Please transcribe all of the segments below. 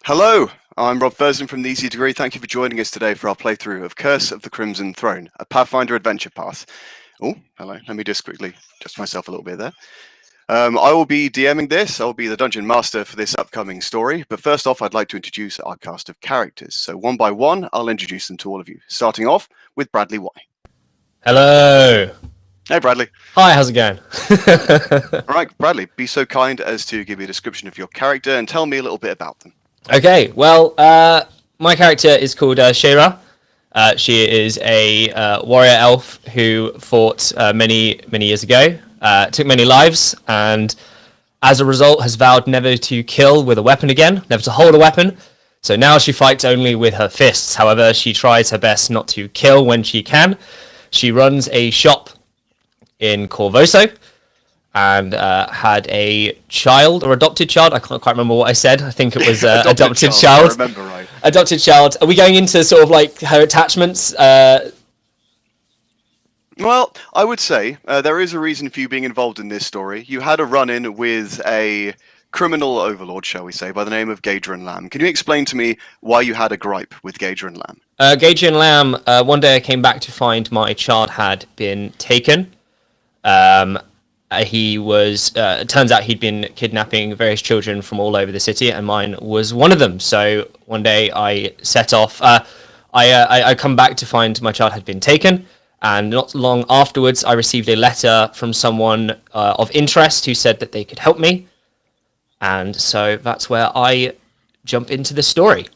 Hello, I'm Rob Thurston from the Easy Degree. Thank you for joining us today for our playthrough of Curse of the Crimson Throne, a Pathfinder adventure path. Oh, hello. Let me just quickly adjust myself a little bit there. I will be DMing this. I'll be the Dungeon Master for this upcoming story. But first off, I'd like to introduce our cast of characters. So one by one, I'll introduce them to all of you. Starting off with Bradley Wye. Hello. Hey, Bradley. Hi, how's it going? All right, Bradley, be so kind as to give me a description of your character and tell me a little bit about them. Okay, well, my character is called Shira. She is a warrior elf who fought many years ago, took many lives, and as a result has vowed never to kill with a weapon again, never to hold a weapon. So now she fights only with her fists. However, she tries her best not to kill when she can. She runs a shop in Corvoso and had a child or adopted child. I can't quite remember what I said. I think it was adopted child. I remember right. Adopted child. Are we going into sort of like her attachments? Well, I would say there is a reason for you being involved in this story. You had a run-in with a criminal overlord, shall we say, by the name of Gadrin Lamb. Can you explain to me why you had a gripe with Gadrin Lamb? Gadrin Lamb, one day I came back to find my child had been taken. He was, it turns out he'd been kidnapping various children from all over the city, and mine was one of them. So one day I set off, I come back to find my child had been taken, and not long afterwards I received a letter from someone of interest who said that they could help me. And so that's where I jump into the story.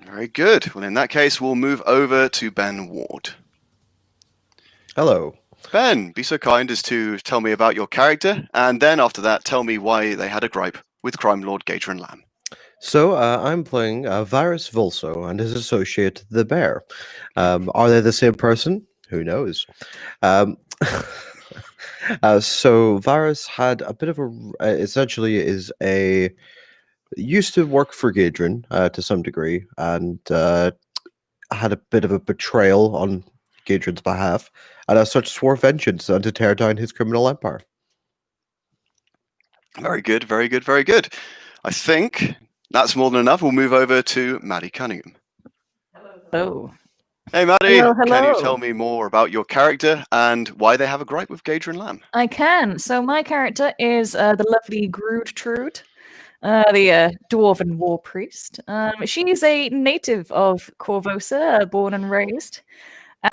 Very good. Well, in that case, we'll move over to Ben Ward. Hello. Ben, be so kind as to tell me about your character, and then after that, tell me why they had a gripe with Crime Lord Gadrin Lamb. So I'm playing Varus Volso and his associate, the Bear. Are they the same person? Who knows? So Varus had a bit of essentially used to work for Gadrin to some degree, and had a bit of a betrayal on Gadrin's behalf, and as such swore vengeance and to tear down his criminal empire. Very good, very good, very good. I think that's more than enough. We'll move over to Maddie Cunningham. Hello. Hey, Maddie. Hello. Can you tell me more about your character and why they have a gripe with Gadrin Lamb? I can. So my character is the lovely Grudtrude, the dwarven war priest. She's a native of Corvosa, born and raised.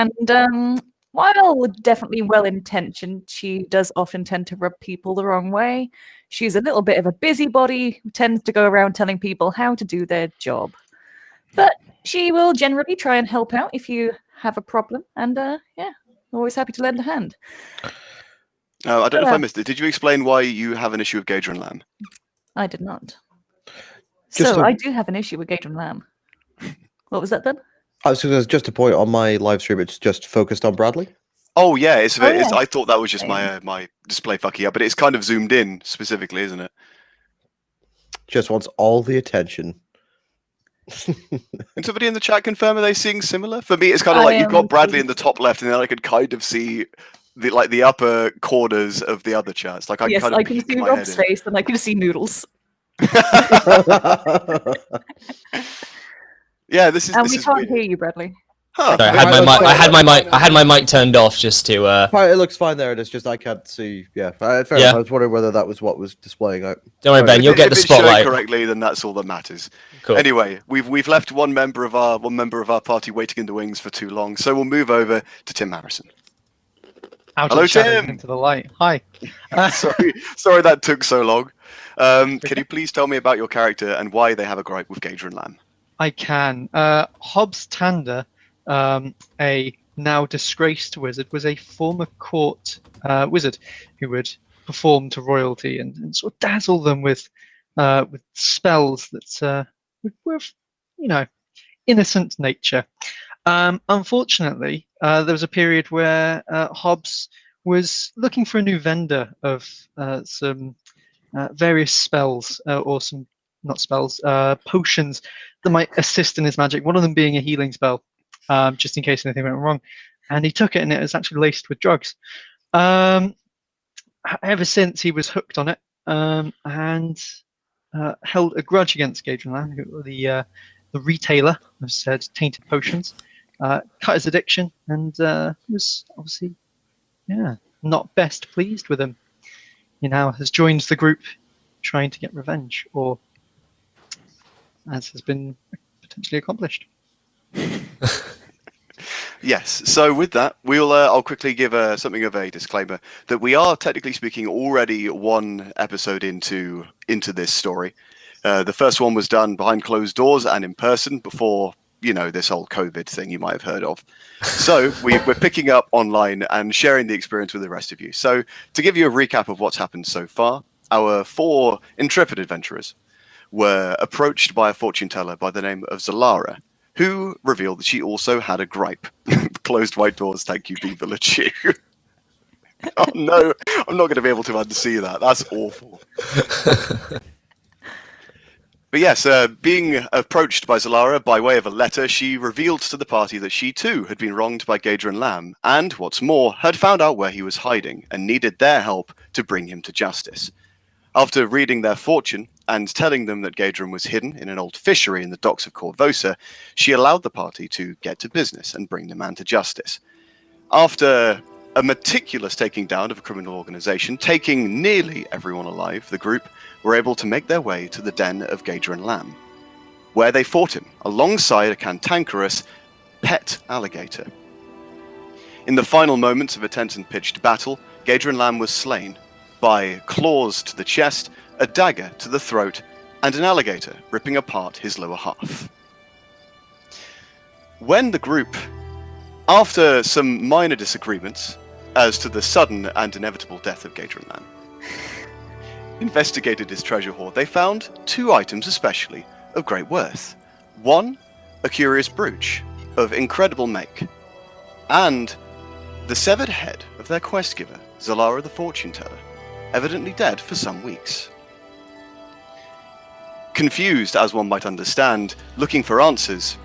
And while definitely well-intentioned, she does often tend to rub people the wrong way. She's a little bit of a busybody who tends to go around telling people how to do their job. But she will generally try and help out if you have a problem. And yeah, always happy to lend a hand. I don't know if I missed it. Did you explain why you have an issue with Gadrin Lamb? I did not. Just I do have an issue with Gadrin Lamb. What was that then? I was just a point on my live stream. It's just focused on Bradley. Oh yeah, it's yeah. I thought that was just my display fucking up, but it's kind of zoomed in specifically, isn't it? Just wants all the attention. And somebody in the chat confirm, are they seeing similar? For me, it's kind of like you've got Bradley in the top left, and then I could kind of see the upper corners of the other chats. Like I can see Rob's face, and I can see Noodles. Yeah, this is. And this we is can't weird. hear you, Bradley. Huh. Sorry, I had my mic turned off just to. It looks fine there. It's just I can't see. Yeah, fair enough. I was wondering whether that was what was displaying out. Don't worry, Ben. You'll get the spotlight. If it's showing correctly, then that's all that matters. Cool. Anyway, we've left one member of our party waiting in the wings for too long, so we'll move over to Tim Harrison. Hello, Tim. Into the light. Hi. sorry that took so long. Can you please tell me about your character and why they have a gripe with Gadrin Lamb? I can. Hobbs Tander, a now disgraced wizard, was a former court wizard who would perform to royalty and sort of dazzle them with spells that were, innocent nature. Unfortunately, there was a period where Hobbs was looking for a new vendor of some various spells or some not spells, potions that might assist in his magic. One of them being a healing spell, just in case anything went wrong. And he took it, and it was actually laced with drugs. Ever since, he was hooked on it, and held a grudge against Gadrin Lamb, who the retailer of said tainted potions, cut his addiction, and was obviously, not best pleased with him. He now has joined the group trying to get revenge, or as has been potentially accomplished. Yes. So with that, I'll quickly give something of a disclaimer that we are technically speaking already one episode into this story. The first one was done behind closed doors and in person before, this whole COVID thing you might have heard of. So we're picking up online and sharing the experience with the rest of you. So to give you a recap of what's happened so far, our 4 intrepid adventurers were approached by a fortune teller by the name of Zalara, who revealed that she also had a gripe. Closed white doors, thank you, Beaver Lachu. Oh no, I'm not going to be able to unsee that. That's awful. But yes, being approached by Zalara by way of a letter, she revealed to the party that she too had been wronged by Gadrin Lamb, and what's more, had found out where he was hiding and needed their help to bring him to justice. After reading their fortune and telling them that Gadrin was hidden in an old fishery in the docks of Corvosa, she allowed the party to get to business and bring the man to justice. After a meticulous taking down of a criminal organization, taking nearly everyone alive, the group were able to make their way to the den of Gadrin Lamb, where they fought him alongside a cantankerous pet alligator. In the final moments of a tense and pitched battle, Gadrin Lamb was slain by claws to the chest, a dagger to the throat, and an alligator ripping apart his lower half. When the group, after some minor disagreements as to the sudden and inevitable death of Gadrin Lamb, investigated his treasure hoard, they found 2 items especially of great worth. One, a curious brooch of incredible make, and the severed head of their quest giver, Zalara the fortune teller, evidently dead for some weeks. Confused, as one might understand, looking for answers,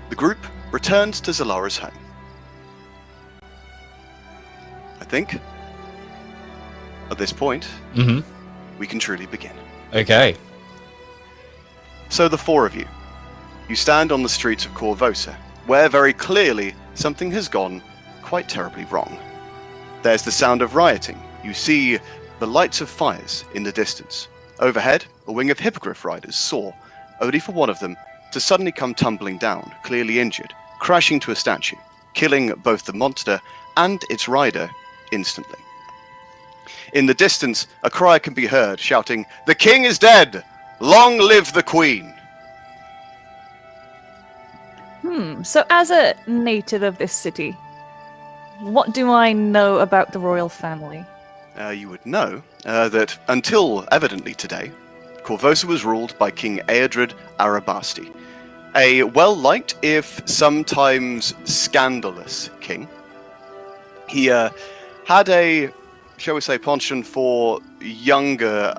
the group returned to Zalara's home. I think, at this point, we can truly begin. Okay. So the 4 of you stand on the streets of Corvosa, where very clearly something has gone quite terribly wrong. There's the sound of rioting. You see the lights of fires in the distance. Overhead, a wing of hippogriff riders soar, only for one of them to suddenly come tumbling down, clearly injured, crashing to a statue, killing both the monster and its rider instantly. In the distance, a cry can be heard shouting, "The king is dead! Long live the queen!" So as a native of this city, what do I know about the royal family? You would know that until evidently today, Corvosa was ruled by King Eadred Arabasti, a well-liked, if sometimes scandalous king. He had a, shall we say, penchant for younger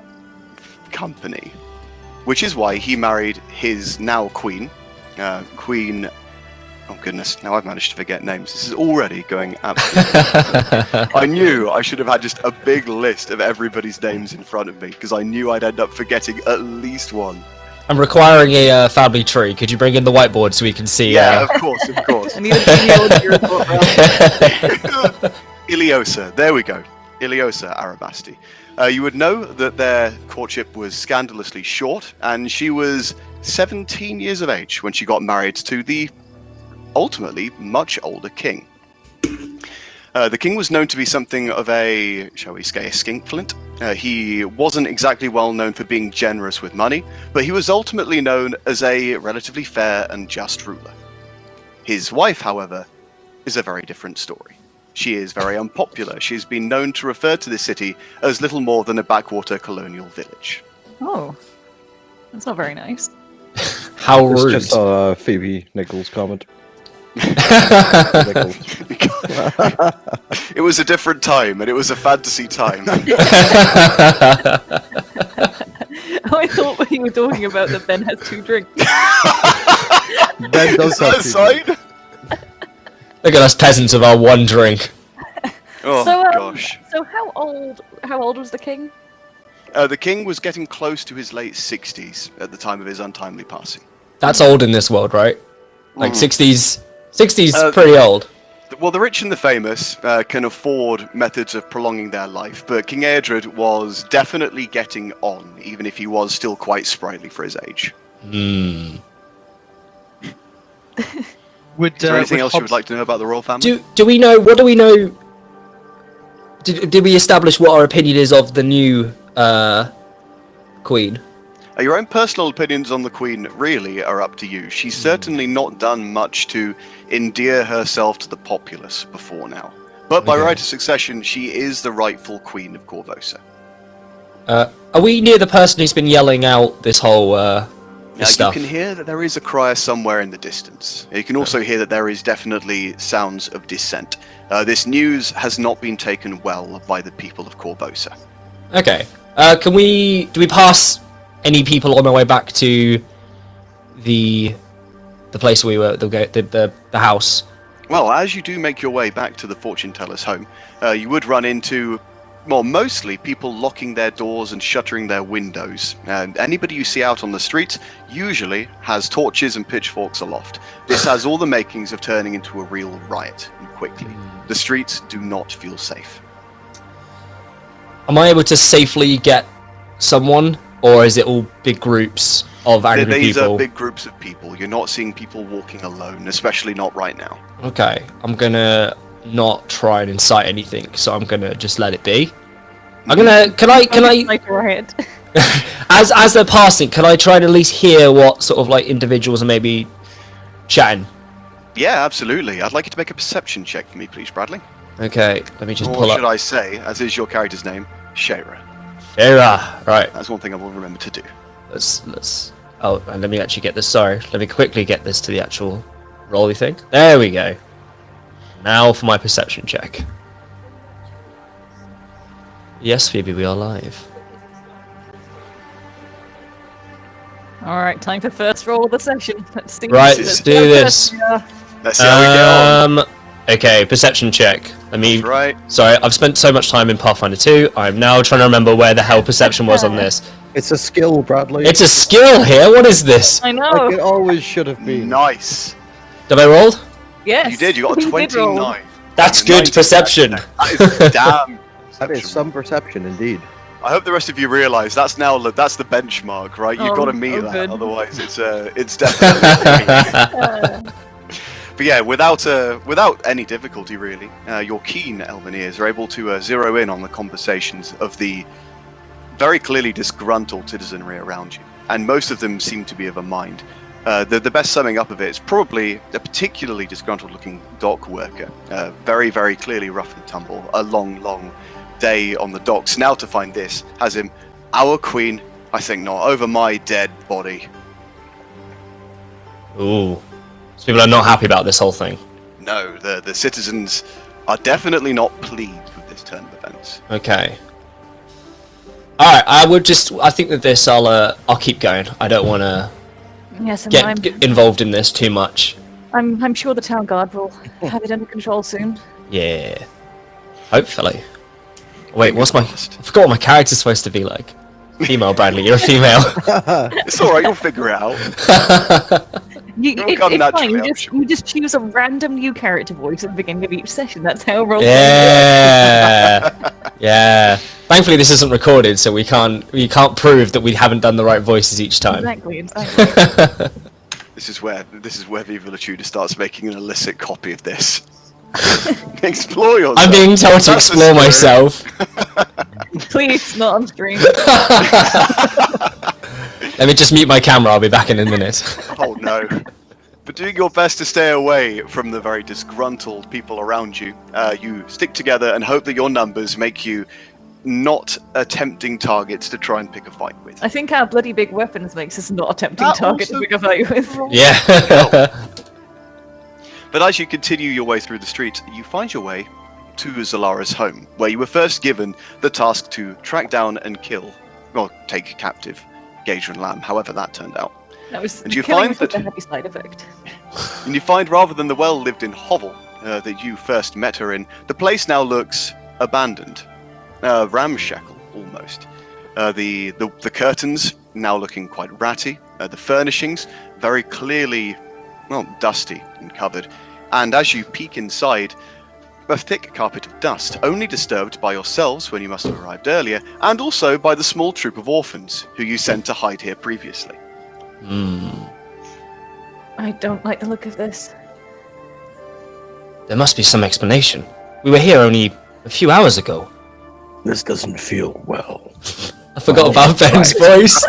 company, which is why he married his now queen, Queen... Oh goodness, now I've managed to forget names. This is already going absolutely... I knew I should have had just a big list of everybody's names in front of me, because I knew I'd end up forgetting at least one. I'm requiring a family tree. Could you bring in the whiteboard so we can see? Yeah, of course, of course. I need a genealogy report. Iliosa, there we go. Iliosa Arabasti. You would know that their courtship was scandalously short, and she was 17 years of age when she got married to the ultimately much older king. The king was known to be something of a, shall we say, a skinflint. He wasn't exactly well known for being generous with money, but he was ultimately known as a relatively fair and just ruler. His wife, however, is a very different story. She is very unpopular. She's been known to refer to this city as little more than a backwater colonial village. Oh, that's not very nice. How rude. It's just Phoebe Nichols' comment. It was a different time, and it was a fantasy time. Oh, I thought what you were talking about that Ben has 2 drinks. Ben does Is that have a sign? Look at us peasants of our 1 drink. Oh So, gosh. So how old was the king? The king was getting close to his late 60s at the time of his untimely passing. That's old in this world, right? Like 60s. 60s, Uh, pretty old. Well, the rich and the famous can afford methods of prolonging their life, but King Eadred was definitely getting on, even if he was still quite sprightly for his age. Hmm. Would, Is there anything would else you would Hobbs- like to know about the royal family? Do we know? What do we know? Did we establish what our opinion is of the new queen? Your own personal opinions on the Queen really are up to you. She's certainly not done much to endear herself to the populace before now. But by Okay. right of succession, she is the rightful Queen of Corvosa. Are we near the person who's been yelling out this whole Now, stuff? you can hear that there is a crier somewhere in the distance. You can also hear that there is definitely sounds of dissent. This news has not been taken well by the people of Corvosa. Okay. Do we pass any people on our way back to the place we were, the house? Well, as you do make your way back to the fortune teller's home, you would run into, well, mostly people locking their doors and shuttering their windows. And anybody you see out on the streets usually has torches and pitchforks aloft. This has all the makings of turning into a real riot, and quickly. The streets do not feel safe. Am I able to safely get someone, or is it all big groups of angry These people? are big groups of people. You're not seeing people walking alone, especially not right now. Okay, I'm gonna not try and incite anything, so I'm gonna just let it be. I'm gonna. Can I? Like, right. As they're passing, can I try and at least hear what sort of like individuals are maybe chatting? Yeah, absolutely. I'd like you to make a perception check for me, please, Bradley. Okay, let me just Or pull should up. I say, as is your character's name, Shara. Era. Right. That's one thing I will remember to do. Let's. Oh, and let me actually get this. Sorry, let me quickly get this to the actual rolly thing. There we go. Now for my perception check. Yes, Phoebe, we are live. All right, time for first roll of the session. Let's see. Right, let's do this. Let's see how we get on. Okay, perception check. Let me. That's right. Sorry, I've spent so much time in Pathfinder 2. I'm now trying to remember where the hell perception was on this. It's a skill, Bradley. It's a skill here. What is this? I know. like it always should have been. Nice. Have I rolled? Yes. You did. You got a did roll. 29. That's You're good 90. perception. That is damn. That is some perception indeed. I hope the rest of you realise that's the benchmark, right? You've got to meet that, good. otherwise it's definitely. But yeah, without any difficulty really, your keen elven ears are able to zero in on the conversations of the very clearly disgruntled citizenry around you, and most of them seem to be of a mind. The best summing up of it is probably a particularly disgruntled-looking dock worker, very, very clearly rough and tumble, a long day on the docks. Now to find this has him, our queen, I think not, over my dead body. Ooh. So people are not happy about this whole thing. No, the citizens are definitely not pleased with this turn of events. Okay. Alright, I think that this I'll keep going. I don't wanna Yes, and get involved in this too much. I'm sure the town guard will have it under control soon. Yeah. Hopefully. Wait, I Fingers forgot what my character's supposed to be like. Female, Bradley, you're a female. It's alright, you'll figure it out. It'll It's come fine. naturally, I'm You just choose a random new character voice at the beginning of each session. That's how roll. Yeah. Yeah. Thankfully this isn't recorded, so we can't prove that we haven't done the right voices each time. Exactly. This is where Viva La Tudor starts making an illicit copy of this. Explore yourself. I'm being told to That's the explore spirit. myself. Please, not on stream. Let me just mute my camera, I'll be back in a minute. Oh no. But doing your best to stay away from the very disgruntled people around you, you stick together and hope that your numbers make you not tempting targets to try and pick a fight with. I think our bloody big weapons makes us not a tempting That target to also- pick a fight with. Yeah. But as you continue your way through the streets, you find your way to Zalara's home, where you were first given the task to track down and kill, or take captive, Gager and Lamb, however that turned out. That was And you killing find with that- a happy side effect. And you find rather than the well-lived-in hovel that you first met her in, the place now looks abandoned, ramshackle almost. The curtains now looking quite ratty. The furnishings very clearly, well, dusty and covered. And as you peek inside, a thick carpet of dust, only disturbed by yourselves when you must have arrived earlier, and also by the small troop of orphans who you sent to hide here previously. I don't like the look of this. There must be some explanation. We were here only a few hours ago. This doesn't feel well. I forgot about Ben's voice.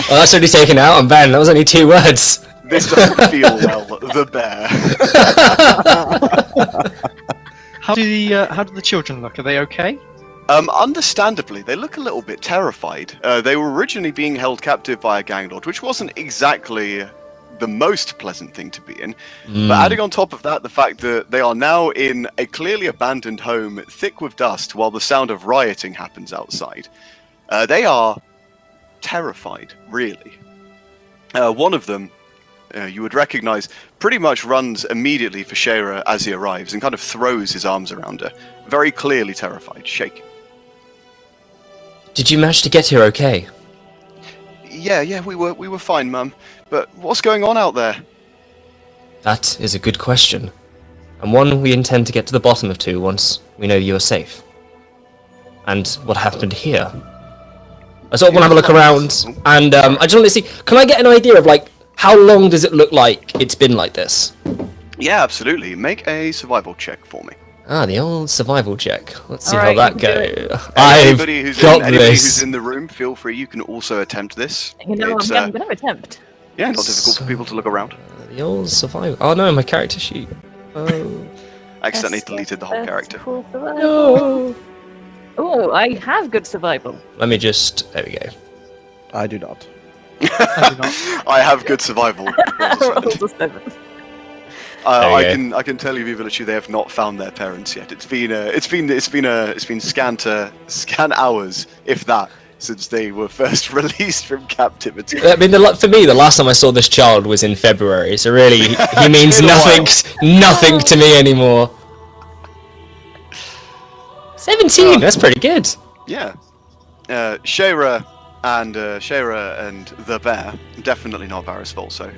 Well, that's already taken out on Ben. That was only 2 words. This doesn't feel well, the bear. How do the children look? Are they okay? Understandably, they look a little bit terrified. They were originally being held captive by a gang lord, which wasn't exactly the most pleasant thing to be in. But adding on top of that, the fact that they are now in a clearly abandoned home, thick with dust, while the sound of rioting happens outside. They are terrified, really. One of them, you would recognize, pretty much runs immediately for Shayra as he arrives and kind of throws his arms around her, very clearly terrified, shaking. Did you manage to get here okay? Yeah, we were fine, Mum. But what's going on out there? That is a good question, and one we intend to get to the bottom of too once we know you are safe. And what happened here? I sort of want to have a look around, and I just want to see, can I get an idea of, like, how long does it look like it's been like this? Yeah, absolutely. Make a survival check for me. Ah, the old survival check. Let's see Alright, how that you can do goes. I've Anybody got who's this. in the room, feel free. You can also attempt this. You know, It's, I'm going to attempt. yeah, not difficult for people to look around. The old survival. Oh no, my character sheet. Oh. I accidentally deleted the whole character. No. Oh, I have good survival. Let me just. There we go. I do not. I do not. I have good survival. Rolled a 7. I There you can tell you, Vivalucci, they have not found their parents yet. It's been scan hours, if that, since they were first released from captivity. I mean, for me, the last time I saw this child was in February, so really, he means Been a nothing to me anymore. 17. That's pretty good. Yeah, Shayra and the bear, definitely not Varys Volso.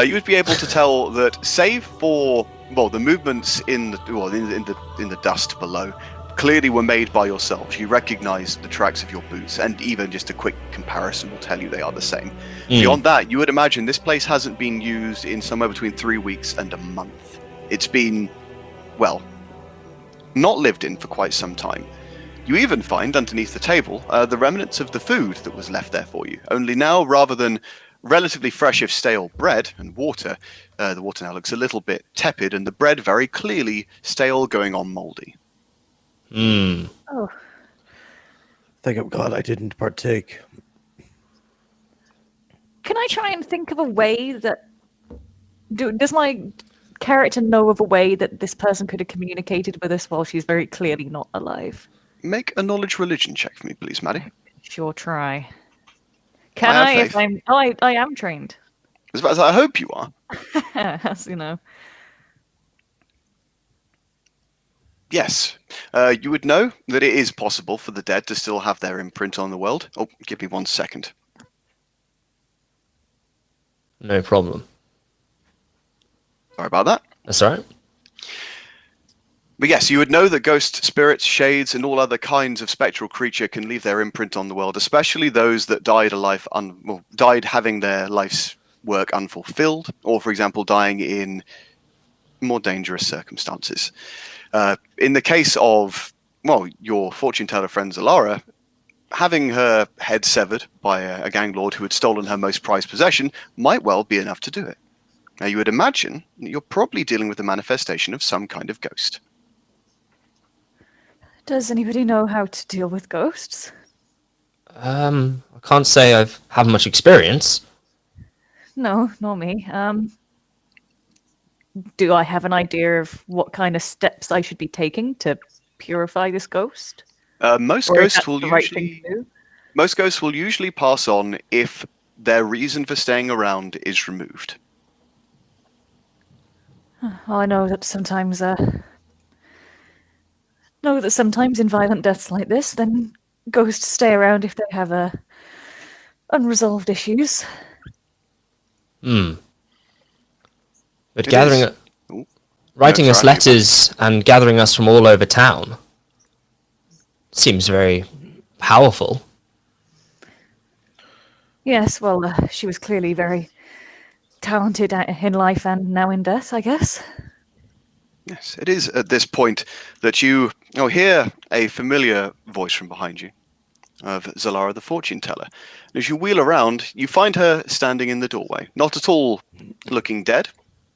You would be able to tell that, save for the movements in the dust below, clearly were made by yourselves. You recognise the tracks of your boots, and even just a quick comparison will tell you they are the same. Beyond that, you would imagine this place hasn't been used in somewhere between 3 weeks and a month. It's been, well, not lived in for quite some time. You even find underneath the table the remnants of the food that was left there for you. Only now, rather than relatively fresh if stale bread and water, the water now looks a little bit tepid, and the bread very clearly stale, going on mouldy. Oh, I think I'm glad I didn't partake. can I try and think of a way that... Does my character know of a way that this person could have communicated with us while she's very clearly not alive? Make a knowledge religion check for me, please, Maddie. Sure try. Can I I, have if faith. I'm... Oh, I am trained. As far as I hope you are. As you know. Yes. You would know that it is possible for the dead to still have their imprint on the world. Oh, give me 1 second. No problem. Sorry about that. That's all right. But yes, you would know that ghosts, spirits, shades, and all other kinds of spectral creature can leave their imprint on the world, especially those that died died having their life's work unfulfilled, or, for example, dying in more dangerous circumstances. In the case of, your fortune teller friend Zalara, having her head severed by a gang lord who had stolen her most prized possession might well be enough to do it. Now, you would imagine that you're probably dealing with the manifestation of some kind of ghost. Does anybody know how to deal with ghosts? I can't say I've had much experience. No, not me. Do I have an idea of what kind of steps I should be taking to purify this ghost? Most Or is ghosts that will the right thing to do? Most ghosts will usually pass on if their reason for staying around is removed. Well, I know that sometimes know that sometimes in violent deaths like this, then ghosts stay around if they have unresolved issues. Hmm. But It gathering, is. Ooh. writing No, us sorry. letters and gathering us from all over town seems very powerful. Yes, well, she was clearly very talented in life and now in death, I guess. Yes, it is at this point that you hear a familiar voice from behind you of Zalara the fortune teller. And as you wheel around, you find her standing in the doorway, not at all looking dead,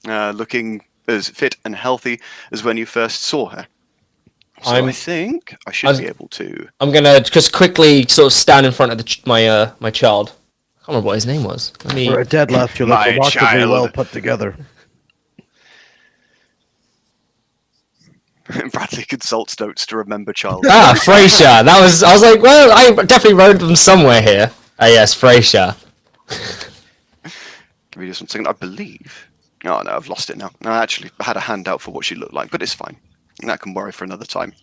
looking as fit and healthy as when you first saw her. So I think I should be able to. I'm gonna just quickly sort of stand in front of my child. I can't remember what his name was. Let me. For a dead left, you look My remarkably child. well put together. Bradley consults notes to remember child. Ah, Frasier. That was. I was like, well, I definitely wrote them somewhere here. Ah, yes, Frasier. Give me just 1 second. I believe. Oh no, I've lost it now. No, I actually had a handout for what she looked like, but it's fine. That can worry for another time.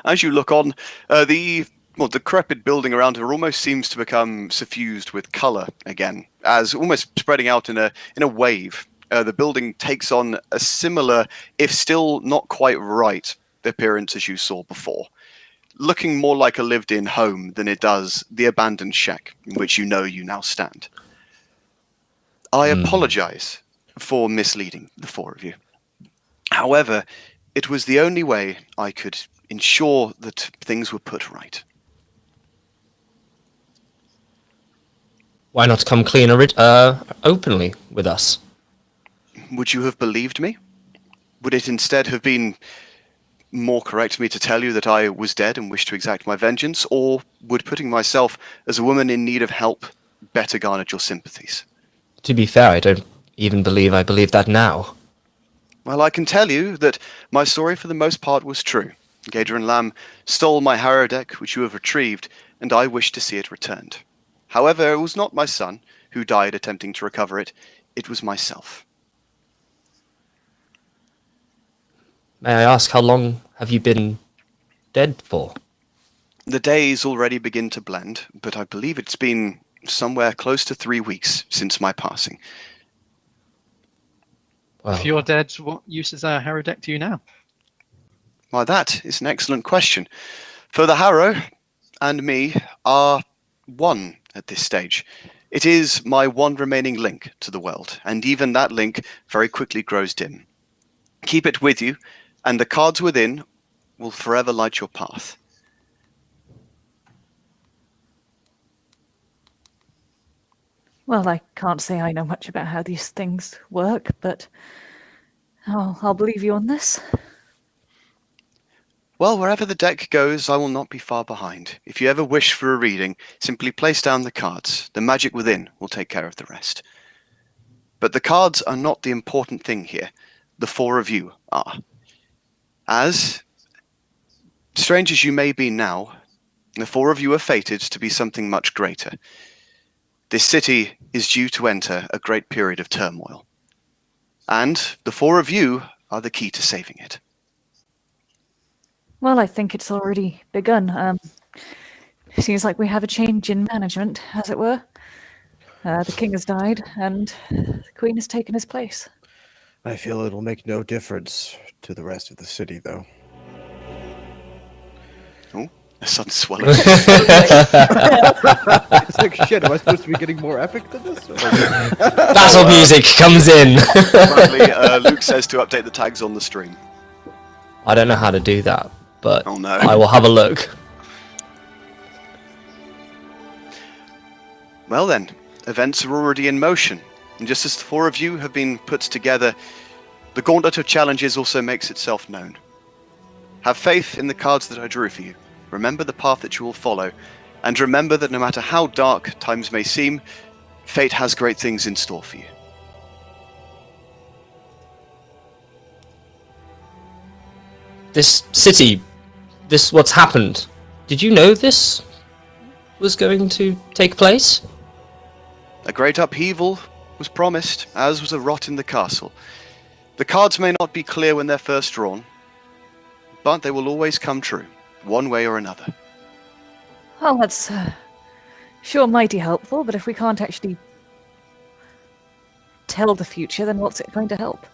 As you look on, the decrepit building around her almost seems to become suffused with colour again, as almost spreading out in a wave. The building takes on a similar, if still not quite right, appearance as you saw before, looking more like a lived-in home than it does the abandoned shack in which you now stand. I apologise for misleading the four of you. However, it was the only way I could ensure that things were put right. Why not come clean openly with us? Would you have believed me? Would it instead have been more correct for me to tell you that I was dead and wished to exact my vengeance, or would putting myself as a woman in need of help better garnered your sympathies? To be fair, I don't even believe I believe that now. Well, I can tell you that my story for the most part was true. Gator and Lamb stole my harrow deck, which you have retrieved, and I wish to see it returned. However, it was not my son who died attempting to recover it. It was myself. May I ask, how long have you been dead for? The days already begin to blend, but I believe it's been somewhere close to 3 weeks since my passing. Well, If you're dead, what use is our harrow deck to you now? Why, that is an excellent question. For the harrow and me are one at this stage. It is my one remaining link to the world, and even that link very quickly grows dim. Keep it with you, and the cards within will forever light your path. Well, I can't say I know much about how these things work, but I'll believe you on this. Well, wherever the deck goes, I will not be far behind. If you ever wish for a reading, simply place down the cards. The magic within will take care of the rest. But the cards are not the important thing here. The four of you are. As strange as you may be now, the four of you are fated to be something much greater. This city is due to enter a great period of turmoil. And the four of you are the key to saving it. Well, I think it's already begun. It seems like we have a change in management, as it were. The king has died, and the queen has taken his place. I feel it'll make no difference to the rest of the city, though. Oh, a sudden swelling. It's like, shit, am I supposed to be getting more epic than this? battle music comes in. Bradley, Luke says to update the tags on the stream. I don't know how to do that, but Oh no. I will have a look. Well then, events are already in motion, and just as the four of you have been put together, the gauntlet of challenges also makes itself known. Have faith in the cards that I drew for you. Remember the path that you will follow, and remember that no matter how dark times may seem, fate has great things in store for you. This city, this what's happened. Did you know this was going to take place? A great upheaval was promised, as was a rot in the castle. The cards may not be clear when they're first drawn, but they will always come true, one way or another. Well, that's sure mighty helpful, but if we can't actually tell the future, then what's it going to help?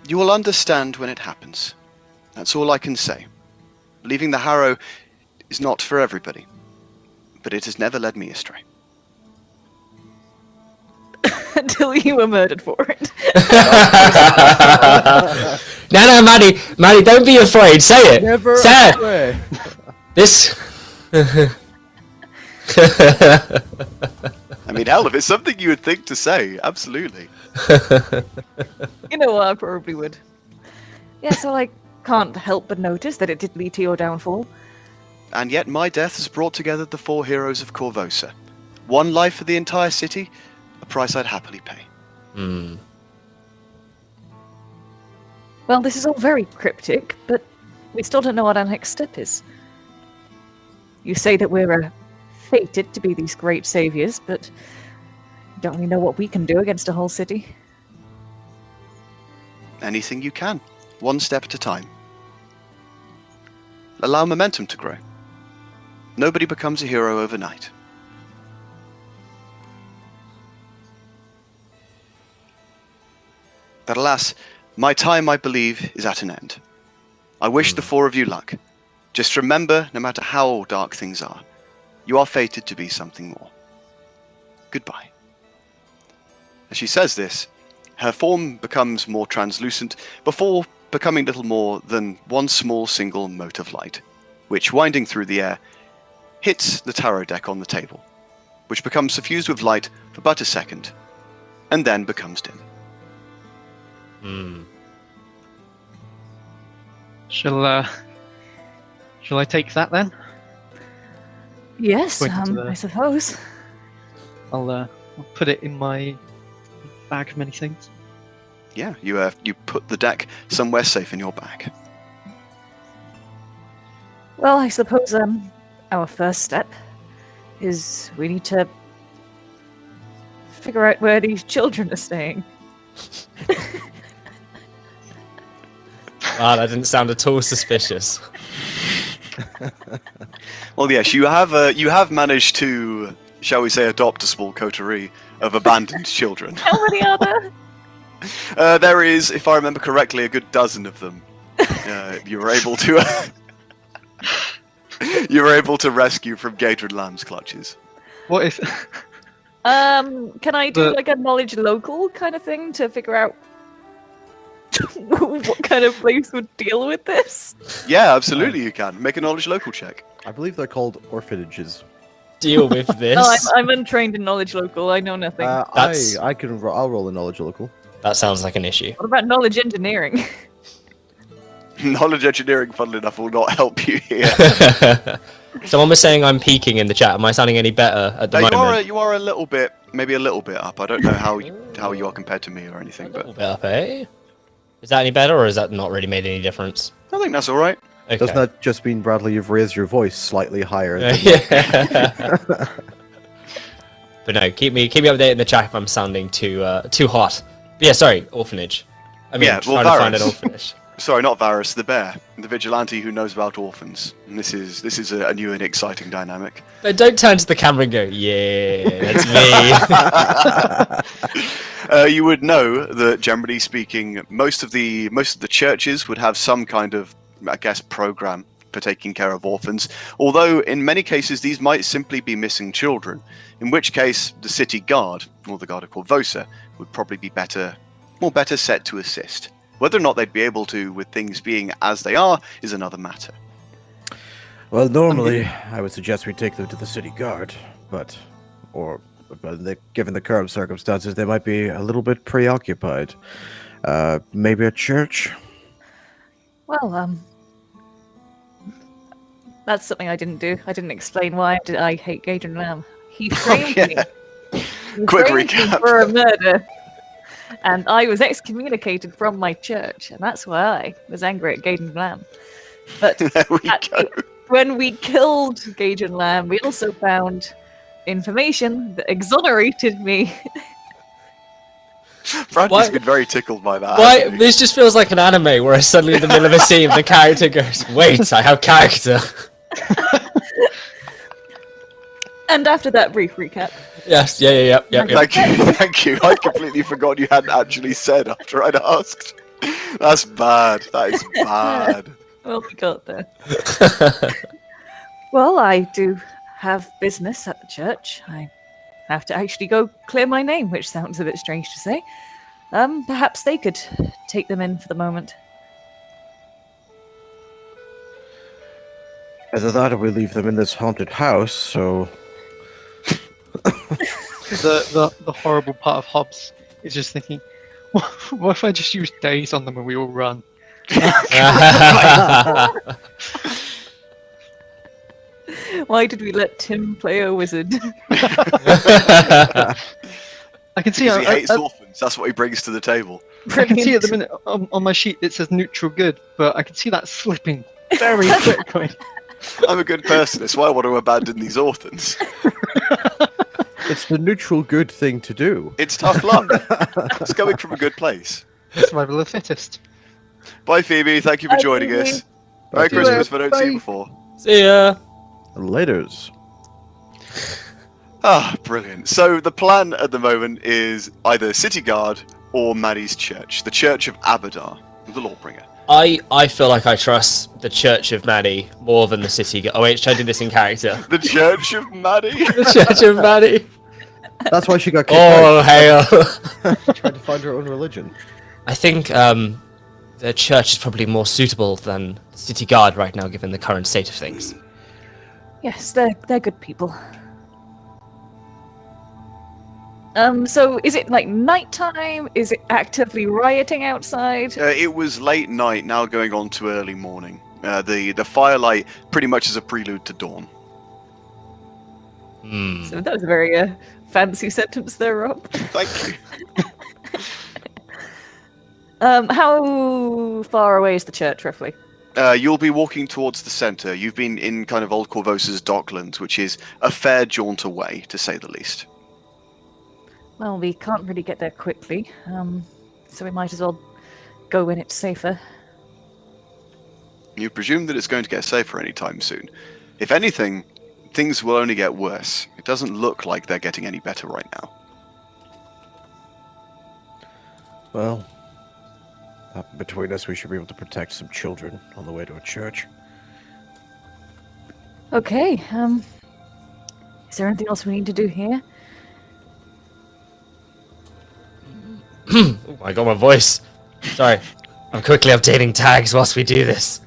You will understand when it happens. That's all I can say. Leaving the Harrow is not for everybody, but it has never led me astray. Until you were murdered for it. No, Maddie, don't be afraid. Say it. Never Say it. away. This. I mean, hell, if it's something you would think to say, absolutely. You know what, I probably would. Yeah, so I can't help but notice that it did lead to your downfall. And yet my death has brought together the 4 heroes of Corvosa. One life for the entire city, a price I'd happily pay. Hmm. Well, this is all very cryptic, but we still don't know what our next step is. You say that we're fated to be these great saviors, but don't really know what we can do against a whole city. Anything you can, one step at a time. Allow momentum to grow. Nobody becomes a hero overnight. But alas, my time, I believe, is at an end. I wish the 4 of you luck. Just remember, no matter how dark things are, you are fated to be something more. Goodbye. As she says this, her form becomes more translucent before becoming little more than one small single mote of light, which, winding through the air, hits the tarot deck on the table, which becomes suffused with light for but a second, and then becomes dim. Hmm. Shall I take that then? Yes, Pointing to the- I suppose. I'll put it in my bag of many things. Yeah, you put the deck somewhere safe in your bag. Well, I suppose our first step is we need to figure out where these children are staying. Wow, that didn't sound at all suspicious. Well, yes, you have managed to, shall we say, adopt a small coterie of abandoned children. How many are there? There is, if I remember correctly, a good dozen of them. You were able to you were able to rescue from Gadrid Lamb's clutches. What if? Can I do The- like a knowledge local kind of thing to figure out what kind of place would deal with this? Yeah, absolutely, you can make a knowledge local check. I believe they're called orphanages. Deal with this. No, I'm untrained in knowledge local. I know nothing. That's- I'll roll a knowledge local. That sounds like an issue. What about knowledge engineering? Knowledge engineering, funnily enough, will not help you here. Someone was saying I'm peaking in the chat. Am I sounding any better at the moment? You are a little bit, maybe a little bit up. I don't know how you are compared to me or A anything, little but bit up, eh? Is that any better, or has that not really made any difference? I think that's all right. Okay. Doesn't that just mean, Bradley, you've raised your voice slightly higher? Yeah. But no, keep me updated in the chat if I'm sounding too hot. But yeah, sorry, orphanage. I mean, Yeah, well, trying to find an Varus. orphanage. Sorry, not Varus, the bear, the vigilante who knows about orphans. And this is a new and exciting dynamic. But don't turn to the camera and go, yeah, that's me. You would know that, generally speaking, most of the churches would have some kind of, I guess, program for taking care of orphans. Although in many cases these might simply be missing children, in which case the city guard or the guard of Corvosa would probably be better set to assist. Whether or not they'd be able to, with things being as they are, is another matter. Well, normally I would suggest we take them to the city guard, but given the current circumstances, they might be a little bit preoccupied. Maybe a church? Well, that's something I didn't do. I didn't explain why I hate Gadrin Lamb. He framed me. He Quick framed me recap. for a murder. And I was excommunicated from my church, and that's why I was angry at Gadrin Lamb. But There we go. when we killed Gadrin Lamb, we also found information that exonerated me Bradley's Why- been very tickled by that. Why? hasn't he? This just feels like an anime where suddenly in the middle of a scene, the character goes, "Wait, I have character." And after that brief recap, Yes, yeah. Thank you, thank you. I'd completely forgotten you hadn't actually said after I'd asked. That's bad. That is bad. well, we got there. Well, I do have business at the church. I have to actually go clear my name, which sounds a bit strange to say. Perhaps they could take them in for the moment. Either that or we leave them in this haunted house, so... The horrible part of Hobbs is just thinking, what if I just use days on them and we all run? Why did we let Tim play a wizard? I can see. Because he hates orphans. That's what he brings to the table. I can see at the minute on my sheet it says neutral good, but I can see that slipping very quickly. I'm a good person. It's why I want to abandon these orphans. It's the neutral good thing to do. It's tough luck. It's coming from a good place. Survival of the fittest. Bye, Phoebe. Thank you for Bye, joining Phoebe. us. Merry See you Christmas if I don't see you Bye. before. See ya. Laters. Ah, brilliant. So the plan at the moment is either City Guard or Maddie's church, the Church of Abadar, the Lawbringer. I feel like I trust the Church of Maddie more than the City. Oh wait, should I do this in character? The Church of Maddie? The Church of Maddie. That's why she got kicked Oh hail! out. Trying to find her own religion. I think the church is probably more suitable than the City Guard right now, given the current state of things. Yes, they're good people. So is it like nighttime? Is it actively rioting outside? It was late night, now going on to early morning. The firelight pretty much is a prelude to dawn. Hmm. So that was a very fancy sentence there, Rob. Thank you. How far away is the church, roughly? You'll be walking towards the centre. You've been in kind of Old Corvosa's Docklands, which is a fair jaunt away, to say the least. Well, we can't really get there quickly, so we might as well go when it's safer. You presume that it's going to get safer anytime soon. If anything, things will only get worse. It doesn't look like they're getting any better right now. Well, between us, we should be able to protect some children on the way to a church. Okay, is there anything else we need to do here? Oh my god, my voice. Sorry, I'm quickly updating tags whilst we do this.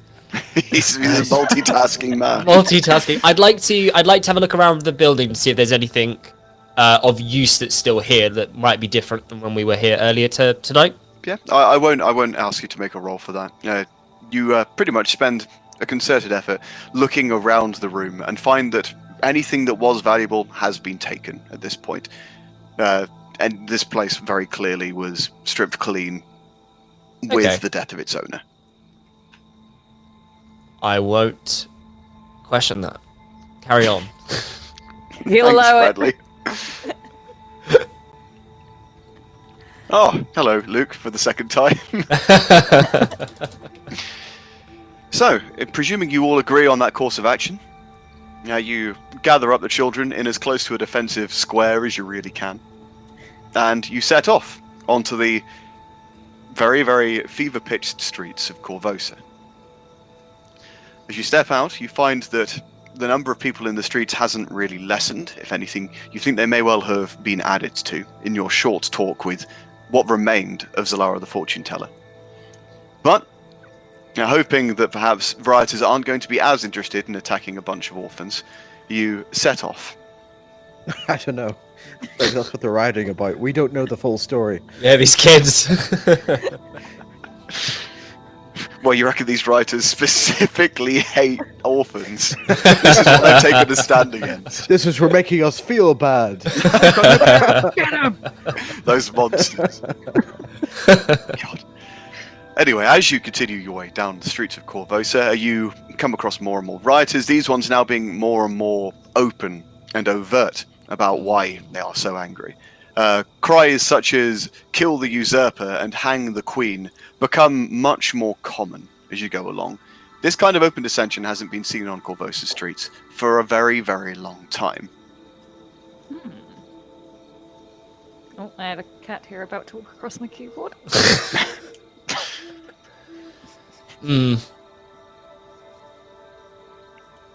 He's a multitasking man. Multitasking. I'd like to have a look around the building to see if there's anything of use that's still here that might be different than when we were here earlier tonight. Yeah, I won't ask you to make a roll for that. You pretty much spend a concerted effort looking around the room and find that anything that was valuable has been taken at this point. And this place very clearly was stripped clean with Okay. the death of its owner. I won't question that. Carry on. He'll Thanks, allow it. Bradley. Oh, hello, Luke, for the second time. So, presuming you all agree on that course of action, now you gather up the children in as close to a defensive square as you really can, and you set off onto the very, very fever-pitched streets of Corvosa. As you step out, you find that the number of people in the streets hasn't really lessened. If anything, you think they may well have been added to in your short talk with what remained of Zalara the Fortune Teller. But, hoping that perhaps rioters aren't going to be as interested in attacking a bunch of orphans, you set off. I don't know. Maybe that's what they're writing about. We don't know the full story. Yeah, these kids. Well, you reckon these writers specifically hate orphans? This is what they've taken a stand against. This is for making us feel bad. Get him! Those monsters. God. Anyway, as you continue your way down the streets of Corvosa, you come across more and more rioters, these ones now being more and more open and overt about why they are so angry. Cries such as "kill the usurper" and "hang the queen" become much more common as you go along. This kind of open dissension hasn't been seen on Corvosa's streets for a very, very long time. Oh, I have a cat here about to walk across my keyboard.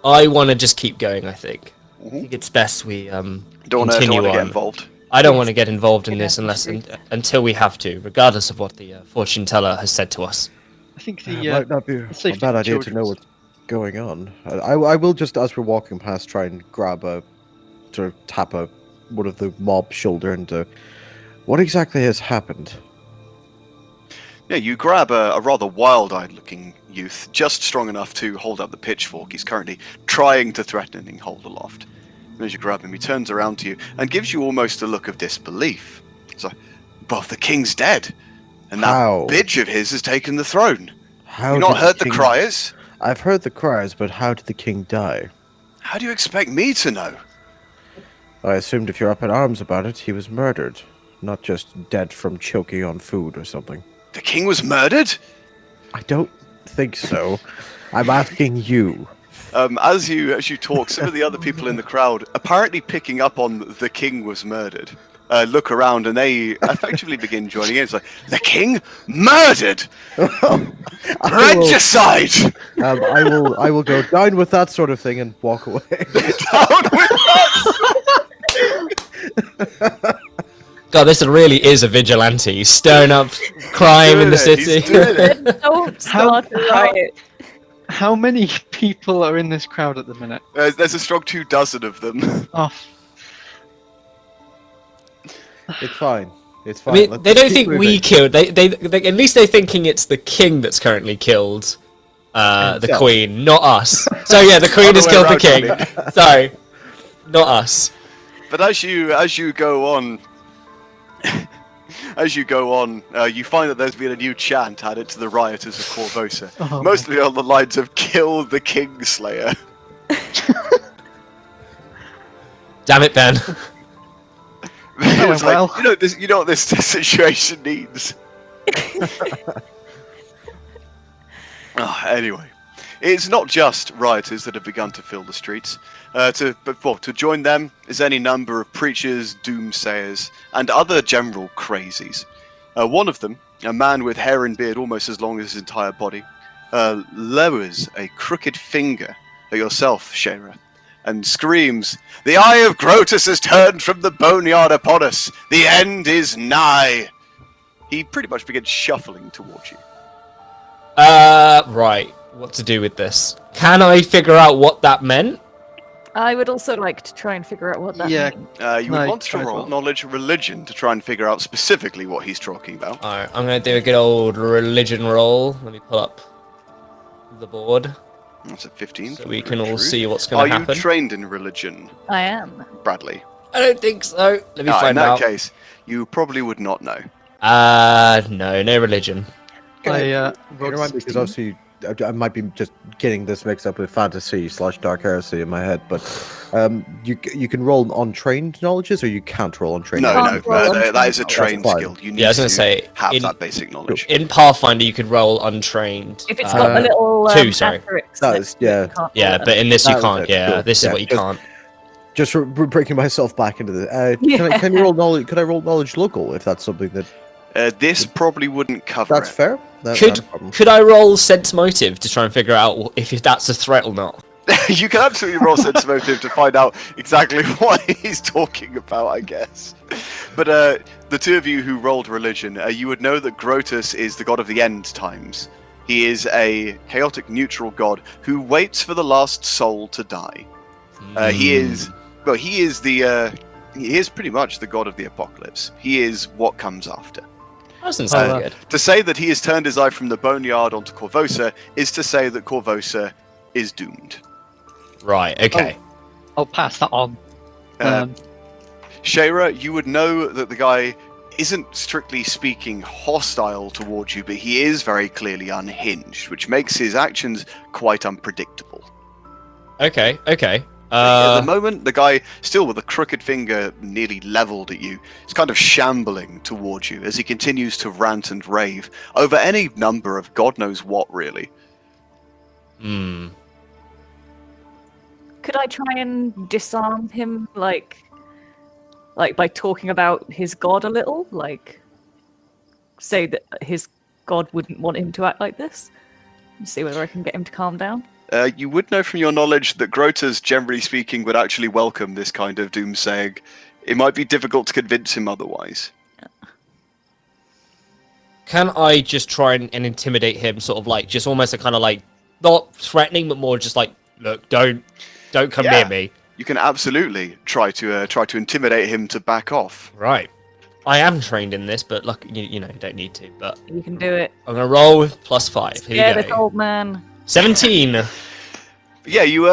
I want to just keep going, I think. I Mhm. think it's best we Don't want continue to get on. involved. I don't want to get involved in Yeah, this unless agreed. until we have to, regardless of what the fortune teller has said to us. I think It the might not be a safety bad of idea to children know is- what's going on. I will just, as we're walking past, try and grab sort of tap one of the mob's shoulder and what exactly has happened? Yeah, you grab a rather wild-eyed looking youth, just strong enough to hold up the pitchfork he's currently trying to threateningly hold aloft. And as you grab him, he turns around to you and gives you almost a look of disbelief. It's like, well, the king's dead, and that How? bitch of his has taken the throne. How You not did heard the king- cries? I've heard the cries, but how did the king die? How do you expect me to know? I assumed if you're up in arms about it, he was murdered, not just dead from choking on food or something. The king was murdered? I don't think so. I'm asking you. As you talk, some of the other people in the crowd, apparently picking up on the king was murdered, look around and they effectively begin joining in. It's like, the king murdered! I will, Regicide! I will go down with that sort of thing and walk away. Down with that! God, this really is a vigilante. He's stirring up crime in the doing it, he's city. doing it. Don't start a riot. How many people are in this crowd at the minute? There's a strong 24 of them. Oh, It's fine. It's I fine. mean, Let's they don't keep think we moving. killed. They at least they're thinking it's the king that's currently killed the Himself. queen, not us. So yeah, the queen has Other way killed the around, king. Sorry, not us. But as you go on, you find that there's been a new chant added to the rioters of Corvosa, Oh, mostly on the lines of "Kill the Kingslayer." Damn it, Ben. It's like, well. you know what this situation needs. Anyway, it's not just rioters that have begun to fill the streets. To join them is any number of preachers, doomsayers, and other general crazies. One of them, a man with hair and beard almost as long as his entire body, lowers a crooked finger at yourself, Shara, and screams, "The eye of Grotus has turned from the boneyard upon us! The end is nigh!" He pretty much begins shuffling towards you. Right. What to do with this? Can I figure out what that meant? I would also like to try and figure out what that Yeah. means. You would No, want to try as roll well. knowledge religion to try and figure out specifically what he's talking about. Alright, I'm gonna do a good old religion roll. Let me pull up the board That's a 15. so for we can all true. see what's Are gonna you happen. trained in religion, I am. Bradley? I don't think so. Let me In find that out. case, you probably would not know. No religion. I Remind rolled me, because 16. obviously I might be just getting this mixed up with fantasy/dark heresy in my head, but you can roll untrained knowledges, or you can't roll untrained. No, Can't roll no, that is a untrained. trained That's fine. skill. You need Yeah, I was to gonna say, have in- that basic knowledge. In Pathfinder, you could roll untrained. If it's got a little two, sorry. asterisk That next is- to it, yeah. you can't roll Yeah, it. but in this you That was can't. it, Yeah, cool. this is Yeah, what you just- can't. Just breaking myself back into the. Can you roll knowledge? Could I roll knowledge local if that's something that? This probably wouldn't cover That's it. fair. Not a Could problem. could I roll sense motive to try and figure out if that's a threat or not? You can absolutely roll sense motive to find out exactly what he's talking about, I guess. But the two of you who rolled religion, you would know that Grotus is the god of the end times. He is a chaotic neutral god who waits for the last soul to die. He is pretty much the god of the apocalypse. He is what comes after. That doesn't sound good. To say that he has turned his eye from the boneyard onto Corvosa is to say that Corvosa is doomed. Right. Okay. I'll pass that on. Shara, you would know that the guy isn't strictly speaking hostile towards you, but he is very clearly unhinged, which makes his actions quite unpredictable. Okay. At the moment, the guy, still with a crooked finger nearly leveled at you, is kind of shambling towards you as he continues to rant and rave over any number of God knows what, really. Hmm. Could I try and disarm him, like by talking about his god a little? Like, say that his god wouldn't want him to act like this? And see whether I can get him to calm down? You would know from your knowledge that Grotas, generally speaking, would actually welcome this kind of doomsaying. It might be difficult to convince him otherwise. Can I just try and intimidate him, sort of like, just almost a kind of like, not threatening, but more just like, look, don't come near me. You can absolutely try to intimidate him to back off. Right. I am trained in this, but look, you know, you don't need to. But You can do it. I'm gonna roll with +5. Here Yeah, you the go. old man. 17. Yeah, you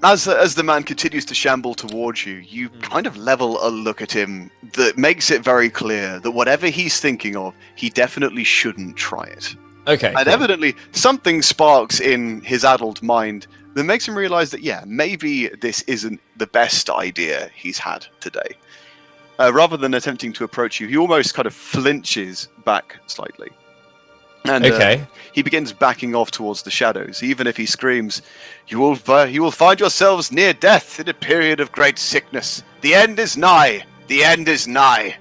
as the man continues to shamble towards you, you kind of level a look at him that makes it very clear that whatever he's thinking of, he definitely shouldn't try it. Okay. And cool. evidently, something sparks in his adult mind that makes him realize that, yeah, maybe this isn't the best idea he's had today. Rather than attempting to approach you, he almost kind of flinches back slightly. And Okay. he begins backing off towards the shadows, even if he screams, you will find yourselves near death in a period of great sickness. The end is nigh! The end is nigh!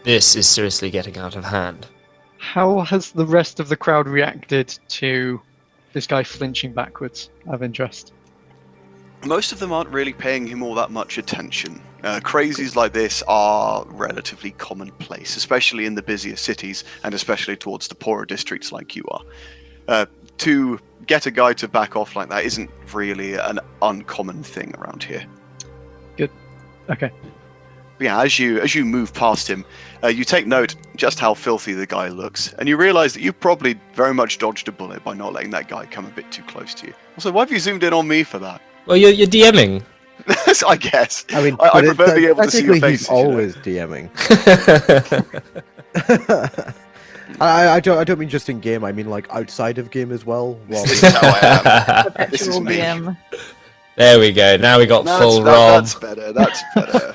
This is seriously getting out of hand. How has the rest of the crowd reacted to this guy flinching backwards, out of interest? Most of them aren't really paying him all that much attention. Crazies like this are relatively commonplace, especially in the busier cities and especially towards the poorer districts like you are. To get a guy to back off like that isn't really an uncommon thing around here. Good. Okay. But yeah, as you move past him, you take note just how filthy the guy looks, and you realise that you probably very much dodged a bullet by not letting that guy come a bit too close to you. Also, why have you zoomed in on me for that? Well, you're DMing. I guess. I mean, I but prefer being able to see your technically faces. he's always DMing. I don't mean just in game. I mean like outside of game as well. While This is how I am. Perpetual me. DM. There we go. Now we got full Rob. That's better. That's better.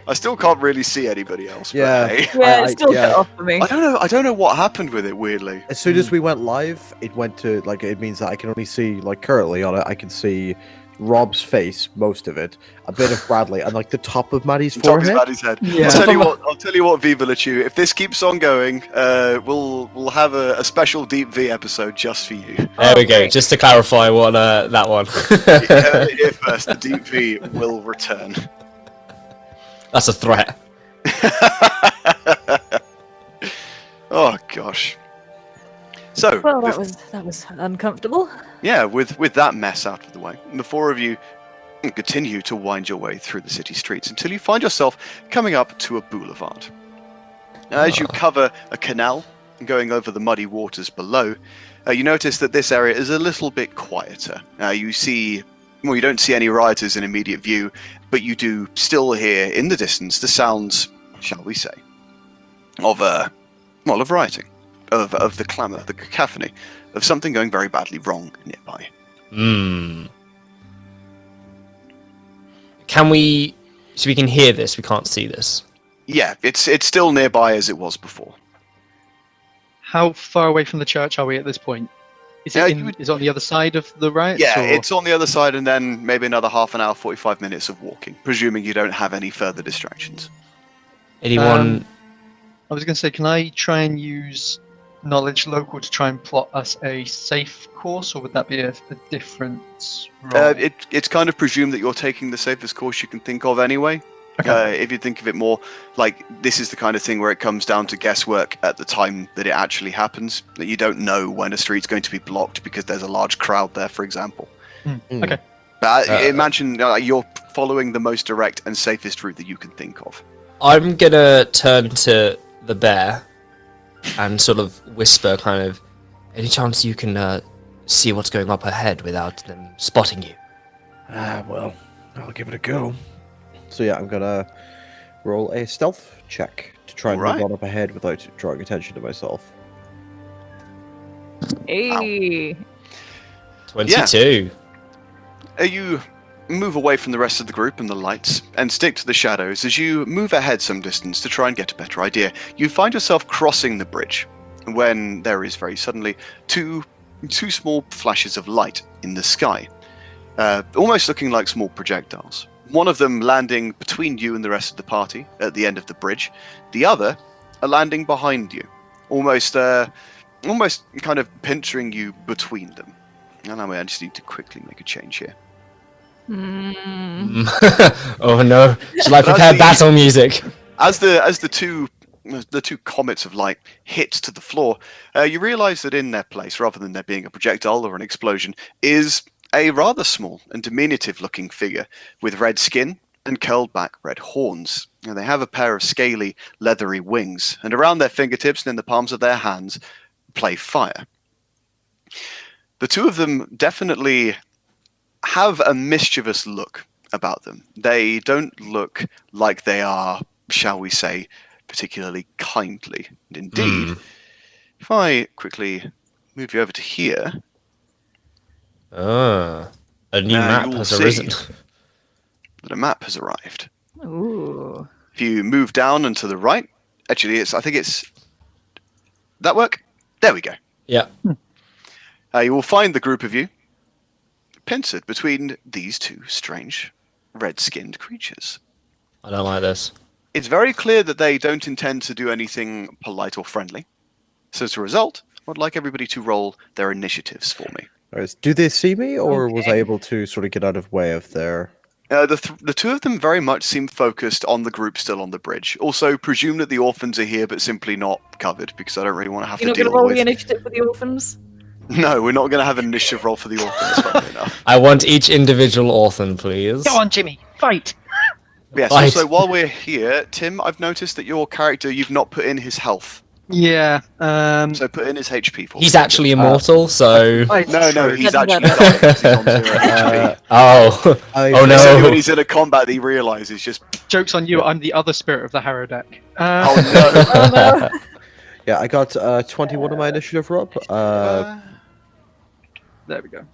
I still can't really see anybody else. But Yeah. hey. Yeah, it's still cut off for me. I don't know what happened with it. Weirdly. as soon as we went live, it went to like it means that I can only see like currently on it. I can see Rob's face, most of it, a bit of Bradley, and like the top of Maddie's Top of forehead. Maddie's head. Yeah. I'll tell you what, Viva La Chew. If this keeps on going, we'll have a special Deep V episode just for you. There we go. great. Just to clarify what that one. Here first, the Deep V will return. That's a threat. Oh gosh. So Well, that was uncomfortable. yeah, with that mess out of the way, the four of you continue to wind your way through the city streets until you find yourself coming up to a boulevard. As you cover a canal and going over the muddy waters below, you notice that this area is a little bit quieter. You don't see any rioters in immediate view, but you do still hear in the distance the sounds, shall we say, of rioting, of the clamour, the cacophony, of something going very badly wrong nearby. Can we? So we can hear this. We can't see this. Yeah, it's still nearby as it was before. How far away from the church are we at this point? Is Yeah, it you would- is it on the other side of the riots? Yeah, or- it's on the other side, and then maybe another half an hour, 45 minutes of walking, presuming you don't have any further distractions. Anyone? I was going to say, can I try and use knowledge local to try and plot us a safe course, or would that be a different role? It's kind of presumed that you're taking the safest course you can think of anyway. Okay. If you think of it more like this is the kind of thing where it comes down to guesswork at the time that it actually happens, that you don't know when a street's going to be blocked because there's a large crowd there, for example. Okay. But imagine you're following the most direct and safest route that you can think of. I'm gonna turn to the bear and sort of whisper, kind of, any chance you can see what's going up ahead without them spotting you? Well, I'll give it a go. So yeah, I'm gonna roll a stealth check to try and Alright. move on up ahead without drawing attention to myself. Hey. 22. You move away from the rest of the group and the lights and stick to the shadows. As you move ahead some distance to try and get a better idea, you find yourself crossing the bridge when there is very suddenly two small flashes of light in the sky, almost looking like small projectiles. One of them landing between you and the rest of the party at the end of the bridge, the other landing behind you, almost kind of pinching you between them. And I just need to quickly make a change here. Oh no! Should I prepare battle music? As the two comets of light hit to the floor, you realise that in their place, rather than there being a projectile or an explosion, is a rather small and diminutive-looking figure with red skin and curled back red horns. Now, they have a pair of scaly, leathery wings, and around their fingertips and in the palms of their hands play fire. The two of them definitely have a mischievous look about them. They don't look like they are, shall we say, particularly kindly. And indeed, if I quickly move you over to here... A new map has arisen. That a map has arrived. Ooh. If you move down and to the right, actually, I think it's... That work? There we go. Yeah. You will find the group of you pincered between these two strange red-skinned creatures. I don't like this. It's very clear that they don't intend to do anything polite or friendly. So as a result, I'd like everybody to roll their initiatives for me. Alright, do they see me, or was I able to sort of get out of way of their... The two of them very much seem focused on the group still on the bridge. Also, presume that the orphans are here, but simply not covered, because I don't really want to have You're to not deal going to roll with... the initiative for the orphans? No, we're not going to have an initiative roll for the orphans, funnily enough. I want each individual orphan, please. Go on, Jimmy, fight! Yes, Right. also, while we're here, Tim, I've noticed that your character, you've not put in his health. Yeah. So put in his HP for He's me. actually immortal, so. No, he's Doesn't actually matter. dying 'cause he's on 0 HP. Oh. Oh It's only no. when he's in a combat that he realises just... Joke's on you, I'm the other spirit of the Harrow deck. Oh no! Oh no. Yeah, I got 21 on my initiative, Rob. There we go.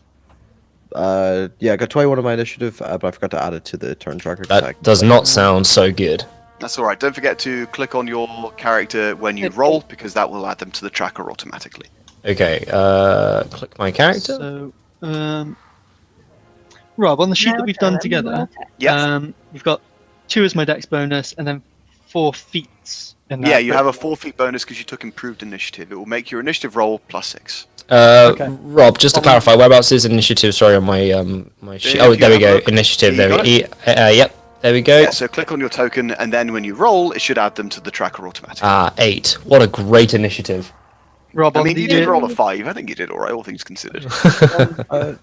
Yeah, I got 21 on my initiative, but I forgot to add it to the turn tracker. That does not sound so good. That's alright, don't forget to click on your character when you roll, because that will add them to the tracker automatically. Okay, click my character. So, Rob, on the sheet that we've done together, Yes. we've got 2 as my dex bonus, and then 4 feats. In that Yeah, you bit. have a 4 feet bonus because you took improved initiative. It will make your initiative roll +6. Okay. Rob, just to clarify, whereabouts is initiative? Sorry, on my my sheet. If Oh, you there we have a go. look. Initiative. You There got we yep. There we go. Yeah, so click on your token, and then when you roll, it should add them to the tracker automatically. 8. What a great initiative. Rob, I on mean, you the did roll a 5. I think you did alright, all things considered.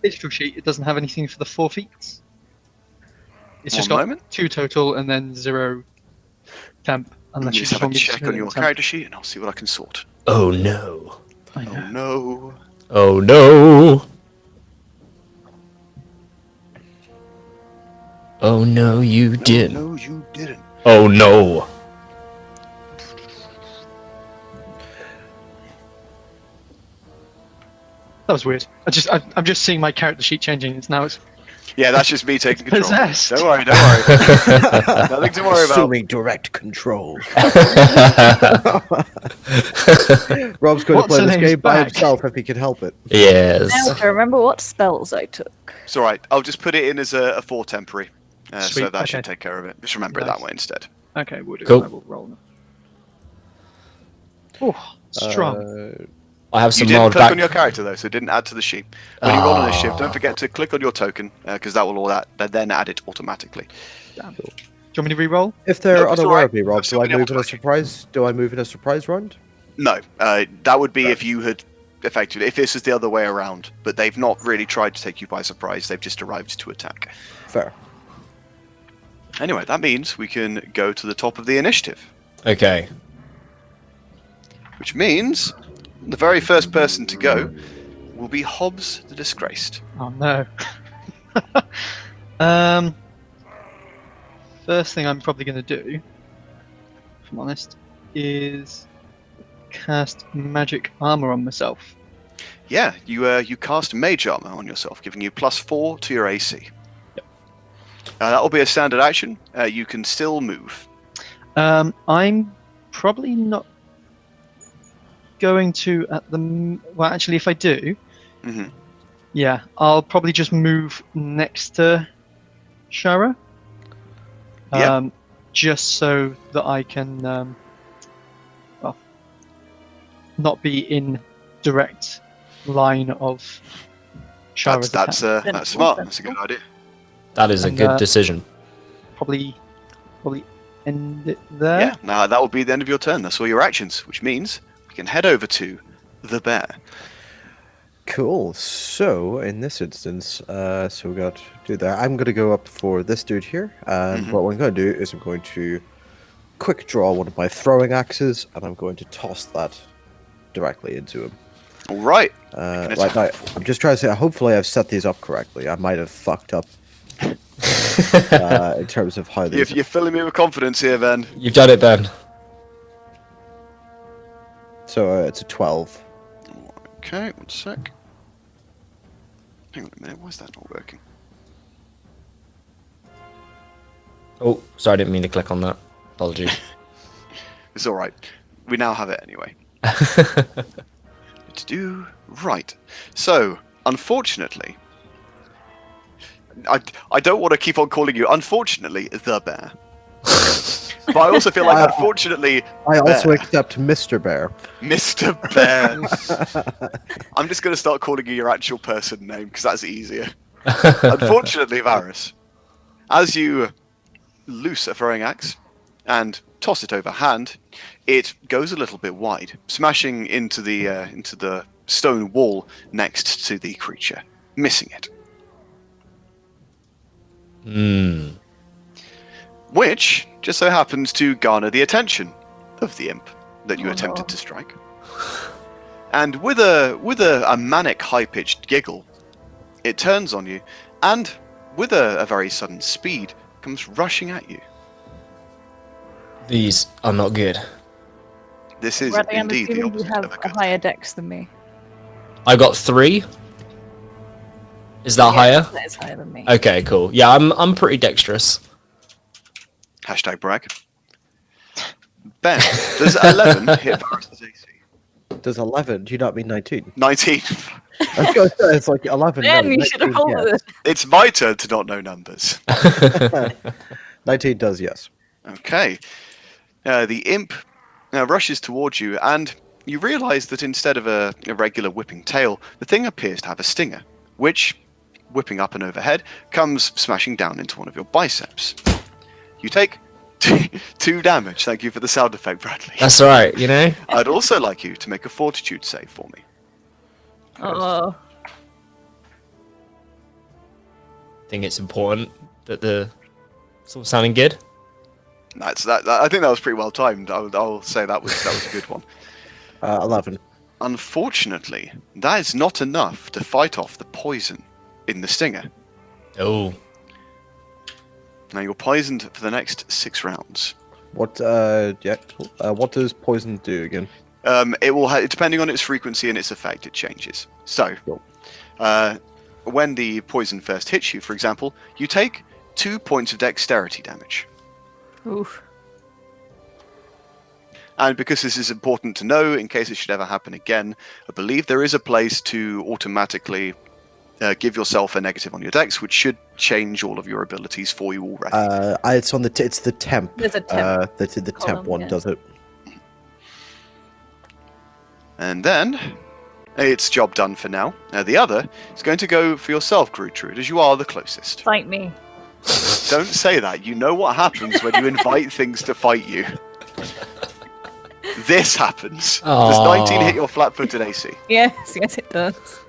digital sheet, it doesn't have anything for the 4 feats. It's just One got moment. 2 total and then 0 temp. Unless you Just have a told me to check do on it your in temp. character sheet, and I'll see what I can sort. Oh no. I know. Oh no. Oh no. Oh no, you didn't. No, you didn't. Oh no. That was weird. I'm just seeing my character sheet changing. It's now Yeah, that's just me taking control. Possessed. Don't worry, don't worry. Nothing to worry about. Assuming direct control. Rob's going to What's play her this name's game by back? himself if he can help it. Now Yes. to remember what spells I took. It's alright. I'll just put it in as a 4 temporary. So Sweet, that should okay. take care of it. Just remember it that Nice. way instead. okay. We'll do. Cool. I will roll now. Oh, strong. I have You some didn't mild click back. on your character though, so it didn't add to the sheet. When you roll an initiative, don't forget to click on your token, because that will then add it automatically. Damn. Do you want me to re-roll? If they're Nope, it's unaware alright. of me, Rob, I've still do I been able move to in a touch you. surprise? Do I move in a surprise round? No, that would be if you had effectively, if this is the other way around, but they've not really tried to take you by surprise, they've just arrived to attack. Fair. Anyway, that means we can go to the top of the initiative, Okay. which means the very first person to go will be Hobbs the Disgraced. Oh no. First thing I'm probably going to do, if I'm honest, is cast magic armor on myself. Yeah, you cast Mage Armor on yourself, giving you +4 to your AC. Yep. That will be a standard action. You can still move. I'm probably not going to well, actually, if I do, hmm yeah, I'll probably just move next to Shara. Yeah. Just so that I can, well, not be in direct line of Shara's attack. That's smart. That's a good idea. That is a And, good decision. Probably end it there. Yeah. Now that will be the end of your turn. That's all your actions, which means we can head over to the bear. Cool. So in this instance, so we got to do that. I'm going to go up for this dude here, and Mhm. what I'm going to do is I'm going to quick draw one of my throwing axes, and I'm going to toss that directly into him. All right. Right now, I'm just trying to say. Hopefully, I've set these up correctly. I might have fucked up in terms of how these. You're filling me with confidence here, Ben. You've done it, Ben. So it's a 12. Okay, 1 sec. Hang on a minute. Why is that not working? Oh, sorry, I didn't mean to click on that. Apologies. It's all right. We now have it anyway. To do right. So, unfortunately, I don't want to keep on calling you, unfortunately, the bear. But I also feel like, unfortunately, I also Bear. accept Mr. Bear. Mr. Bear. I'm just going to start calling you your actual person name because that's easier. Unfortunately, Varus, as you loose a throwing axe and toss it overhand, it goes a little bit wide, smashing into the stone wall next to the creature, missing it. Hmm. Which just so happens to garner the attention of the imp that you Oh, attempted no. to strike. And with a manic high-pitched giggle, it turns on you, and with a very sudden speed, comes rushing at you. These are not good. This is Bradley, I'm indeed the assuming you opposite have of a a good higher dex than me. I got 3. Is that Yeah, higher? That is higher than me. Okay, cool. Yeah, I'm pretty dexterous. Hashtag brag. Ben, does 11 hit Varus's AC? Does 11? Do you not mean 19? 19. I was gonna say, it's like 11. Ben, no, you should have 19, rolled yes. it. It's my turn to not know numbers. 19 does, yes. Okay. The imp rushes towards you, and you realise that instead of a regular whipping tail, the thing appears to have a stinger, which, whipping up and overhead, comes smashing down into one of your biceps. You take 2 damage. Thank you for the sound effect, Bradley. That's right, you know? I'd also like you to make a fortitude save for me. Oh, I think it's important that the sort of sounding good. I think that was pretty well timed. I'll say that was a good one. 11. Unfortunately, that is not enough to fight off the poison in the stinger. Oh. Now you're poisoned for the next 6 rounds. What, what does poison do again? It will depending on its frequency and its effect, it changes. So, Cool. when the poison first hits you, for example, you take 2 points of dexterity damage. oof. And because this is important to know, in case it should ever happen again, I believe there is a place to automatically give yourself a negative on your dex, which should change all of your abilities for you already. It's on the it's the temp. There's a temp the temp column, one yeah. does it. And then, it's job done for now. The other is going to go for yourself, Gertrude, as you are the closest. Fight me. Don't say that. You know what happens when you invite things to fight you. This happens. Does 19 hit your flat-footed AC? Yes, yes, it does.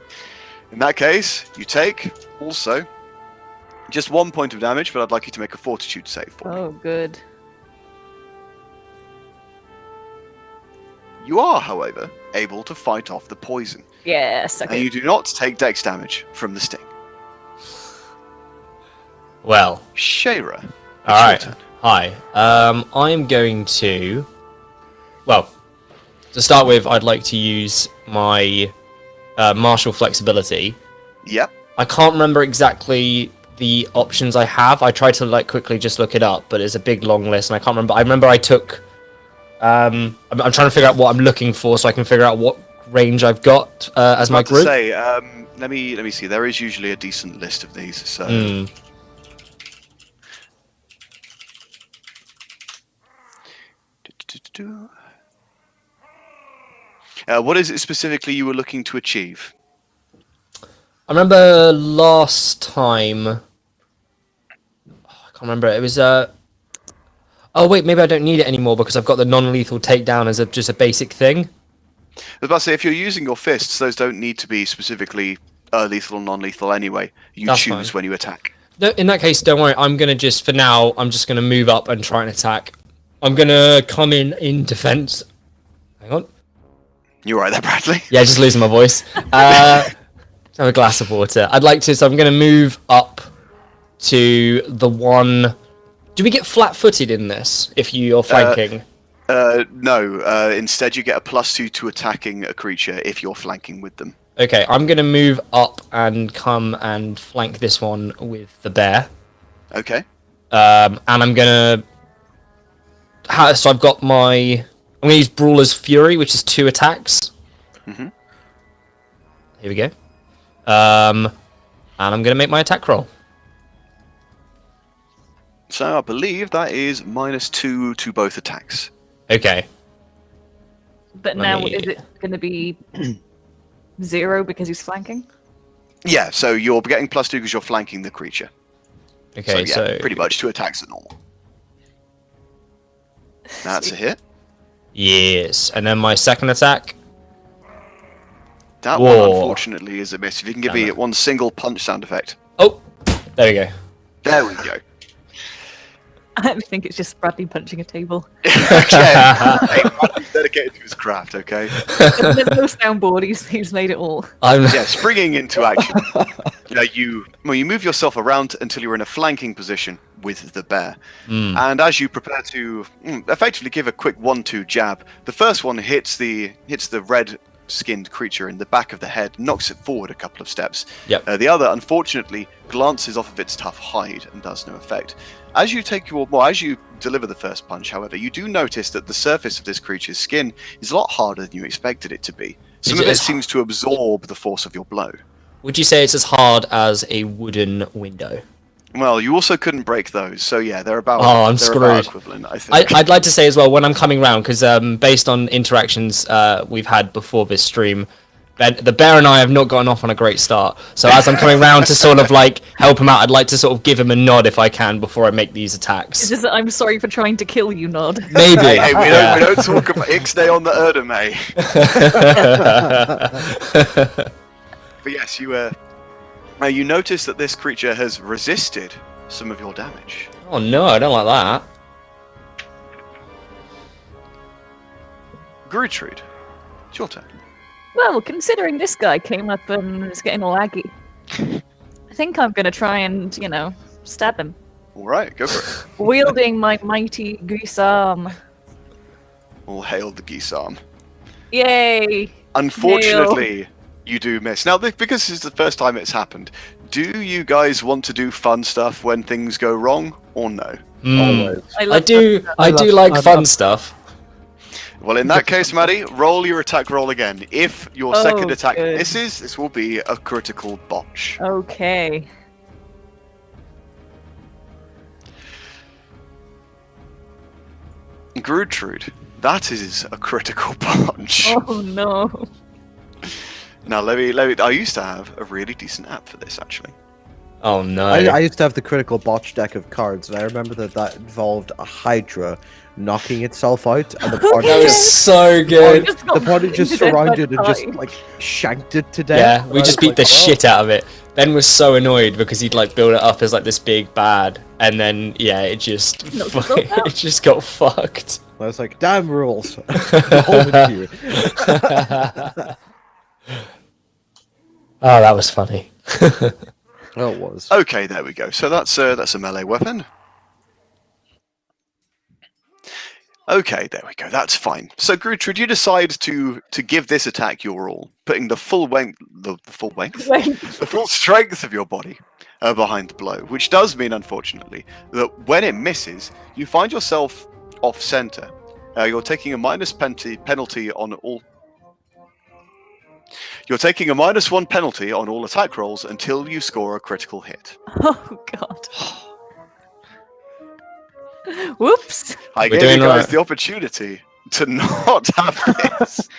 In that case, you take also just 1 point of damage, but I'd like you to make a fortitude save for me. Oh, good. You are, however, able to fight off the poison, Yes, and okay. you do not take dex damage from the sting. Well. Shayra, it's All your right. turn. Hi. I'm going to. Well, to start with, I'd like to use my martial flexibility. Yep. I can't remember exactly the options I have. I tried to like quickly just look it up, but it's a big long list, and I can't remember. I remember I took. I'm trying to figure out what I'm looking for, so I can figure out what range I've got as my group. Say, let me see. There is usually a decent list of these. So. What is it specifically you were looking to achieve? I remember last time. I can't remember. It was oh wait, maybe I don't need it anymore because I've got the non-lethal takedown as just a basic thing. I was about to say, if you're using your fists, those don't need to be specifically lethal or non-lethal anyway. You That's choose fine. when you attack. No, in that case, don't worry. I'm gonna just for now. I'm just gonna move up and try and attack. I'm gonna come in defense. Hang on. You're right there, Bradley. Yeah, just losing my voice. Have a glass of water. I'd like to. So I'm gonna move up to the one. Do we get flat-footed in this if you're flanking? No. Instead, you get a +2 to attacking a creature if you're flanking with them. Okay, I'm gonna move up and come and flank this one with the bear. Okay. And I'm gonna. So I've got my. I'm gonna use Brawler's Fury, which is 2 attacks. Mm-hmm. Here we go. And I'm gonna make my attack roll. So I believe that is -2 to both attacks. Okay. But Let now me- is it going to be 0 because he's flanking? Yeah, so you're getting +2 because you're flanking the creature. Okay, so, yeah, pretty much 2 attacks are normal. That's a hit. Yes, and then my second attack. That Whoa. one, unfortunately, is a miss. If you can give Damn me it. one single punch sound effect. Oh, there we go. There we go. I think it's just Bradley punching a table. Okay. Hey, Bradley's dedicated to his craft, okay? There's no soundboard, he's made it all. I'm. Yeah, springing into action. You move yourself around until you're in a flanking position with the bear. And as you prepare to effectively give a quick 1-2 jab, the first one hits the red-skinned creature in the back of the head, knocks it forward a couple of steps. Yep. The other, unfortunately, glances off of its tough hide and does no effect. As you deliver the first punch, however, you do notice that the surface of this creature's skin is a lot harder than you expected it to be. Some of it seems to absorb the force of your blow. Would you say it's as hard as a wooden window? Well, you also couldn't break those, so yeah, they're about, Oh, I'm they're about screwed. equivalent, I think. I'd like to say as well, when I'm coming round, because based on interactions we've had before this stream, the bear and I have not gotten off on a great start. So as I'm coming round to sort of like help him out, I'd like to sort of give him a nod if I can before I make these attacks. It's just that I'm sorry for trying to kill you, Nod. Maybe. Hey, we don't talk about Ixnay on the Erdeme. But yes, you notice that this creature has resisted some of your damage. Oh no, I don't like that. Gertrude, it's your turn. Well, considering this guy came up and is getting all aggy, I think I'm going to try and, stab him. All right, go for it. Wielding my mighty goose arm. All hail the geese arm. Yay! Unfortunately, you do miss. Now, because this is the first time it's happened, do you guys want to do fun stuff when things go wrong, or no? Always. I do like fun stuff. Well, in that case, Maddie, roll your attack roll again. If your second attack good. misses, this will be a critical botch. Okay. Gertrude, that is a critical botch. Oh no. Now, let me. I used to have a really decent app for this, actually. Oh no. I used to have the critical botch deck of cards, and I remember that involved a Hydra knocking itself out, and the party That was so good. the party just surrounded and just like shanked it to death. Yeah, And we I just was beat like, the "Oh." shit out of it. Ben was so annoyed because he'd like build it up as like this big bad, and then yeah, it just it just got fucked. I was like, "Damn rules!" Hold it to you. Oh, that was funny. Oh, it was. Okay, there we go. So that's a melee weapon. Okay, there we go. That's fine. So, Gertrude, you decide to give this attack your all, putting the full weight, the full strength of your body behind the blow, which does mean, unfortunately, that when it misses, you find yourself off center. You're taking a penalty on all. You're taking a -1 penalty on all attack rolls until you score a critical hit. Oh god. Whoops. I We're gave you doing guys right. the opportunity to not have this.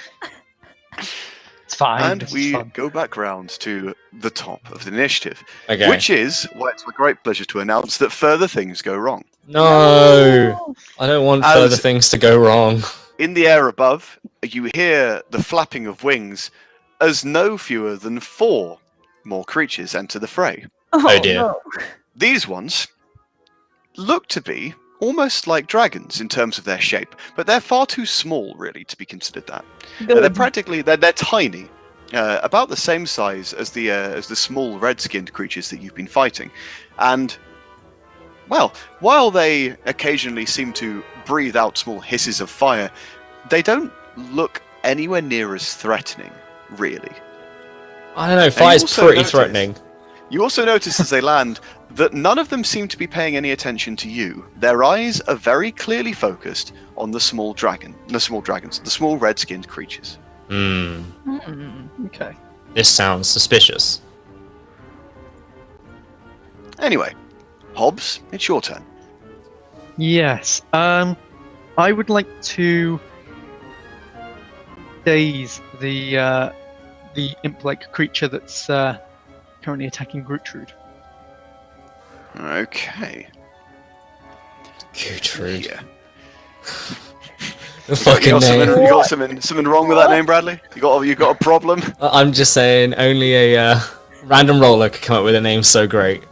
It's fine. And this is we fun. go back round to the top of the initiative, Okay. which is why it's my great pleasure to announce that further things go wrong. No, I don't want As- further things to go wrong. In the air above, you hear the flapping of wings as no fewer than 4 more creatures enter the fray. Oh dear. No. These ones look to be almost like dragons in terms of their shape, but they're far too small, really, to be considered that. They're Good. practically they're tiny, about the same size as the small red-skinned creatures that you've been fighting, and well, while they occasionally seem to breathe out small hisses of fire, they don't look anywhere near as threatening, really. I don't know. Fire's also pretty notice- threatening. You also notice as they land that none of them seem to be paying any attention to you. Their eyes are very clearly focused on the small red-skinned creatures. Hmm. Okay. This sounds suspicious. Anyway, Hobbs, it's your turn. Yes. I would like to daze the imp-like creature that's currently attacking Gertrude. Okay. Gertrude. Yeah. The fucking name. You got something wrong with that name, Bradley? You got a problem? I'm just saying, only a random roller could come up with a name so great.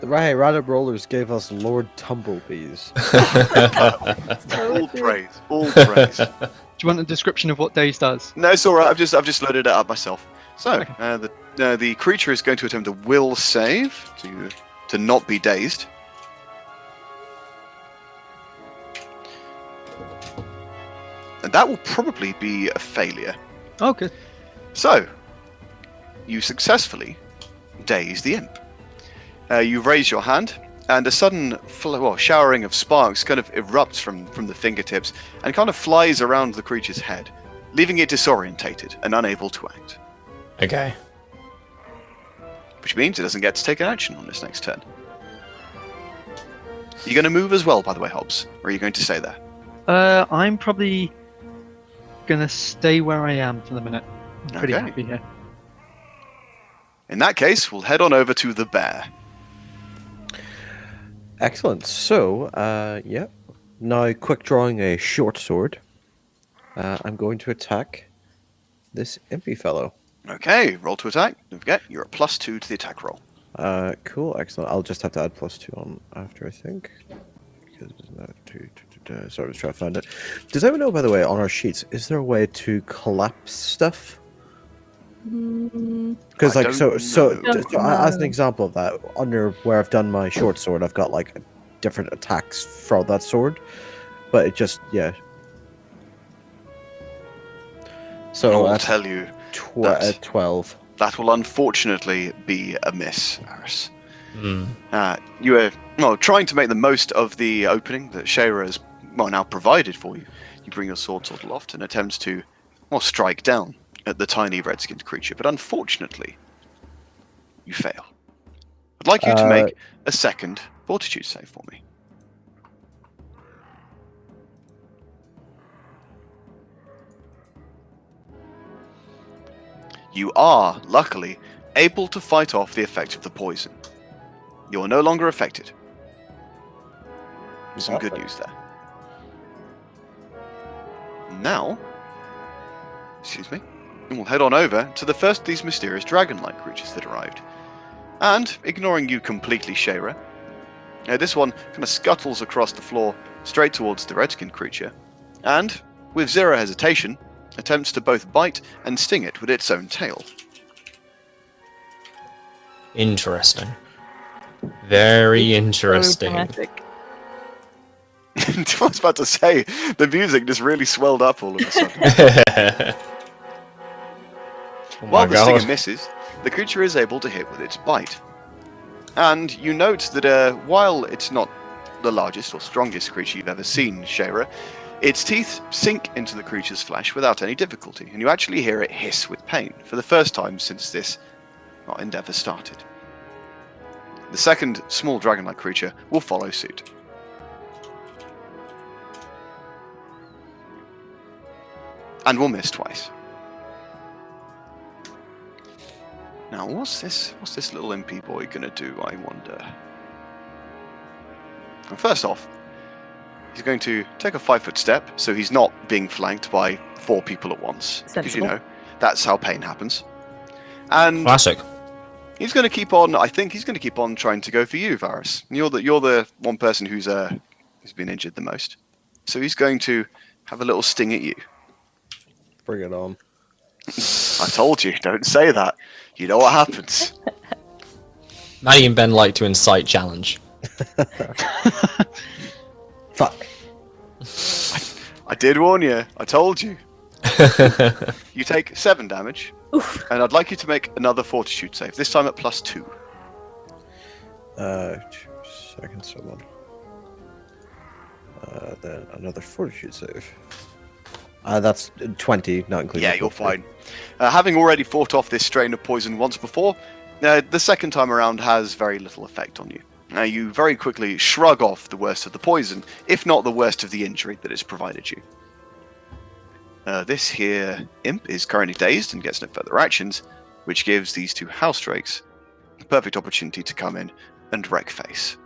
The random rollers gave us Lord Tumblebees. All praise. All praise. Do you want a description of what daze does? No, it's all right. I've just loaded it up myself. So the creature is going to attempt a will save to not be dazed. And that will probably be a failure. Oh, good. So, you successfully daze the imp. You raise your hand, and a sudden showering of sparks kind of erupts from the fingertips and kind of flies around the creature's head, leaving it disorientated and unable to act. Okay. Which means it doesn't get to take an action on this next turn. You're going to move as well, by the way, Hobbs, or are you going to stay there? I'm probably gonna stay where I am for the minute. I'm pretty Okay. happy here. In that case, we'll head on over to the bear. Excellent. So, yeah. Now, quick drawing a short sword. I'm going to attack this impy fellow. Okay, roll to attack. Don't forget, you're at +2 to the attack roll. Cool, excellent. I'll just have to add +2 on after, I think. Because it's not sorry, I was trying to find it. Does anyone know, by the way, on our sheets, is there a way to collapse stuff? Because, I like, don't as an example of that, under where I've done my short sword, I've got, like, different attacks for that sword. But it just, yeah. So, I'll at tell you, that- 12. that will unfortunately be a miss, Aris. Hmm. You are trying to make the most of the opening that Shayra has now provided for you. You bring your sword aloft and attempt to strike down at the tiny red-skinned creature, but unfortunately, you fail. I'd like you to make a second fortitude save for me. You are, luckily, able to fight off the effect of the poison. You are no longer affected. Some good news there. Now, we'll head on over to the first of these mysterious dragon-like creatures that arrived. And, ignoring you completely, Shayra, this one kind of scuttles across the floor straight towards the red-skinned creature, and, with zero hesitation, attempts to both bite and sting it with its own tail. Interesting. Very So interesting. dramatic. I was about to say, the music just really swelled up all of a sudden. Oh While my the stinger god. misses, the creature is able to hit with its bite. And you note that while it's not the largest or strongest creature you've ever seen, Shayra, its teeth sink into the creature's flesh without any difficulty, and you actually hear it hiss with pain for the first time since this endeavour started. The second small dragon-like creature will follow suit. And will miss twice. Now, what's this little impy boy gonna do, I wonder? And first off, he's going to take a 5-foot step, so he's not being flanked by 4 people at once. Because, you Sensible. know, that's how pain happens. And Classic. he's going to keep on, I think he's going to keep on trying to go for you, Varus. You're the one person who's been injured the most. So he's going to have a little sting at you. Bring it on. I told you, don't say that. You know what happens. Maddie and Ben like to incite challenge. Fuck. I did warn you. I told you. You take 7 damage, Oof. and I'd like you to make another fortitude save, this time at +2. 2 seconds, someone. Then another fortitude save. That's 20, not including. Yeah, you're fine. Having already fought off this strain of poison once before, the second time around has very little effect on you. You very quickly shrug off the worst of the poison, if not the worst of the injury that it's provided you. This here imp is currently dazed and gets no further actions, which gives these 2 house drakes a perfect opportunity to come in and wreck face.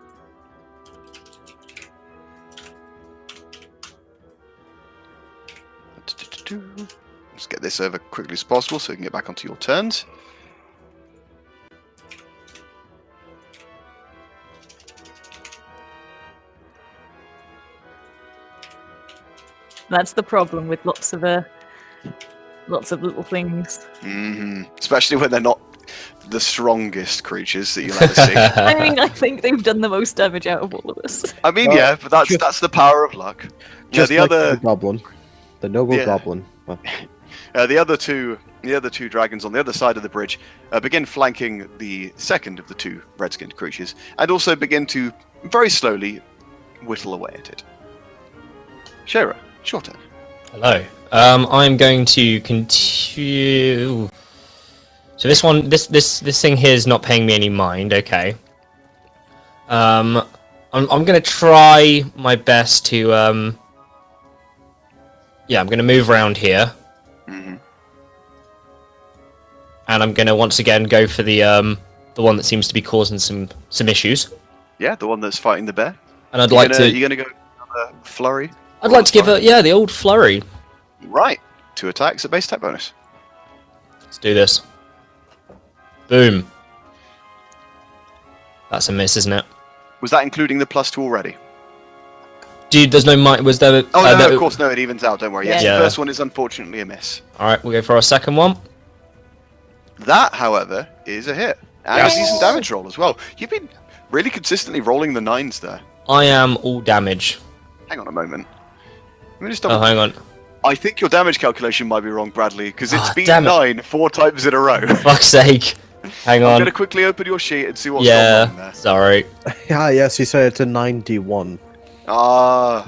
Let's get this over quickly as possible so we can get back onto your turns. That's the problem with lots of little things. Especially when they're not the strongest creatures that you'll ever see. I mean, I think they've done the most damage out of all of us. I mean, Well, yeah, but that's the power of luck. Just the like other the goblin, the noble Yeah. goblin. Well, the other two dragons on the other side of the bridge begin flanking the second of the 2 red-skinned creatures, and also begin to very slowly whittle away at it. Shayra, it's your turn. Hello. I'm going to continue. So this one, this thing here is not paying me any mind. Okay. I'm gonna try my best to yeah, I'm gonna move around here, Mhm. and I'm gonna once again go for the one that seems to be causing some issues. Yeah, the one that's fighting the bear. And I'd You're like to. You're gonna go another flurry. I'd like to give it, yeah, the old flurry. Right. 2 attacks, a base attack bonus. Let's do this. Boom. That's a miss, isn't it? Was that including the +2 already? Dude, there's no might. Was there? Oh, no, of course, no, it evens out, don't worry. Yes, Yeah. the first one is unfortunately a miss. All right, we'll go for our second one. That, however, is a hit. And Yes. a decent damage roll as well. You've been really consistently rolling the 9s there. I am all damage. Hang on a moment. Let me just Oh, double. hang on. I think your damage calculation might be wrong, Bradley, because it's Ah, been damn it. 9 4 times in a row. Fuck's sake. Hang I'm on. going to quickly open your sheet and see what's Yeah, going on there. sorry. yeah, yes, he said it's a 91. Ah.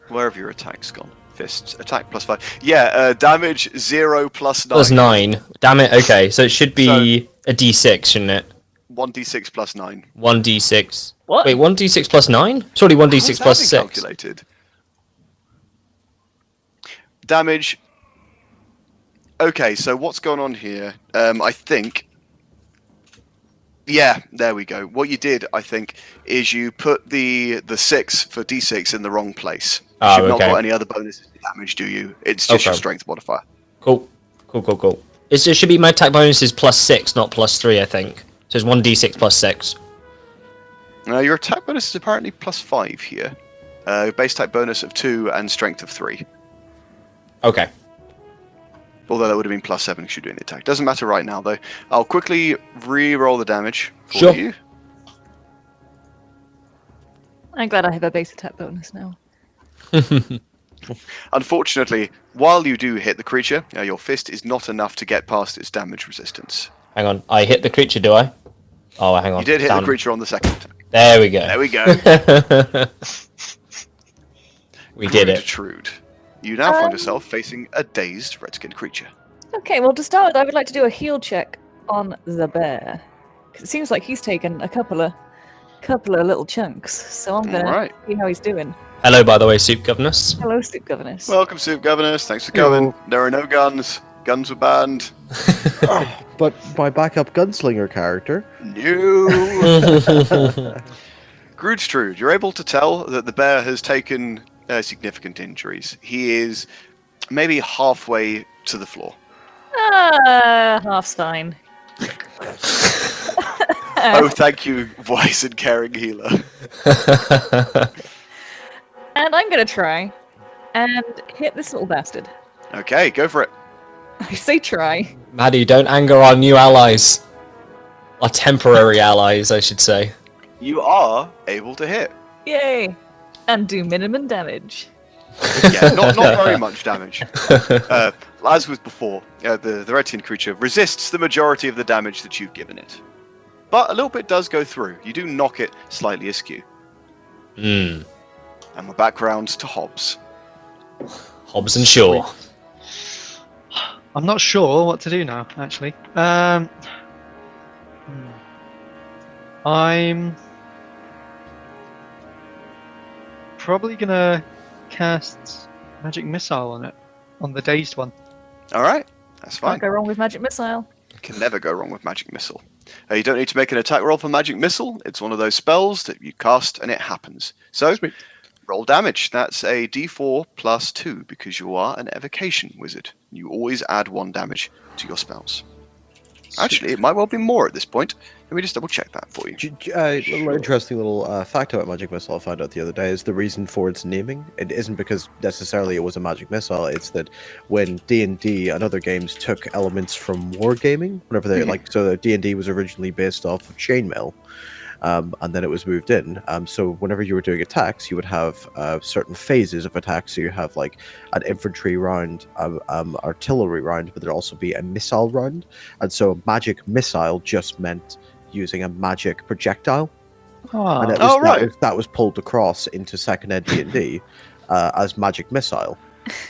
Where have your attacks gone? Fists. Attack +5. Yeah, damage 0 +9. Plus 9. Damn it, okay. So it should be a d6, shouldn't it? 1d6 +9. 1d6. What? Wait, 1d6 plus 9? Surely 1d6 How's plus that 6. been calculated? Damage. Okay, so what's going on here? I think. Yeah, there we go. What you did, I think, is you put the 6 for d6 in the wrong place. Oh, You've not okay. got any other bonuses to damage, do you? It's just your Okay. strength modifier. Cool. Cool. It should be my attack bonus is plus 6, not plus 3, I think. So it's 1d6 plus 6. Your attack bonus is apparently +5 here. Base attack bonus of 2 and strength of 3. Okay. Although that would have been +7 because you're doing the attack. Doesn't matter right now, though. I'll quickly re-roll the damage for Sure. you. I'm glad I have a base attack bonus now. Unfortunately, while you do hit the creature, your fist is not enough to get past its damage resistance. Hang on, I hit the creature, do I? Oh, hang on. You did hit Down. the creature on the second attack. There we go. There we go. We did it. Trude. You now find yourself facing a dazed red-skinned creature. Okay, well, to start with, I would like to do a heal check on the bear. 'Cause it seems like he's taken a couple of little chunks, so I'm gonna Alright. see how he's doing. Hello, by the way, Soup Governess. Hello, Soup Governess. Welcome, Soup Governors. Thanks for coming. There are no guns. Guns were banned. But my backup gunslinger character. No. Grudstrude, you're able to tell that the bear has taken significant injuries. He is maybe halfway to the floor. Half's fine. Oh, thank you, wise and caring healer. And I'm gonna try and hit this little bastard. Okay, go for it. I say try. Maddie, don't anger our new allies. Our temporary allies, I should say. You are able to hit. Yay! And do minimum damage. Yeah, not very much damage. As with before, the red-skinned creature resists the majority of the damage that you've given it. But a little bit does go through. You do knock it slightly askew. Hmm. And we're back round to Hobbs. Hobbs and Shaw. I'm not sure what to do now, actually. I'm probably gonna cast Magic Missile on it, on the dazed one. Alright, that's fine. Can't go wrong with Magic Missile. Can never go wrong with Magic Missile. You don't need to make an attack roll for Magic Missile. It's one of those spells that you cast and it happens. So, Sweet. roll damage. That's a d4 plus 2 because you are an evocation wizard. You always add 1 damage to your spells. Actually, it might well be more at this point. Let me just double check that for you. Little interesting little fact about Magic Missile I found out the other day is the reason for its naming. It isn't because necessarily it was a magic missile. It's that when D&D and other games took elements from wargaming, whenever they so D&D was originally based off of chainmail, and then it was moved in. So whenever you were doing attacks, you would have certain phases of attacks. So you have like an infantry round, artillery round, but there'd also be a missile round. And so magic missile just meant using a magic projectile. And it was, that was pulled across into second ed D&D as magic missile.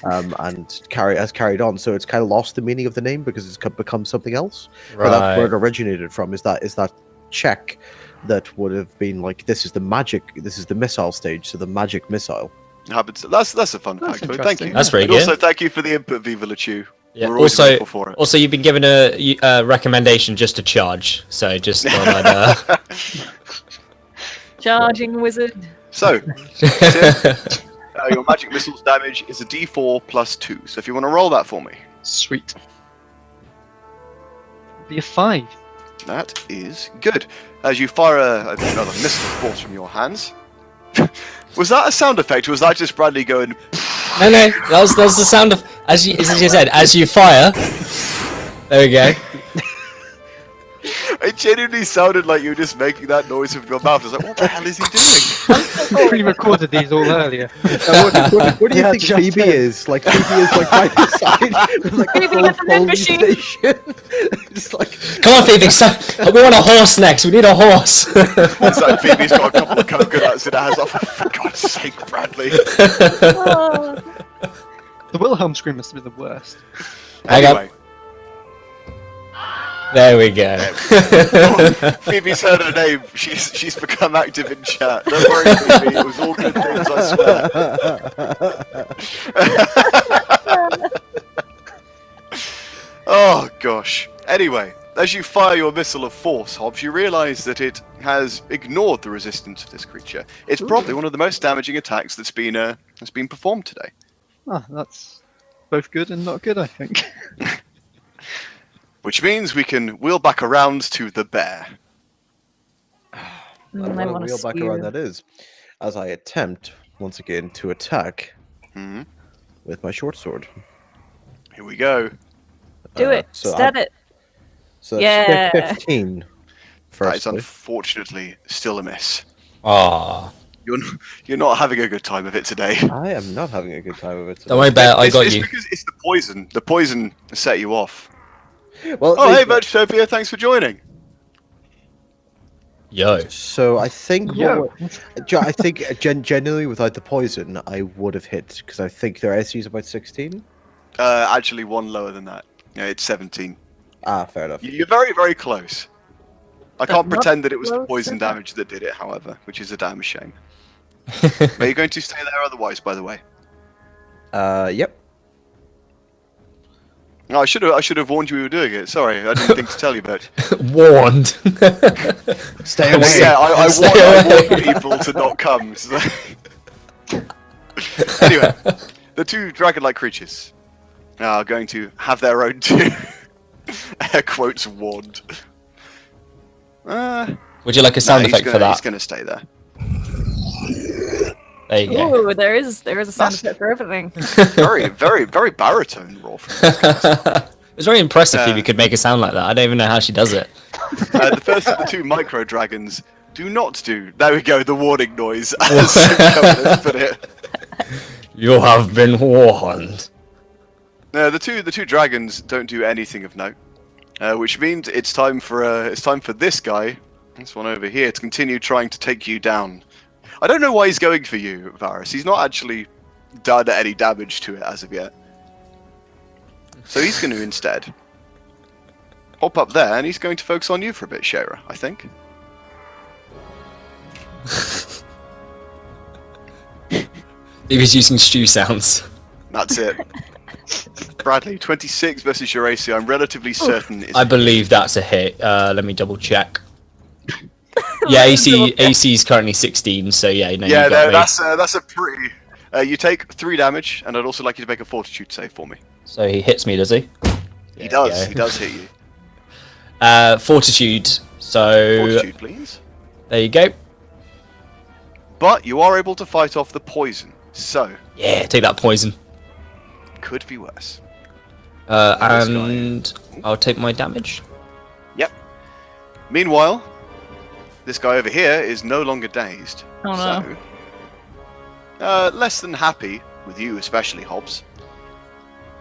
And has carried on, so it's kind of lost the meaning of the name because it's become something else. Right. But that's where it originated from. Is that check that would have been like, this is the missile stage, so the magic missile. Happens. That's a fun That's fact. Thank you. That's very And good. also, thank you for the input, Viva La Chew. Yeah. We're always grateful for it. Also, you've been given a recommendation just to charge. So just thought I'd, Charging wizard. So, Tim, your magic missile's damage is a d4 plus 2. So if you want to roll that for me. Sweet. Be a 5. That is good. As you fire another missile of force from your hands. Was that a sound effect, or was that just Bradley going... No, that was the sound of as you said, as you fire. There we go. It genuinely sounded like you were just making that noise with your mouth. I was like, what the hell is he doing? I pre-recorded these all earlier. What do you think Phoebe is? Like Phoebe is like by his side with like Phoebe a full with the polling machine. station. Just like Come on, Phoebe. We want a horse next. We need a horse. It's like Phoebe's got a couple of coconuts in her hands. Oh, for God's sake, Bradley. Oh. The Wilhelm scream must have been the worst. Anyway, There we go. Phoebe's heard her name. She's become active in chat. Don't worry, Phoebe. It was all good things, I swear. Oh, gosh. Anyway, as you fire your missile of force, Hobbs, you realise that it has ignored the resistance of this creature. It's probably one of the most damaging attacks that's been performed today. Ah, that's both good and not good, I think. Which means we can wheel back around to the bear. what a wheel back around that is, as I attempt once again to attack with my short sword. Here we go. Do it. Stab it. So that's 15. That is Firstly. unfortunately still a miss. Ah. You're not having a good time of it today. I am not having a good time of it. Don't worry about it, I got It's you. because it's the poison. The poison set you off. Well, Oh, hey, Virtutopia, thanks for joining. Yo. So I think Yo. I think genuinely without the poison, I would have hit because I think their SC is about 16. Actually, one lower than that. Yeah, it's 17. Ah, fair enough. You're very, very close. I can't not pretend that it was the close poison enough. damage that did it, however, which is a damn shame. Are you going to stay there otherwise, by the way? Yep. No, I should have warned you we were doing it. Sorry, I didn't think to tell you about. Warned. Stay away. Yeah, I Stay warned away. people to not come. So. Anyway, the two dragon-like creatures are going to have their own two air quotes warned. Would you like a sound effect for He's that? going to stay there. There you go. Ooh, there is a sound That's- effect for everything. Very, very, very baritone roll from this. It was very impressive if you could make a sound like that. I don't even know how she does it. The first of the two micro dragons do not do. There we go, the warning noise. As Covenant put it. You have been warned. No, the two dragons don't do anything of note, which means it's time for this guy, this one over here, to continue trying to take you down. I don't know why he's going for you, Varus. He's not actually done any damage to it as of yet. So he's going to instead hop up there, and he's going to focus on you for a bit, Shara, I think. He was using stew sounds. That's it. Bradley, 26 versus your AC. I'm relatively certain. I believe that's a hit. Let me double check. Yeah, AC is currently 16, so yeah, no, Yeah, you got no, me. that's a pretty. You take 3 damage, and I'd also like you to make a Fortitude save for me. So he hits me, does he? He does. He does hit you. Fortitude. So Fortitude, please. there you go. But you are able to fight off the poison, so Yeah, take that poison. could be worse. And I'll take my damage. Yep. Meanwhile, this guy over here is no longer dazed. Oh, no. So, less than happy with you, especially Hobbs.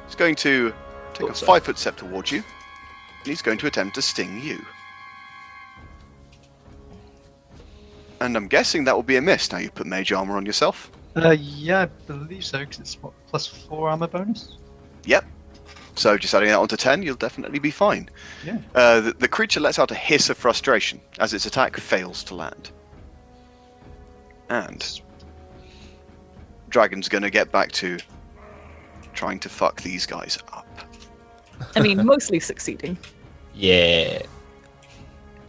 He's going to take a 5-foot step towards you, and he's going to attempt to sting you. And I'm guessing that will be a miss. Now you put mage armor on yourself. Yeah, I believe so, because it's what, +4 armor bonus? Yep. So just adding that onto 10, you'll definitely be fine. Yeah. The creature lets out a hiss of frustration as its attack fails to land. And Dragon's gonna get back to trying to fuck these guys up. I mean, mostly succeeding. Yeah.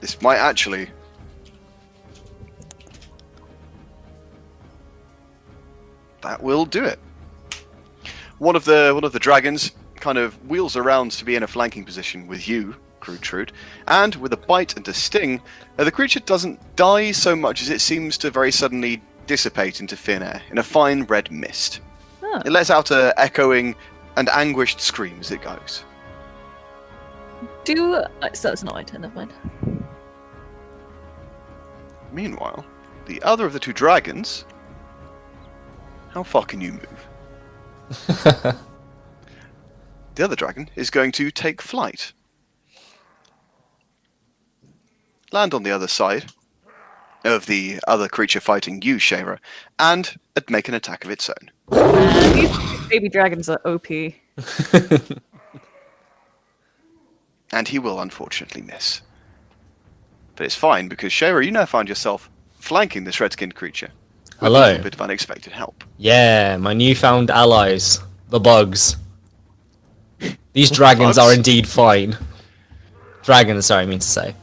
This might actually... That will do it. One of the dragons kind of wheels around to be in a flanking position with you, Gertrude, and with a bite and a sting, the creature doesn't die so much as it seems to very suddenly dissipate into thin air in a fine red mist. Oh. It lets out a echoing and anguished scream as it goes. So that's not my turn, never mind. Meanwhile, the other of the two dragons... How far can you move? The other dragon is going to take flight. Land on the other side of the other creature fighting you, Shara, and make an attack of its own. These baby dragons are OP. And he will unfortunately miss. But it's fine, because Shara, you now find yourself flanking this red-skinned creature. With Hello. a little bit of unexpected help. Yeah, my newfound allies, the bugs. These dragons Bugs? are indeed fine. Dragons, sorry, I mean to say.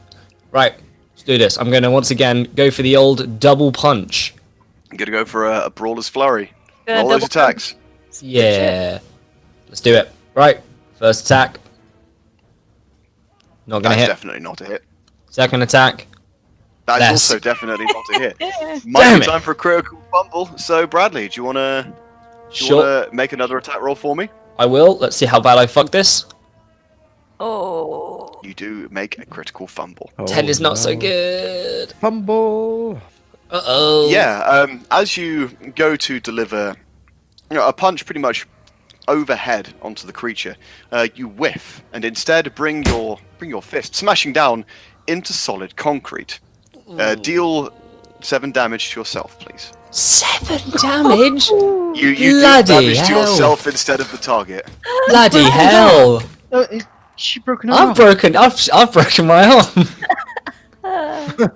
Right, let's do this. I'm going to once again go for the old double punch. I'm going to go for a brawler's flurry. Yeah, All those double attacks. Yeah. Let's do it. Right, first attack. Not going That's to hit. definitely not a hit. Second attack. That's Yes. also definitely not a hit. Yeah. Might Damn be it. time for a critical fumble. So, Bradley, do you want to Sure, make another attack roll for me? I will. Let's see how bad I fuck this. Oh. You do make a critical fumble. Oh, 10 is not so no. good. Fumble. Uh-oh. Yeah, as you go to deliver a punch pretty much overhead onto the creature, you whiff and instead bring your fist smashing down into solid concrete. Deal 7 damage to yourself, please. 7 damage? You deal Bloody damage to hell. yourself instead of the target. Bloody hell! She broken her arm. I've broken my arm.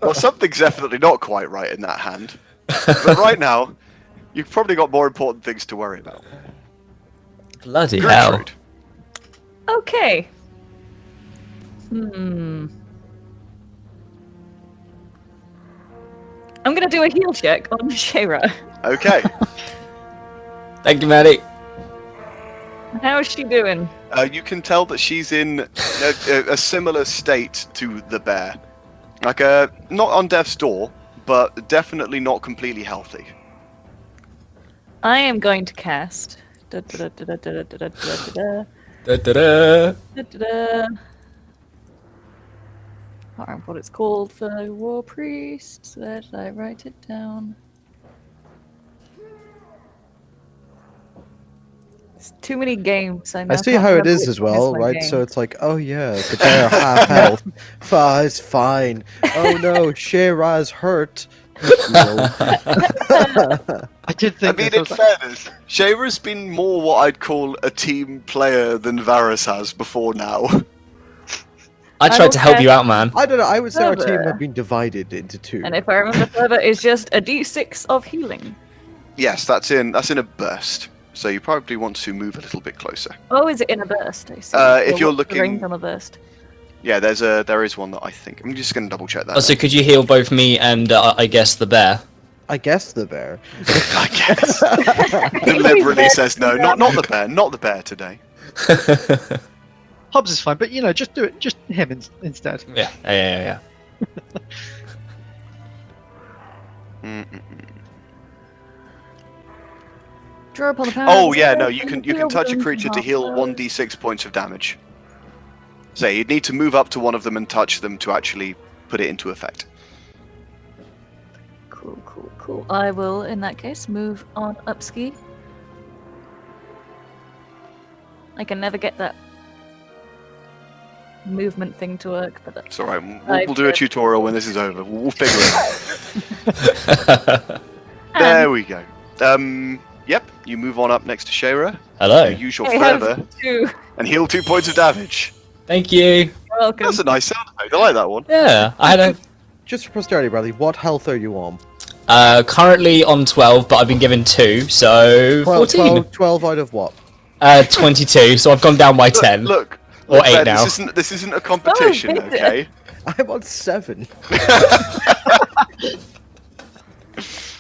Well, something's definitely not quite right in that hand. But right now, you've probably got more important things to worry about. Bloody hell. Gertrude. Okay. I'm gonna do a heal check on Shayra. Okay. Thank you, Maddie. How is she doing? You can tell that she's in a similar state to the bear. Like, not on death's door, but definitely not completely healthy. I am going to cast. Da-da-da-da-da-da-da-da-da-da. Da-da-da. Da-da-da. Can't remember what it's called for War Priest. So did I write it down? It's too many games. I see how it is as well, right? So it's like, oh yeah, the bear half health. It's fine. Oh no, Shayra's hurt. I did think. I mean, in fairness, Shayra's been more what I'd call a team player than Varys has before now. I tried to help you out, man. I don't know. I would say our team Fervor. have been divided into 2. And if I remember further, it's just a d6 of healing. Yes, that's in a burst. So you probably want to move a little bit closer. Oh, is it in a burst? I see. If you're what's the range looking- on a burst. Yeah, there is one that I think. I'm just going to double check that. Also, could you heal both me and, I guess, the bear? I guess the bear. I guess. Deliberately says no. Not the bear. Not the bear today. Hobbs is fine, but just do it. Just him instead. Yeah. Mm-mm. Draw upon the power. Oh yeah, no. You can touch a creature to heal 1d6 points of damage. So you'd need to move up to one of them and touch them to actually put it into effect. Cool. I will, in that case, move on ASKII. I can never get that movement thing to work, but that's It's alright. We'll do a tutorial when this is over. We'll figure it out. There we go. Yep. You move on up next to Shayra. Hello. You use your I have fervor 2. and heal 2 points of damage. Thank you. You're welcome. That's a nice sound effect. I like that one. Yeah, I had Just for posterity, Bradley, what health are you on? currently on 12, but I've been given 2, so 14. 12 out of what? 22, so I've gone down by 10. Look, Or 8 Ben, now. This isn't a competition, is it? okay? I'm on 7.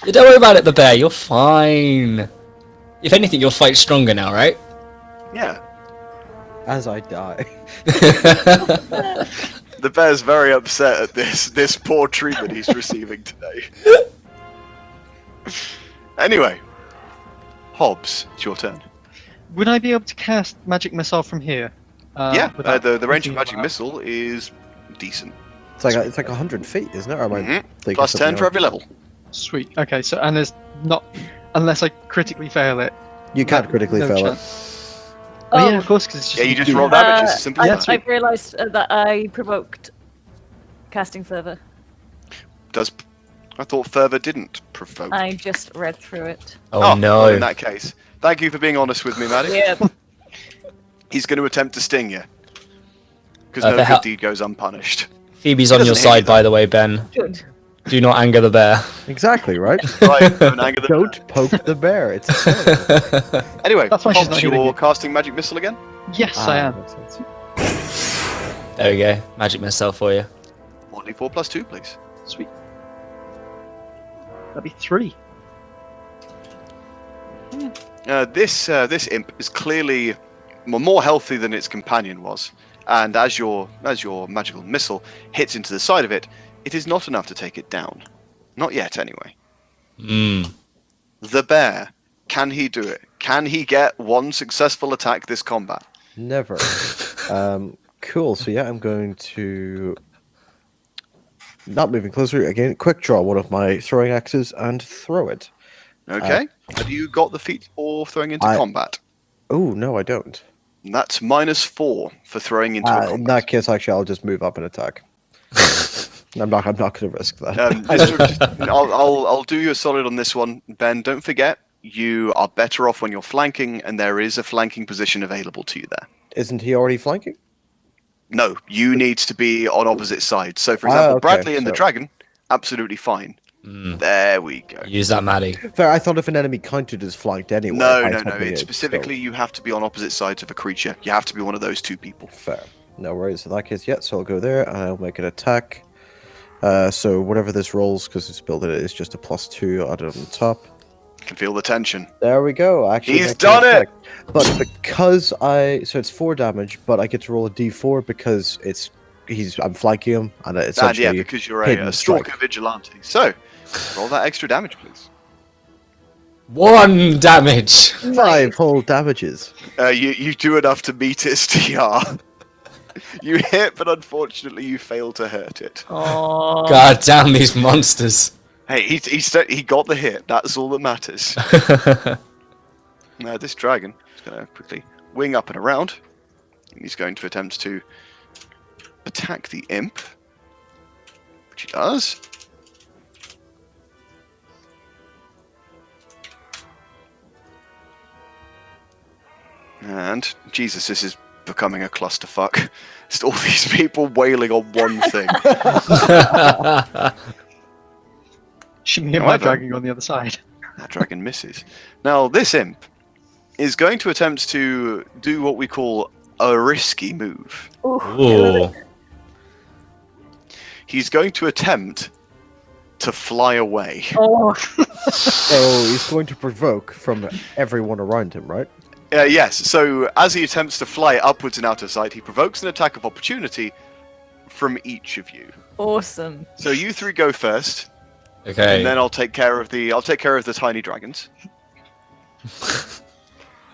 Yeah, don't worry about it, the bear. You're fine. If anything, you'll fight stronger now, right? Yeah. As I die. The bear's very upset at this poor treatment he's receiving today. Anyway, Hobbs, it's your turn. Would I be able to cast magic missile from here? The range of thinking magic about- missile is decent. It's like 100 feet, isn't it? Or am I Mhm. thinking Plus 10 something for else? every level. Sweet. Okay, so and there's not unless I critically fail it. You can't critically no fail it. chance. Oh, yeah, of course, because it's just. Yeah, you just roll damage. It's as simple as that. I've realised that I provoked casting fervor. I thought fervor didn't provoke. I just read through it. Oh, no. Well, in that case, thank you for being honest with me, Maddie. Yeah. He's going to attempt to sting you. Because the no hell- good deed goes unpunished. Phoebe's on your doesn't hit side, you, by the way, Ben. Good. Do not anger the bear. Exactly, right? Right, don't anger the Don't poke the bear. It's a sin. Anyway, That's why she's Hobbs, not hitting you're you. casting magic missile again? Yes, I am. makes sense. There we go. Magic missile for you. 1d4 plus 2, please. Sweet. That'd be 3. This imp is clearly more healthy than its companion was, and as your magical missile hits into the side of it, it is not enough to take it down. Not yet, anyway. The bear, can he do it? Can he get one successful attack this combat? Never. Cool. So yeah, I'm going to not moving closer, again, quick draw one of my throwing axes and throw it. Okay. Have you got the feat for throwing into combat? Oh, no, I don't. And that's -4 for throwing into a In combat. that case, actually, I'll just move up and attack. I'm not going to risk that. I'll do you a solid on this one, Ben. Don't forget, you are better off when you're flanking, and there is a flanking position available to you there. Isn't he already flanking? No, you need to be on opposite sides. So, for example, okay, Bradley and the so- dragon, absolutely fine. There we go. Use that, Maddie. Fair, I thought if an enemy counted as flanked anyway. No. I thought It's specifically you have to be on opposite sides of a creature. You have to be one of those two people. Fair. No worries in that case yet, so I'll go there and I'll make an attack. So whatever this rolls, because it's built it is just a +2 added on top. I can feel the tension. There we go. Actually, He's makes an done it! effect. But because so it's 4 damage, but I get to roll a D4 because I'm flanking him, and it's And yeah, essentially because you're hidden a stalker strike. vigilante. So, roll that extra damage, please. 1 damage. 5 whole damages. You do enough to meet its TR. You hit, but unfortunately you fail to hurt it. Oh. God damn these monsters. Hey, he got the hit. That's all that matters. Now this dragon is going to quickly wing up and around. And he's going to attempt to attack the imp, which he does. And Jesus, this is becoming a clusterfuck. Just all these people wailing on one thing. She can get my However- dragon on the other side. That dragon misses. Now, this imp is going to attempt to do what we call a risky move. Ooh. He's going to attempt to fly away. Oh. So he's going to provoke from everyone around him, right? Yes, so as he attempts to fly upwards and out of sight, he provokes an attack of opportunity from each of you. Awesome. So you three go first, Okay. and then I'll take care of the tiny dragons.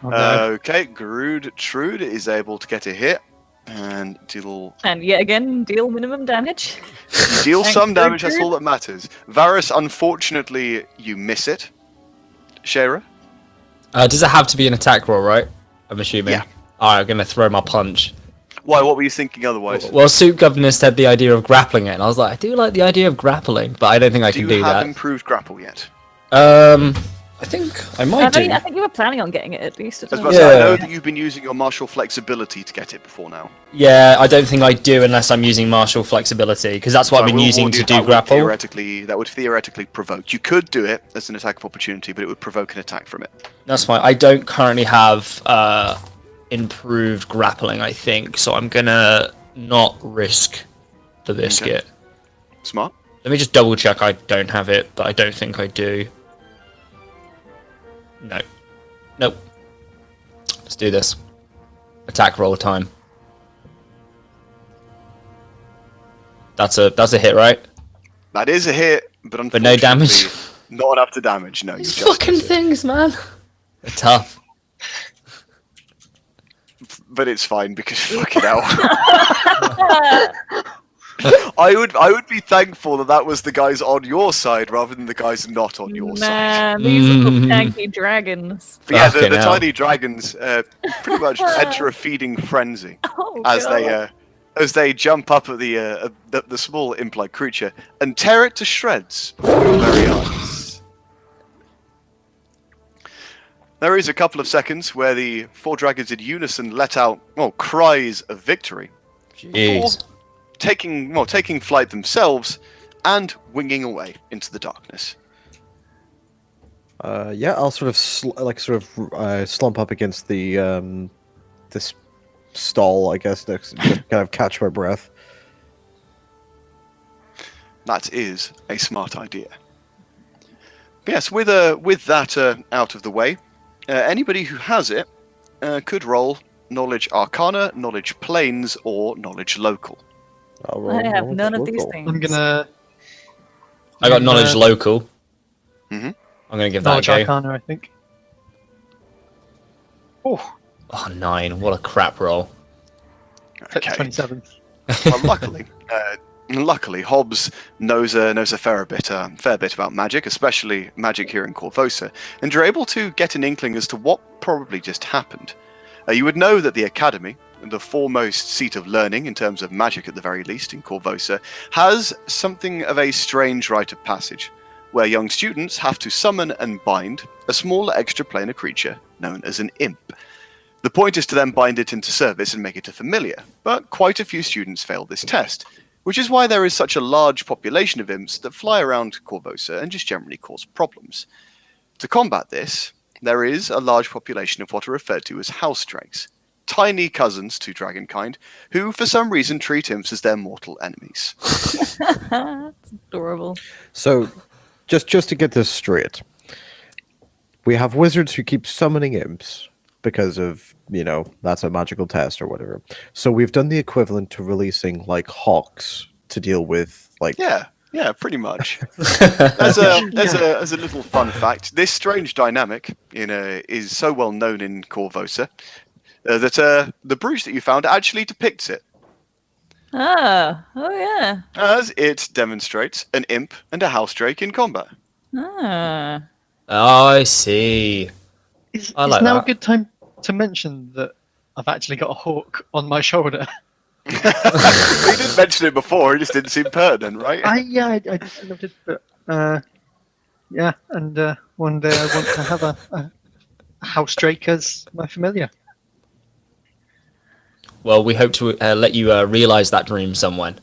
Oh, no. Okay, Trude is able to get a hit and deal And yet again, deal minimum damage. Deal Thanks, some damage, that's Gertrude. all that matters. Varus, unfortunately, you miss it. Shara? Does it have to be an attack roll, right? I'm assuming. Yeah. Alright, I'm gonna throw my punch. Why, what were you thinking otherwise? Well, Soup Governess had the idea of grappling it, and I was like, I do like the idea of grappling, but I don't think I do can you do have that. improved grapple yet? I think I might do. I think you were planning on getting it at least. I I was don't about to know. say, I Yeah. know that you've been using your martial flexibility to get it before now. Yeah, I don't think I do unless I'm using martial flexibility, because that's what So I've I been will using warn to you, do that would grapple. That would theoretically provoke. You could do it as an attack of opportunity, but it would provoke an attack from it. That's fine. I don't currently have improved grappling, I think, so I'm gonna not risk the biscuit. Smart. Let me just double check I don't have it, but I don't think I do. No. Nope. Let's do this. Attack roll time. That's a hit, right? That is a hit, but But no damage? unfortunately, not enough to damage. No, you These just fucking miss it. things, man. They're tough. But it's fine because fucking hell. I would be thankful that was the guys on your side rather than the guys not on your side. Man, these little tanky dragons. But yeah, the Fucking hell. tiny dragons pretty much enter a feeding frenzy Oh, as God. they jump up at the small imp-like creature and tear it to shreds before your very eyes. There is a couple of seconds where the 4 dragons in unison let out cries of victory, Jeez. taking flight themselves and winging away into the darkness. Yeah, I'll sort of slump up against the this stall, I guess, just kind of catch my breath. That is a smart idea. But yes, with that out of the way, anybody who has it could roll Knowledge Arcana, Knowledge Planes, or Knowledge Local. I'll roll I have roll none of these local. things. I'm gonna. I got knowledge local. Mhm. I'm gonna give that Knowledge a go. Arcana, I think. Oh, Oh, 9. What a crap roll. Okay. 27. Well, luckily, And luckily, Hobbs knows a fair bit about magic, especially magic here in Corvosa, and you're able to get an inkling as to what probably just happened. You would know that the Academy, the foremost seat of learning in terms of magic at the very least in Corvosa, has something of a strange rite of passage, where young students have to summon and bind a small extraplanar creature known as an imp. The point is to then bind it into service and make it a familiar, but quite a few students fail this test, which is why there is such a large population of imps that fly around Corvosa and just generally cause problems. To combat this, there is a large population of what are referred to as house drakes, tiny cousins to dragonkind, who for some reason treat imps as their mortal enemies. That's adorable. So, just to get this straight, we have wizards who keep summoning imps because of, that's a magical test or whatever. So we've done the equivalent to releasing like hawks to deal with like Yeah, pretty much. As a little fun fact, this strange dynamic is so well known in Corvosa that the brooch that you found actually depicts it. Oh yeah. As it demonstrates an imp and a house drake in combat. Ah. Oh, I see. Is like now that. a good time to mention that I've actually got a hawk on my shoulder? You didn't mention it before, it just didn't seem pertinent, right? I just loved it, but yeah, and one day I want to have a house drake as my familiar. Well, we hope to let you realize that dream someone.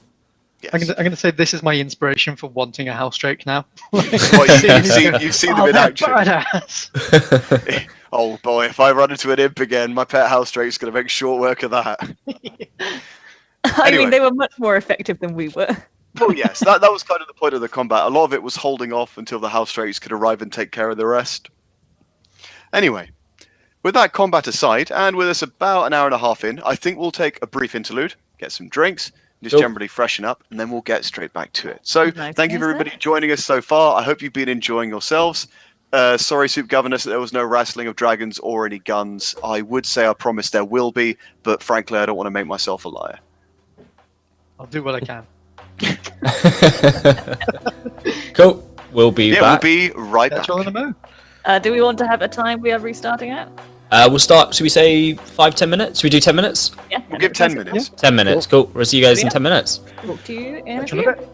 Yes. I'm gonna say this is my inspiration for wanting a house drake now. Well, you've seen them in they're action. badass. Oh boy, if I run into an imp again, my pet house drake's going to make short work of that. I Anyway. mean, they were much more effective than we were. Well, yes, that was kind of the point of the combat. A lot of it was holding off until the house drakes could arrive and take care of the rest. Anyway, with that combat aside, and with us about an hour and a half in, I think we'll take a brief interlude, get some drinks, just Cool. generally freshen up, and then we'll get straight back to it. So, Nice, thank you for nice, everybody joining us so far. I hope you've been enjoying yourselves. Sorry, Soup Governess, that there was no wrestling of dragons or any guns. I would say I promise there will be, but frankly, I don't want to make myself a liar. I'll do what I can. Cool. We'll be Yeah, back. we'll be right back. Catch you all in a mo. Do we want to have a time we are restarting at? We'll start. Should we say 5-10 minutes? Should we do 10 minutes? Yeah. We'll give 10 minutes. 10 minutes. Cool. We'll see you guys in Yeah. 10 minutes. Talk to you in a Catch you in a few. bit.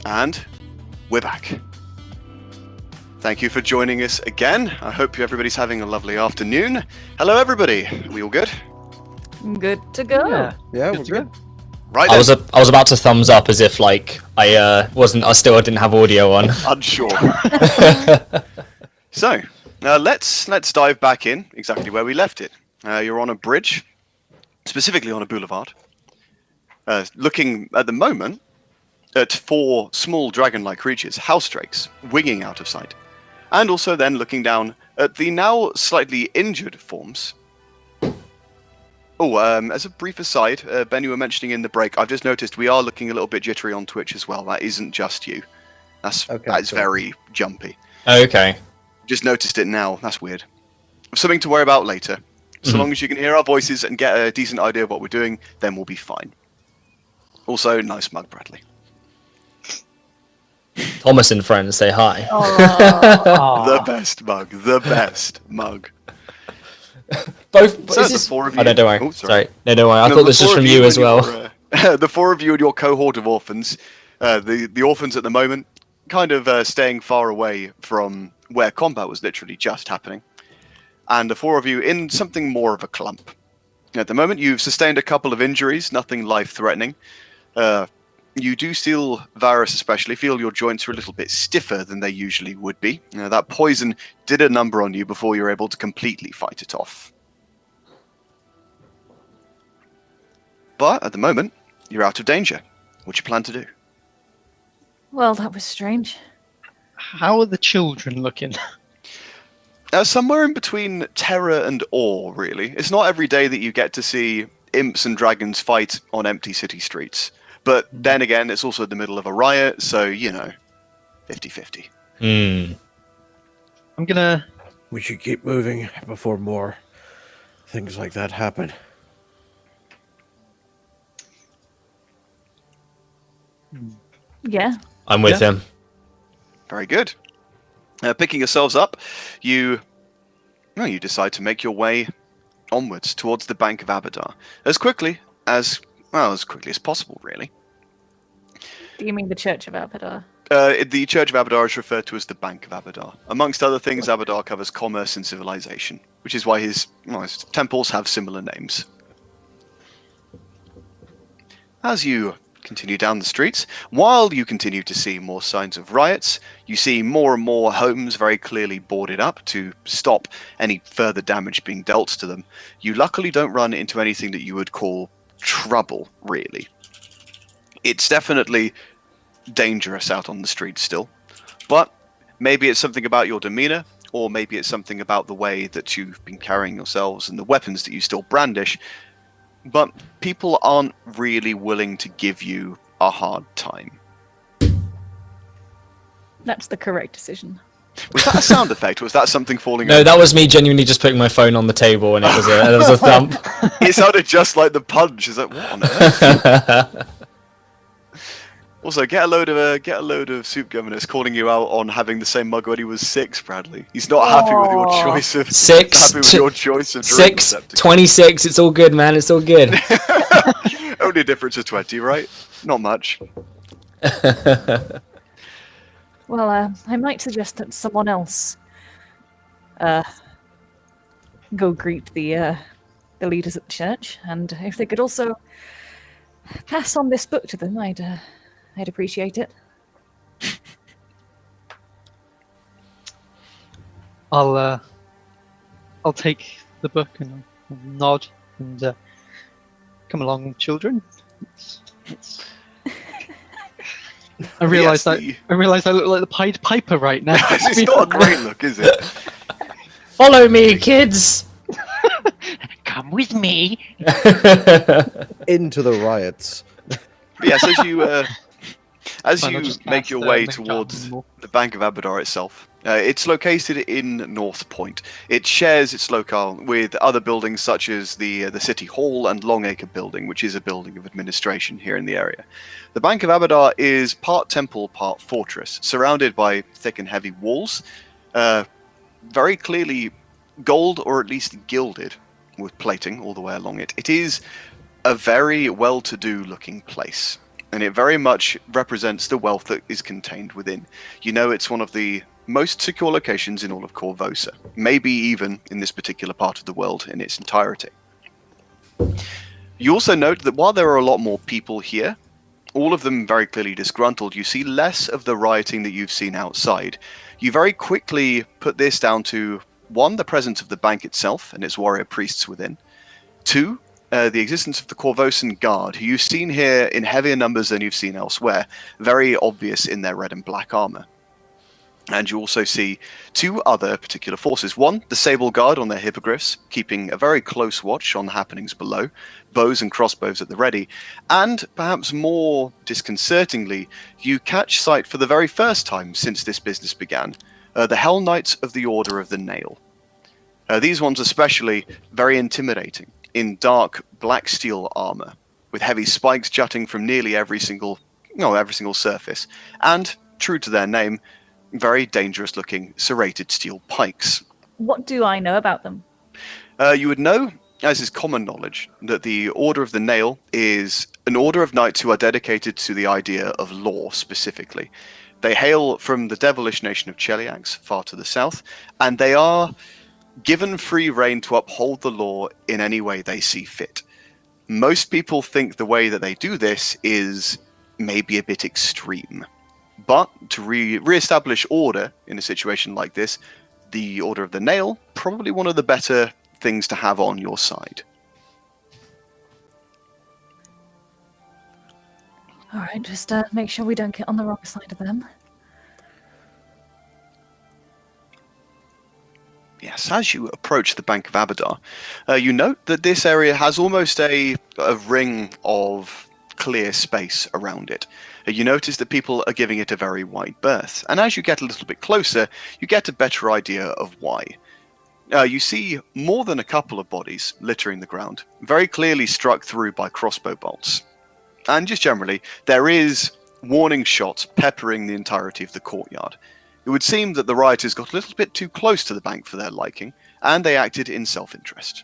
And we're back. Thank you for joining us again. I hope everybody's having a lovely afternoon. Hello, everybody. Are we all good? Good to go. Yeah, Good we're to good. Right I then. was about to thumbs up as if like I still didn't have audio on. Unsure. So, let's dive back in exactly where we left it. You're on a bridge, specifically on a boulevard, looking at the moment at 4 small dragon-like creatures, house drakes, winging out of sight, and also then looking down at the now slightly injured forms. Oh, as a brief aside, Ben, you were mentioning in the break, I've just noticed we are looking a little bit jittery on Twitch as well. That isn't just you. That's Okay, cool. very jumpy. Okay. Just noticed it now. That's weird. Something to worry about later. So long as you can hear our voices and get a decent idea of what we're doing, then we'll be fine. Also, nice mug, Bradley. Thomas and friends say hi. The best mug. The best mug. Both. So Is the this... 4 of you. Oh, no, don't worry. Oh, sorry. No, don't worry. I No, thought the this was 4 from of you as and well. the 4 of you and your cohort of orphans. The orphans at the moment, kind of staying far away from where combat was literally just happening. And the 4 of you in something more of a clump. At the moment, you've sustained a couple of injuries, nothing life-threatening. You do still, Varus especially, feel your joints are a little bit stiffer than they usually would be. That poison did a number on you before you were able to completely fight it off. But at the moment, you're out of danger. What you plan to do? Well, that was strange. How are the children looking? Somewhere in between terror and awe, really. It's not every day that you get to see imps and dragons fight on empty city streets. But then again, it's also the middle of a riot, so, 50-50. I'm gonna... We should keep moving before more things like that happen. Yeah. I'm with him. Very good. Picking yourselves up, you decide to make your way onwards towards the Bank of Abadar as quickly as possible, really. Do you mean the Church of Abadar? The Church of Abadar is referred to as the Bank of Abadar. Amongst other things, Abadar covers commerce and civilization, which is why his temples have similar names. As you continue down the streets, while you continue to see more signs of riots, you see more and more homes very clearly boarded up to stop any further damage being dealt to them. You luckily don't run into anything that you would call trouble, really. It's definitely dangerous out on the streets still, but maybe it's something about your demeanor, or maybe it's something about the way that you've been carrying yourselves and the weapons that you still brandish, but people aren't really willing to give you a hard time. That's the correct decision. Was that a sound effect, or was that something falling No, over? that was me genuinely just putting my phone on the table, and it was a thump. It sounded just like the punch. Is like, what on earth? Also, get a load of Soup Governors calling you out on having the same mug when he was 6, Bradley. He's not happy with your choice of 6, happy with your choice of drink 6, receptacle. 26. It's all good, man. It's all good. Only a difference of 20, right? Not much. Well, I might suggest that someone else go greet the leaders at the church, and if they could also pass on this book to them, I'd appreciate it. I'll take the book and nod and come along, children. I realise Yes, I look like the Pied Piper right now. It's not a great look, is it? Follow me, kids. Come with me. Into the riots. But yes, as Fine, I'll you just make cast, your way make up towards more. the Bank of Abadar itself, it's located in North Point. It shares its locale with other buildings such as the City Hall and Longacre Building, which is a building of administration here in the area. The Bank of Abadar is part temple, part fortress, surrounded by thick and heavy walls, very clearly gold or at least gilded with plating all the way along it. It is a very well-to-do looking place. and it very much represents the wealth that is contained within. You know it's one of the most secure locations in all of Korvosa, maybe even in this particular part of the world in its entirety. You also note that while there are a lot more people here, all of them very clearly disgruntled, you see less of the rioting that you've seen outside. You very quickly put this down to, one, the presence of the bank itself and its warrior priests within. Two, the existence of the Korvosan Guard, who you've seen here in heavier numbers than you've seen elsewhere, very obvious in their red and black armor. And you also see two other particular forces. One, the Sable Guard on their hippogriffs, keeping a very close watch on the happenings below, bows and crossbows at the ready. And, perhaps more disconcertingly, you catch sight for the very first time since this business began, the Hell Knights of the Order of the Nail. These ones especially very intimidating, in dark black steel armor, with heavy spikes jutting from nearly every single surface, and, true to their name, very dangerous looking serrated steel pikes. What do I know about them? You would know, as is common knowledge, that the Order of the Nail is an order of knights who are dedicated to the idea of law specifically. They hail from the devilish nation of Cheliax, far to the south, and they are given free rein to uphold the law in any way they see fit. Most people think the way that they do this is maybe a bit extreme. But to re-establish order in a situation like this, the Order of the Nail, probably one of the better things to have on your side. Alright, just make sure we don't get on the wrong side of them. Yes, as you approach the Bank of Abadar, you note that this area has almost a ring of clear space around it. You notice that people are giving it a very wide berth, and as you get a little bit closer, you get a better idea of why. You see more than a couple of bodies littering the ground, very clearly struck through by crossbow bolts. And just generally, there is warning shots peppering the entirety of the courtyard. It would seem that the rioters got a little bit too close to the bank for their liking, and they acted in self-interest.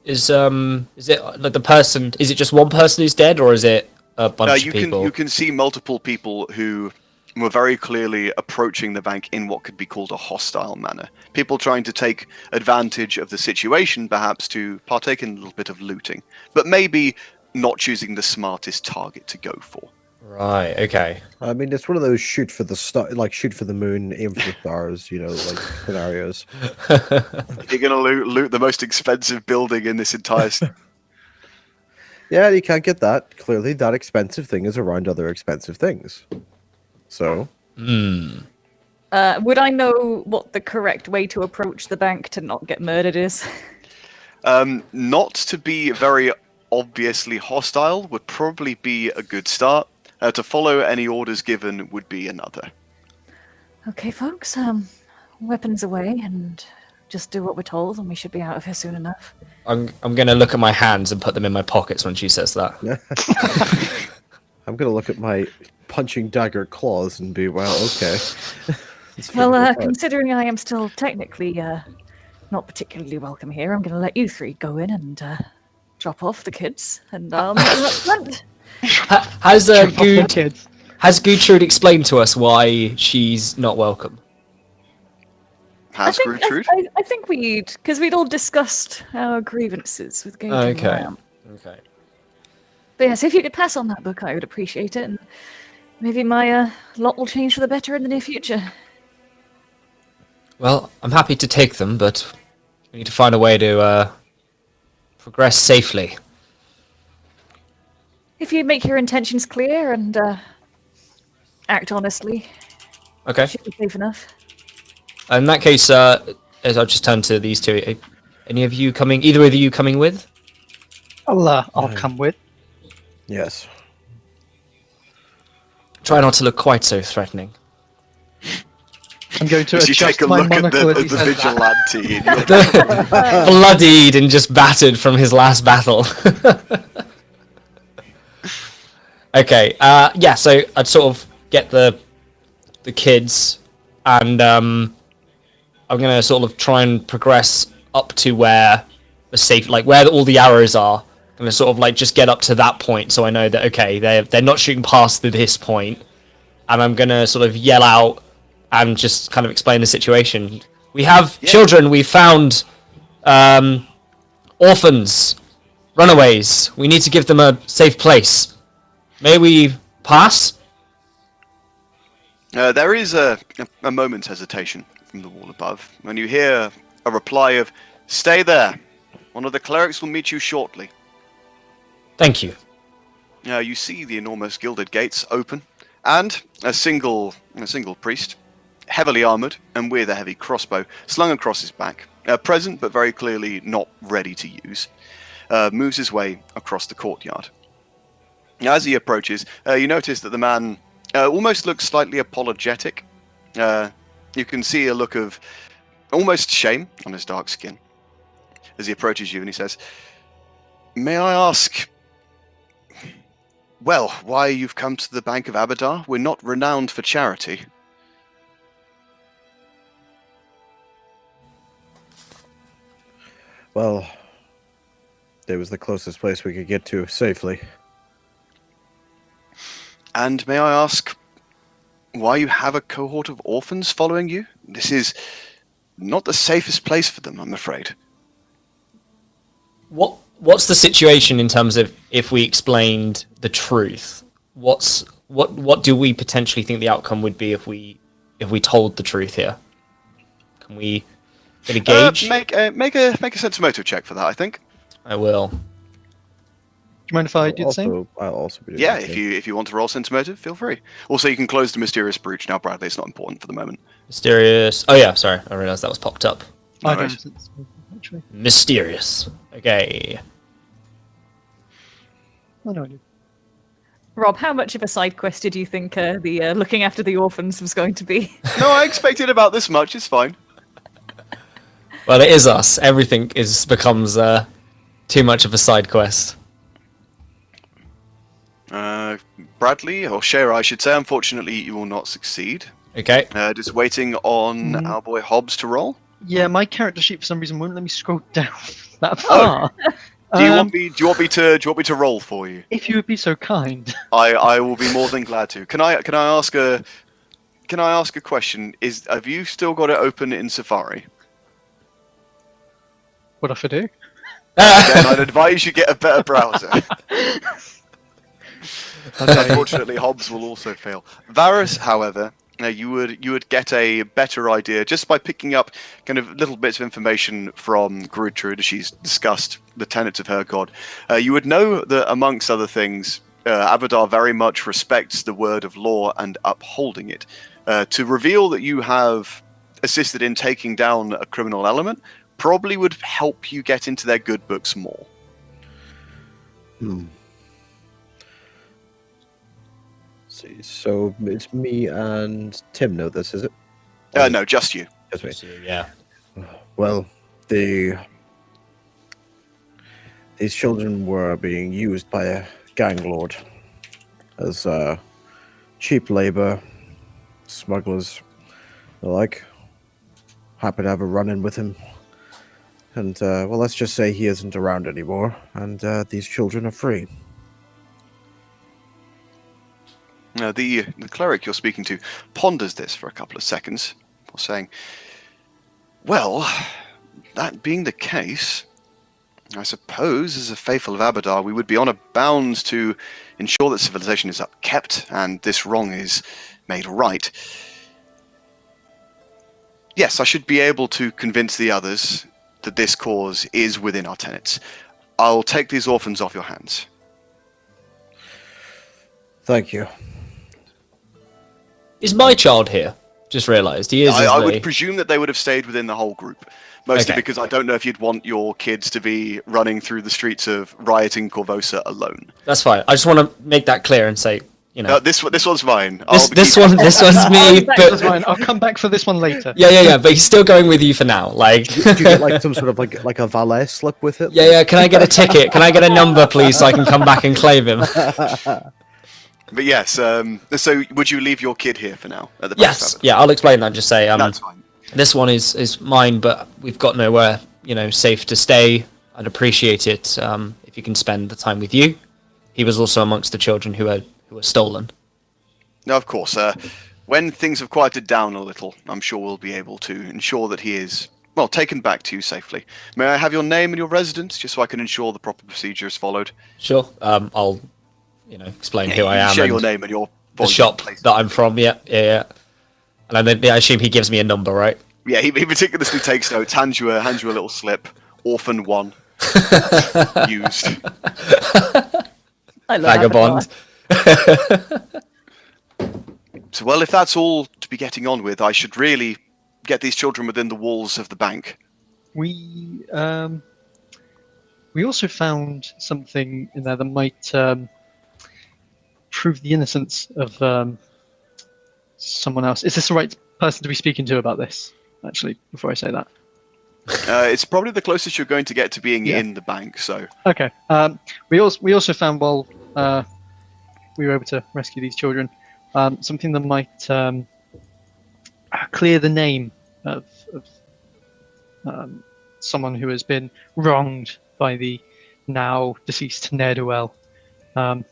Is it like the person? Is it just one person who's dead, or is it a bunch of people? You can see multiple people who were very clearly approaching the bank in what could be called a hostile manner. People trying to take advantage of the situation, perhaps to partake in a little bit of looting, but maybe not choosing the smartest target to go for. Right. Okay. I mean, it's one of those shoot for the star, like shoot for the moon, aim for the stars, like scenarios. You're gonna loot the most expensive building in this entire. Yeah, you can't get that. Clearly, that expensive thing is around other expensive things. So. Would I know what the correct way to approach the bank to not get murdered is? Not to be very obviously hostile would probably be a good start. To follow any orders given would be another. Okay, folks, weapons away and just do what we're told and we should be out of here soon enough. I'm gonna look at my hands and put them in my pockets when she says that. I'm gonna look at my punching dagger claws and be, well, okay. Well, considering I am still technically not particularly welcome here, I'm gonna let you three go in and drop off the kids, and I'll meet you up front. Has Gertrude explained to us why she's not welcome? Has Gertrude? I think because we'd all discussed our grievances with Gertrude. Okay. But yes, if you could pass on that book, I would appreciate it, and maybe my lot will change for the better in the near future. Well, I'm happy to take them, but we need to find a way to progress safely. If you make your intentions clear and act honestly, Okay. should be safe enough. In that case, as I'll just turn to these two, either of you coming with? I'll come with. Yes. Try not to look quite so threatening. I'm going to As you adjust take a my look at monocle as he the says that. vigilante, and you're Bloodied and just battered from his last battle. Okay, yeah, so I'd sort of get the kids, and I'm going to sort of try and progress up to where the safe, like where all the arrows are, gonna sort of like just get up to that point, so I know that okay, they're not shooting past this point, and I'm gonna sort of yell out and just kind of explain the situation. We have children. We found orphans, runaways. We need to give them a safe place. May we pass? There is a moment's hesitation from the wall above when you hear a reply of, "Stay there. One of the clerics will meet you shortly." Thank you. You see the enormous gilded gates open, and a single priest, heavily armoured and with a heavy crossbow slung across his back, present but very clearly not ready to use, moves his way across the courtyard. As he approaches, you notice that the man almost looks slightly apologetic. You can see a look of almost shame on his dark skin as he approaches you, and he says, "May I ask, well, why you've come to the Bank of Abadar? We're not renowned for charity." Well, it was the closest place we could get to safely. "And may I ask why you have a cohort of orphans following you? This is not the safest place for them, I'm afraid." What's the situation in terms of if we explained the truth? What do we potentially think the outcome would be if we told the truth here? Can we get a gauge? Make a sense motive check for that, I think. I will. Do you mind if I do the same? I'll also be doing Yeah, the if same. you want to roll sense motive, feel free. Also, you can close the mysterious breach now, Bradley. It's not important for the moment. Mysterious. Oh yeah, sorry. I realised that was popped up. I No don't worries. actually. Mysterious. Okay. I know I do. Rob, how much of a side quest did you think the looking after the orphans was going to be? No, I expected about this much. It's fine. Well, it is us. Everything becomes too much of a side quest. Bradley, or Shara, I should say, unfortunately, you will not succeed. Okay. Just waiting on our boy Hobbs to roll. Yeah, my character sheet for some reason won't let me scroll down that far. Do you want me to roll for you? If you would be so kind. I will be more than glad to. Can I ask a question? Have you still got it open in Safari? What if I do? Then I'd advise you get a better browser. Unfortunately, Hobbs will also fail. Varus, however, you would get a better idea just by picking up kind of little bits of information from Gertrude as she's discussed the tenets of her god. You would know that, amongst other things, Abadar very much respects the word of law and upholding it. To reveal that you have assisted in taking down a criminal element probably would help you get into their good books more. See, so it's me and Tim know this, is it? No, just you. Just me. Yeah. Well, these children were being used by a gang lord as cheap labor, smugglers, the like. Happy to have a run-in with him. And, well, let's just say he isn't around anymore, and these children are free. The cleric you're speaking to ponders this for a couple of seconds before saying, "Well, that being the case, I suppose as a faithful of Abadar we would be honor bound to ensure that civilization is upkept and this wrong is made right. Yes, I should be able to convince the others that this cause is within our tenets. I'll take these orphans off your hands." Thank you. Is my child here? Just realised he is. I isn't would he? presume that they would have stayed within the whole group. Mostly Okay. because I don't know if you'd want your kids to be running through the streets of rioting Corvosa alone. That's fine. I just want to make that clear and say, you know, This one's mine. this one's me. That's But fine. I'll come back for this one later. yeah. But he's still going with you for now. Like, Do you get like some sort of like a valet slip with it? yeah. Can I get a ticket? Can I get a number, please, so I can come back and claim him? But yes, so would you leave your kid here for now? At the Yes. back? Yeah. I'll explain that. Just say, That's fine. this one is mine, but we've got nowhere, safe to stay. I'd appreciate it if he can spend the time with you. He was also amongst the children who were stolen. Now, of course, when things have quieted down a little, I'm sure we'll be able to ensure that he is, well, taken back to you safely. May I have your name and your residence, just so I can ensure the proper procedure is followed? Sure. I'll, explain who I am. Share and your name and your the shop that I'm from. Yeah. And then I assume he gives me a number, right? Yeah, he meticulously takes notes, hands you a little slip. Orphan 1. Used. I love Vagabond. So, well, if that's all to be getting on with, I should really get these children within the walls of the bank. We also found something in there that might prove the innocence of someone else. Is this the right person to be speaking to about this? Actually, before I say that. It's probably the closest you're going to get to being in the bank. So. Okay. We also found while we were able to rescue these children something that might clear the name of someone who has been wronged by the now deceased ne'er-do-well, and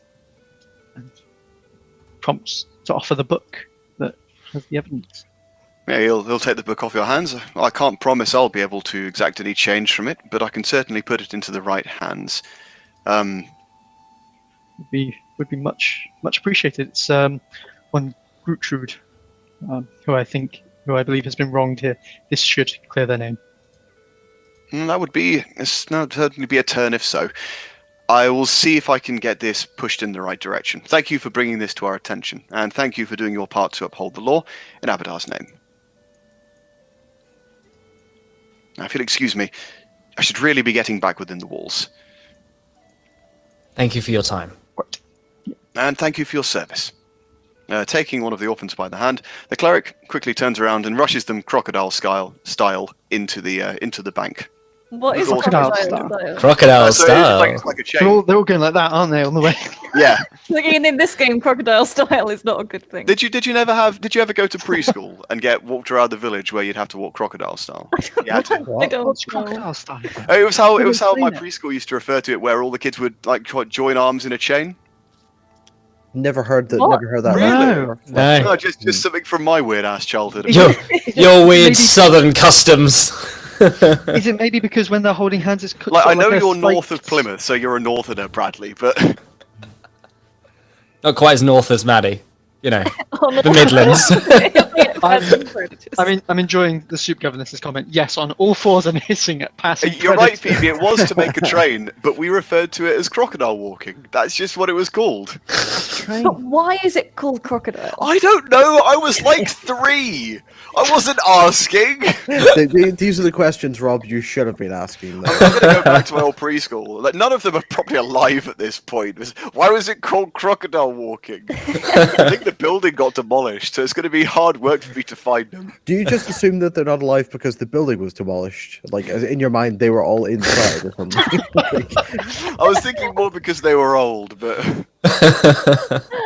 prompts to offer the book that has the evidence. Yeah, he'll take the book off your hands. I can't promise I'll be able to exact any change from it, but I can certainly put it into the right hands. Would be much appreciated. It's one Gertrude, who I believe has been wronged here. This should clear their name. That would certainly be a turn if so. I will see if I can get this pushed in the right direction. Thank you for bringing this to our attention, and thank you for doing your part to uphold the law in Abadar's name. Now, if you'll excuse me, I should really be getting back within the walls. Thank you for your time. And thank you for your service. Taking one of the orphans by the hand, the cleric quickly turns around and rushes them crocodile style into the bank. What is Crocodile crocodile style? style? Crocodile So style. it's like a chain. They're all going like that, aren't they, on the way? Yeah. Like in this game, crocodile style is not a good thing. Did you ever go to preschool and get walked around the village where you'd have to walk crocodile style? You had to. I don't What's know. crocodile style? It was how my explain it. preschool used to refer to it, where all the kids would like join arms in a chain. Never heard that. What? Never heard that. Really? No. No, just something from my weird ass childhood. Your weird Maybe- southern customs. Is it maybe because when they're holding hands, it's Like I know a you're slight- north of Plymouth, so you're a northerner, Bradley, but Not quite as north as Maddie. You know, On the Midlands. I'm enjoying the soup governess's comment. Yes, on all fours and hissing at passing. you're right, predators. Phoebe. It was to make a train, but we referred to it as crocodile walking. That's just what it was called. But why is it called crocodile? I don't know. I was like 3. I wasn't asking. These are the questions, Rob, you should have been asking. I'm going to go back to my old preschool. Like, none of them are probably alive at this point. Why was it called crocodile walking? I think the building got demolished, so it's going to be hard work for me to find them. Do you just assume that they're not alive because the building was demolished? Like, as in your mind, they were all inside or something? I was thinking more because they were old, but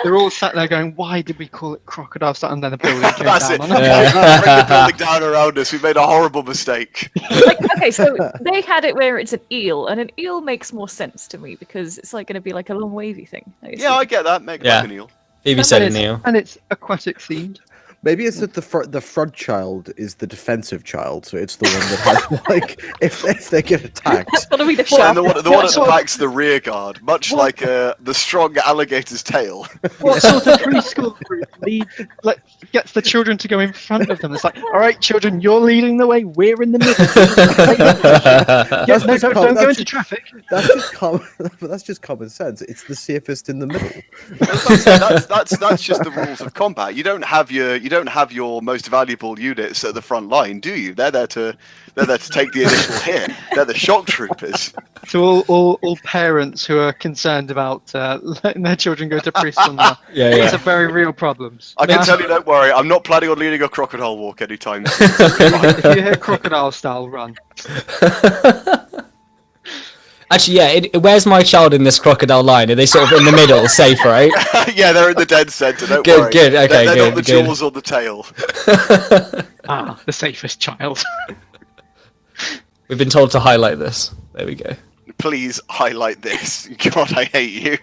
They're all sat there going, "Why did we call it crocodile style?" And then the building came that's down. it. on it. Bring the building down around us. We made a horrible mistake. Like, okay, so they had it where it's an eel, and an eel makes more sense to me because it's like going to be like a long wavy thing. Yeah, I get that. Make Yeah. like an eel. Phoebe said it, And Neil. it's aquatic themed. Maybe it's that the front child is the defensive child, so it's the one that has, like, if they get attacked. That's gotta be the And shark. the one at the back's the rear guard, much like the strong alligator's tail. What sort of preschool group gets the children to go in front of them? It's like, all right, children, you're leading the way. We're in the middle. Yes, no, don't go into traffic. That's just common. That's just common sense. It's the safest in the middle. That's just the rules of combat. You don't have your most valuable units at the front line, do you? They're there to take the initial hit. They're the shock troopers. To all parents who are concerned about letting their children go to preschool now, Yeah, these yeah. are very real problems. I can tell you, don't worry. I'm not planning on leading a crocodile walk anytime soon. If you hear crocodile style, run. Actually, yeah. Where's my child in this crocodile line? Are they sort of in the middle, safe, right? Yeah, they're in the dead center. Don't Good, worry. good, okay, they're not the good. jaws or the tail. The safest child. We've been told to highlight this. There we go. please highlight this. God, I hate you.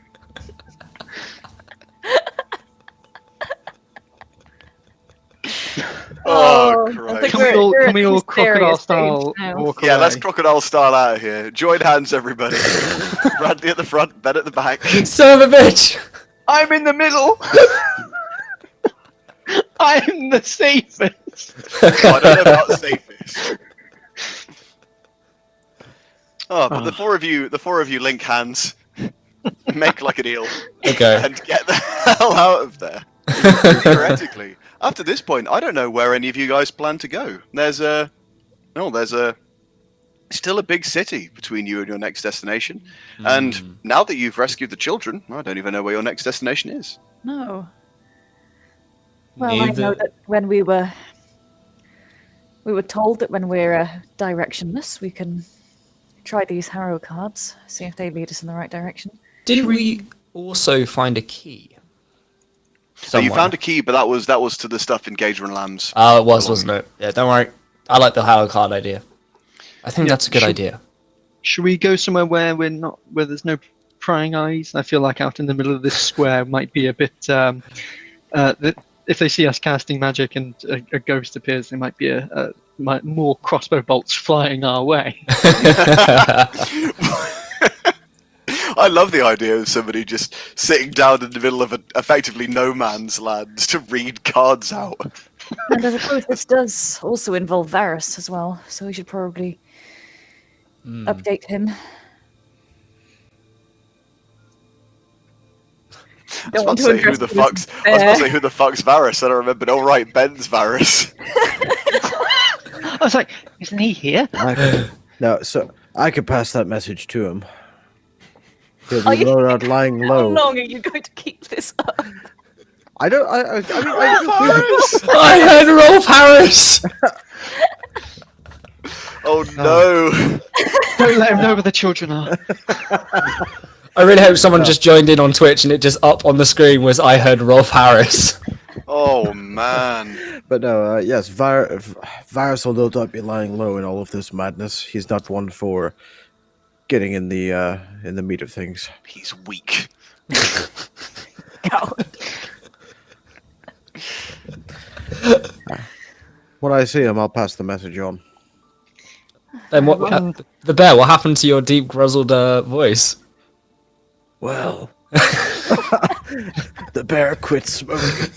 Oh, I think Christ. Can we all crocodile hysteria style stage now. walk Yeah, away? let's crocodile style out of here. Join hands, everybody. Bradley at the front, Ben at the back. Son of a bitch! I'm in the middle. I'm the safest. I don't know about safest. Oh, but the four of you link hands, make like an eel, Okay. and get the hell out of there. Theoretically, after this point, I don't know where any of you guys plan to go. There's still a big city between you and your next destination. And now that you've rescued the children, I don't even know where your next destination is. No. Well, I know Neither- that when we were told that when we're directionless, we can try these harrow cards, see if they lead us in the right direction. Didn't we also find a key? So you Somewhere? found a key, but that was to the stuff in Gager and Lamb's. Oh, it was, wasn't it? Yeah, don't worry. I like the Harrow card idea. I think Yeah, that's a good sure. idea. Should we go somewhere where there's no prying eyes? I feel like out in the middle of this square might be a bit. If they see us casting magic and a ghost appears, there might be more crossbow bolts flying our way. I love the idea of somebody just sitting down in the middle of effectively no man's land to read cards out. And I suppose this does also involve Varus as well, so we should probably update him. I was about to say who the fuck's Varus, and I remembered, oh right, Ben's Varus. I was like, isn't he here? No, so I could pass that message to him. He'll Are be you- low out lying How low. long are you going to keep this up? I don't. I mean, I heard Rolf Harris! Oh no. Don't let him know where the children are. I really hope someone just joined in on Twitch and it just up on the screen was I heard Rolf Harris. Oh man. But no, yes, Varus will no doubt be lying low in all of this madness. He's not one for getting in the meat of things. He's weak. God. When I see him, I'll pass the message on. Then what? The bear. What happened to your deep, grizzled voice? Well, the bear quit smoking.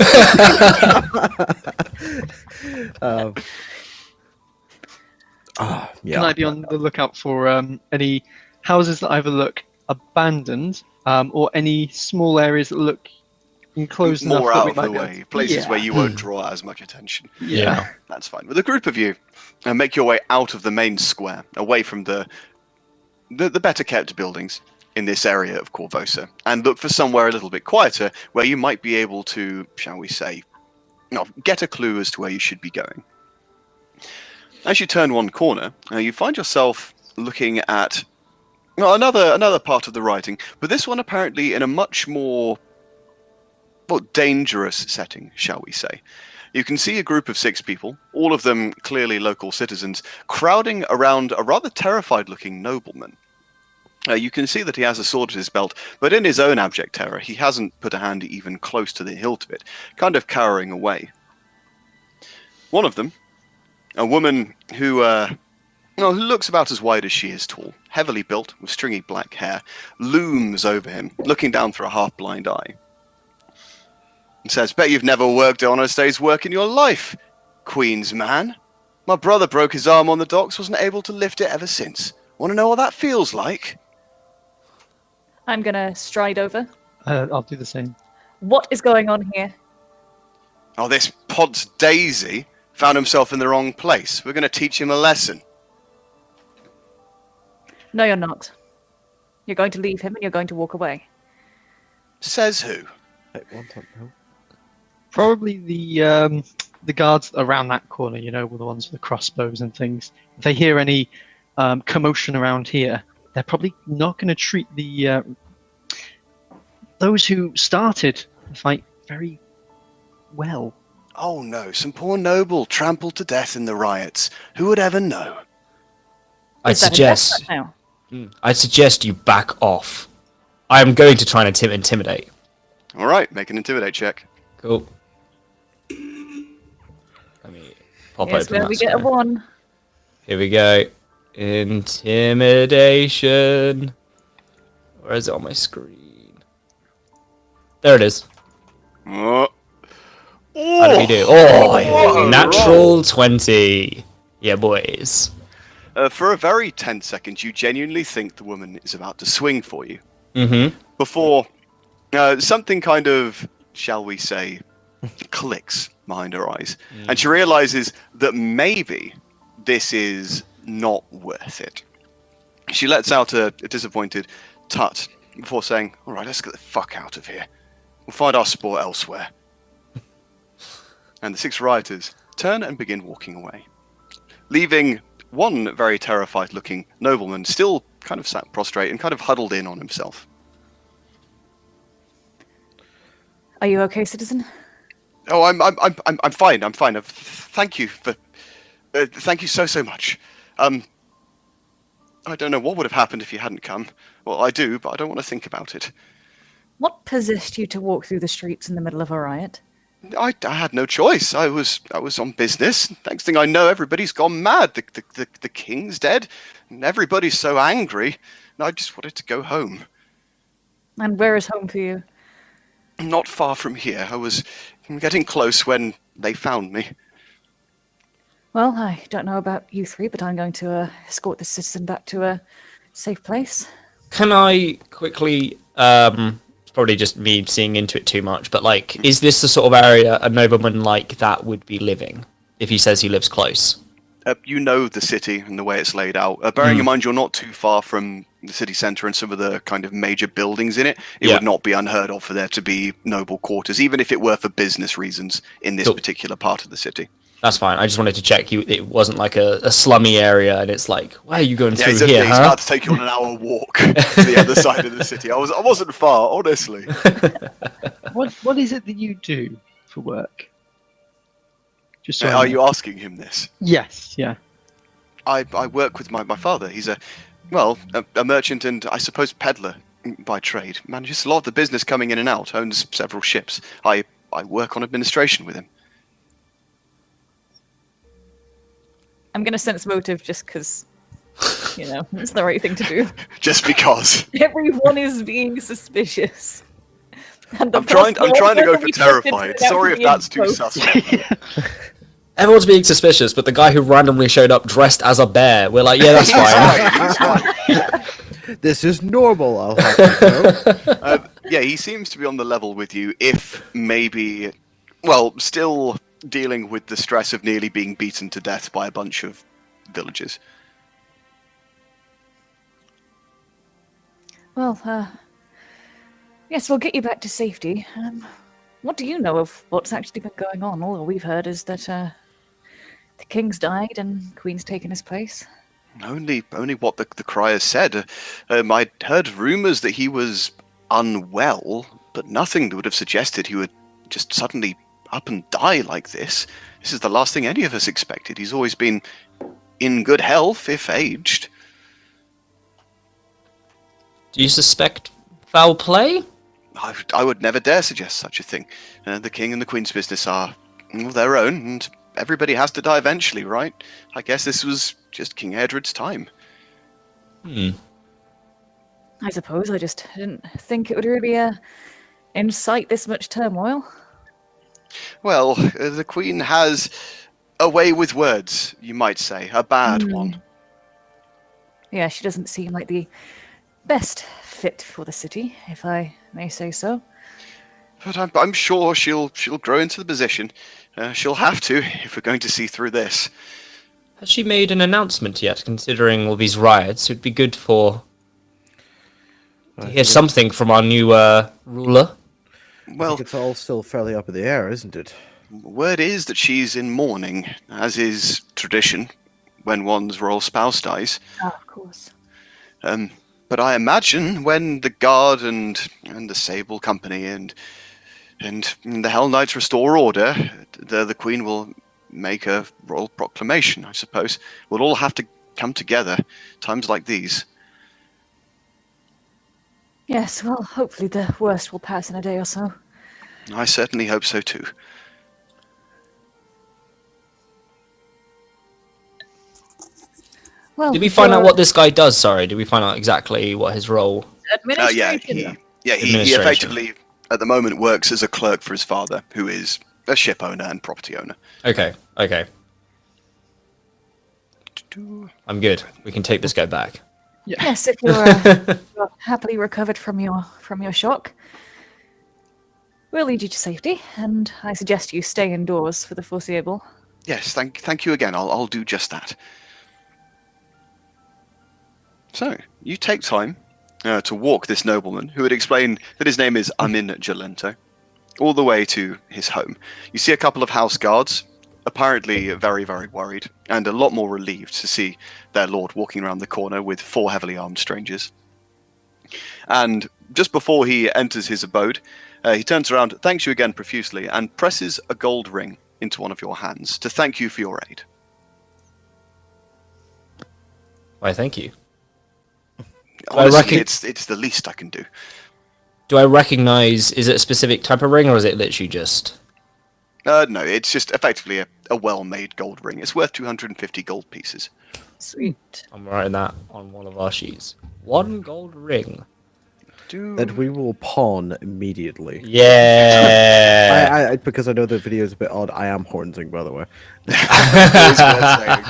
Yeah. Can I be on the lookout for any houses that either look abandoned or any small areas that look enclosed enough More that out we of the might be way. Places where you won't draw as much attention. Yeah. That's fine. With a group of you, make your way out of the main square, away from the better kept buildings in this area of Corvosa, and look for somewhere a little bit quieter where you might be able to, shall we say, get a clue as to where you should be going. As you turn one corner, you find yourself looking at another part of the writing, but this one apparently in a much more dangerous setting, shall we say. You can see a group of 6 people, all of them clearly local citizens, crowding around a rather terrified-looking nobleman. You can see that he has a sword at his belt, but in his own abject terror, he hasn't put a hand even close to the hilt of it, kind of cowering away. One of them, a woman who looks about as wide as she is tall, heavily built, with stringy black hair, looms over him, looking down through a half-blind eye. And says, bet you've never worked an honest day's work in your life, Queen's man. My brother broke his arm on the docks, wasn't able to lift it ever since. Want to know what that feels like? I'm gonna stride over. I'll do the same. What is going on here? Oh, this Pod's Daisy found himself in the wrong place. We're going to teach him a lesson. No, you're not. You're going to leave him and you're going to walk away. Says who? Probably the guards around that corner, with the ones with the crossbows and things. If they hear any commotion around here, they're probably not going to treat those who started the fight very well. Oh no, some poor noble trampled to death in the riots. Who would ever know? I'd Is that a suggest death threat now? I suggest you back off. I am going to try and intimidate. All right, make an intimidate check. Cool. Let me pop Yes, open where that we get a screen. 1. Here we go. Intimidation. Where is it on my screen? There it is. Oh. How do we do? Oh, natural 20. Yeah, boys. For a very tense second, you genuinely think the woman is about to swing for you. Mm-hmm. Before something kind of, shall we say, clicks behind her eyes. And she realizes that maybe this is not worth it. She lets out a disappointed tut before saying, all right, let's get the fuck out of here. We'll find our sport elsewhere. And the 6 rioters turn and begin walking away, leaving one very terrified-looking nobleman still kind of sat prostrate and kind of huddled in on himself. Are you okay, citizen? Oh, I'm fine. I'm fine. Thank you for, thank you so much. I don't know what would have happened if you hadn't come. Well, I do, but I don't want to think about it. What possessed you to walk through the streets in the middle of a riot? I had no choice. I was on business. Next thing I know, everybody's gone mad. The king's dead, and everybody's so angry. And I just wanted to go home. And where is home for you? Not far from here. I was getting close when they found me. Well, I don't know about you 3, but I'm going to escort the citizen back to a safe place. Can I quickly, it's probably just me seeing into it too much, but like, is this the sort of area a nobleman like that would be living if he says he lives close? You know the city and the way it's laid out. Bearing in mind you're not too far from the city centre and some of the kind of major buildings in it, it would not be unheard of for there to be noble quarters, even if it were for business reasons in this particular part of the city. That's fine. I just wanted to check it wasn't like a slummy area, and it's like, why are you going through He's here? about to take you on an hour walk to the other side of the city. I wasn't far, honestly. What is it that you do for work? Just so I Are know. you asking him this? Yes, yeah. I work with my father. He's a merchant and I suppose peddler by trade. Manages a lot of the business coming in and out, owns several ships. I work on administration with him. I'm going to sense motive just because, it's the right thing to do. Just because. Everyone is being suspicious. And I'm trying to go for terrified. Sorry if that's too suspect. Everyone's being suspicious, but the guy who randomly showed up dressed as a bear, we're like, yeah, that's fine. He's fine. This is normal, I'll have to know. Yeah, he seems to be on the level with you, if maybe, well, still dealing with the stress of nearly being beaten to death by a bunch of villagers. Well, yes, we'll get you back to safety. What do you know of what's actually been going on? All we've heard is that the king's died and queen's taken his place. Only what the criers said. I'd heard rumours that he was unwell, but nothing that would have suggested he would just suddenly up and die like this. This is the last thing any of us expected. He's always been in good health, if aged. Do you suspect foul play? I would never dare suggest such a thing. The king and the queen's business are their own, and everybody has to die eventually, right? I guess this was just King Edred's time. I suppose I just didn't think it would really incite this much turmoil. Well, the queen has a way with words, you might say. A bad one. Yeah, she doesn't seem like the best fit for the city, if I may say so. But I'm sure she'll grow into the position. She'll have to if we're going to see through this. Has she made an announcement yet, considering all these riots? It'd be good to hear something from our new ruler. Well, I think it's all still fairly up in the air, isn't it? word is that she's in mourning, as is tradition when one's royal spouse dies. Ah, of course. But I imagine when the Guard and the Sable Company and the Hell Knights restore order, the Queen will make a royal proclamation, I suppose. We'll all have to come together, times like these. Yes, well, hopefully the worst will pass in a day or so. I certainly hope so too. Well, Did we if find out you're what this guy does? Sorry, did we find out exactly what his role? Yeah, administration. he Administration. effectively at the moment works as a clerk for his father, who is a ship owner and property owner. Okay. I'm good. We can take this guy back. Yes, if you're happily recovered from your shock, we'll lead you to safety, and I suggest you stay indoors for the foreseeable. Yes, thank you again. I'll do just that. So you take time to walk this nobleman, who would explain that his name is Amin Jalento, all the way to his home. You see a couple of house guards, apparently very, very worried, and a lot more relieved to see their lord walking around the corner with 4 heavily armed strangers. And just before he enters his abode, he turns around, thanks you again profusely, and presses a gold ring into one of your hands to thank you for your aid. Why, thank you. Honestly, it's the least I can do. Do I recognize, is it a specific type of ring, or is it literally just... No, it's just effectively a well-made gold ring. It's worth 250 gold pieces. Sweet. I'm writing that on one of our sheets. 1 gold ring. That we will pawn immediately. Yeah. I because I know the video is a bit odd. I am hornsing, by the way. It is worth saying.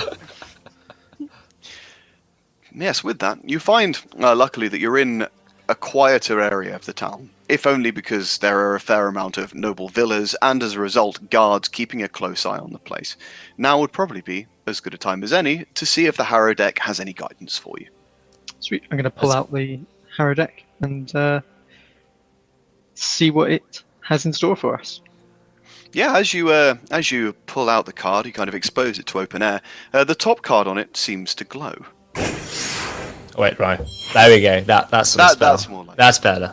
Yes, with that, you find, luckily, that you're in a quieter area of the town, if only because there are a fair amount of noble villas, and as a result, guards keeping a close eye on the place. Now would probably be as good a time as any to see if the Harrow deck has any guidance for you. Sweet. I'm going to pull out the Harrow deck and see what it has in store for us. Yeah, as you pull out the card, you kind of expose it to open air. The top card on it seems to glow. Wait, right. There we go. That's That's more like That's better.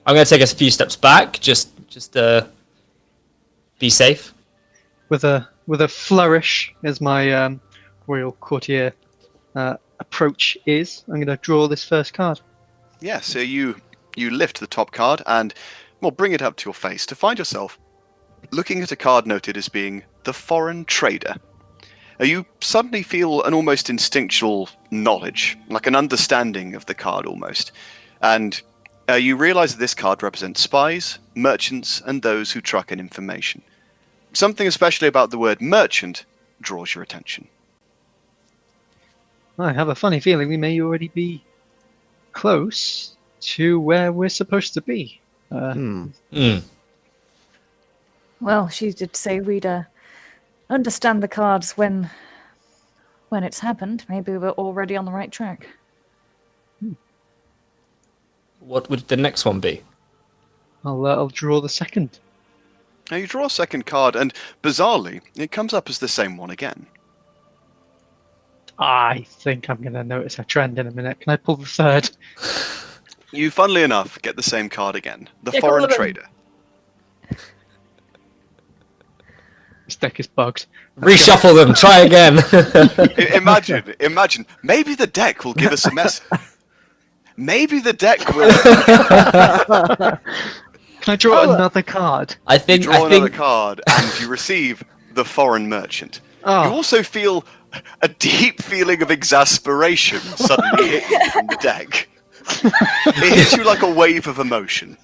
I'm going to take us a few steps back, just be safe. With a flourish, as my royal courtier approach is, I'm going to draw this first card. Yeah, so you lift the top card and, well, bring it up to your face to find yourself looking at a card noted as being the Foreign Trader. You suddenly feel an almost instinctual knowledge, like an understanding of the card almost. And you realize that this card represents spies, merchants, and those who truck in information. Something especially about the word merchant draws your attention. I have a funny feeling we may already be close to where we're supposed to be. Well, she did say we'd understand the cards when it's happened. Maybe we're already on the right track. What would the next one be? I'll draw the second. Now you draw a second card, and bizarrely, it comes up as the same one again. I think I'm going to notice a trend in a minute. Can I pull the third? You, funnily enough, get the same card again. The Dick Foreign 11. Trader. This deck is bugged. Reshuffle them. Try again. Imagine. Maybe the deck will give us a message. Maybe the deck will. Can I draw another card? I You think. draw another card, and you receive the Foreign Merchant. You Oh, also feel a deep feeling of exasperation suddenly hit you from the deck. It hits you like a wave of emotion,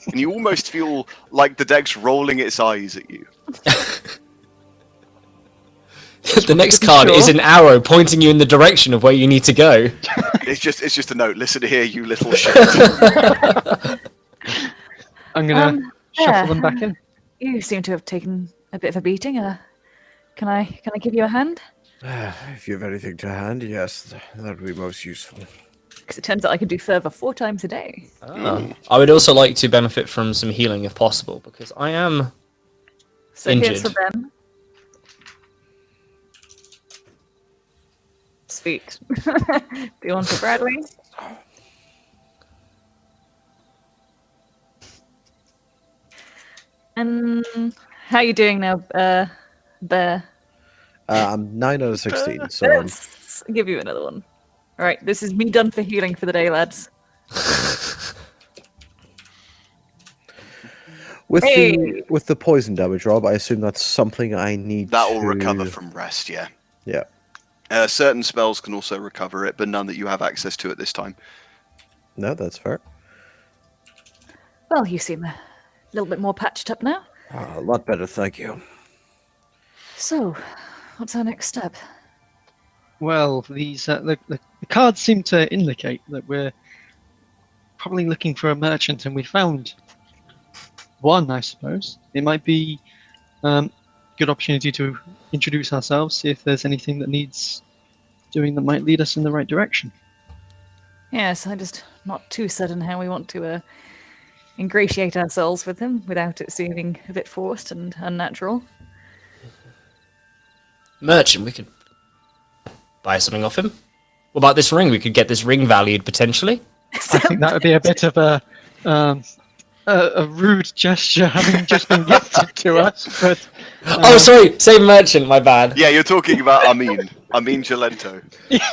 and you almost feel like the deck's rolling its eyes at you. The next card is an arrow pointing you in the direction of where you need to go. It's just a note. Listen here, you little shit. I'm going to shuffle yeah. them back in. You seem to have taken a bit of a beating. Can I give you a hand? If you have anything to hand, yes, that would be most useful. Because it turns out I can do further 4 times a day. I would also like to benefit from some healing if possible, because I am So injured. here's for Ben. Sweet. Do you want for Bradley? And how are you doing now, Bear? I'm 9 out of 16, so Let's give you another one. All right, this is me done for healing for the day, lads. With Hey! the poison damage, Rob, I assume that's something I need That to will recover from rest, yeah. Yeah. Certain spells can also recover it, but none that you have access to at this time. No, that's fair. Well, you seem a little bit more patched up now. A lot better, thank you. So, what's our next step? Well, these the cards seem to indicate that we're probably looking for a merchant, and we found one, I suppose. It might be good opportunity to introduce ourselves, see if there's anything that needs doing that might lead us in the right direction. Yes, I'm just not too certain how we want to ingratiate ourselves with him without it seeming a bit forced and unnatural. Merchant, we could buy something off him. What about this ring? We could get this ring valued potentially. I think that would be a bit of a rude gesture, having just been gifted to us. But Oh, sorry, same merchant. My bad. Yeah, you're talking about Amin Gelento.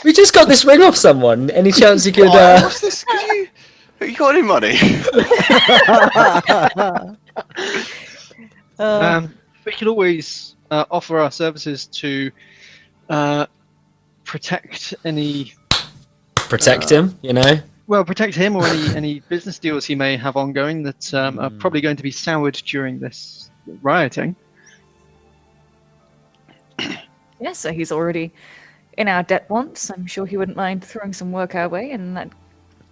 We just got this ring off someone. Any chance you could? What's this? You got any money? we could always offer our services to protect any. Protect him, you know. Well, protect him or any business deals he may have ongoing that are probably going to be soured during this rioting. Yes, so he's already in our debt once. I'm sure he wouldn't mind throwing some work our way, and that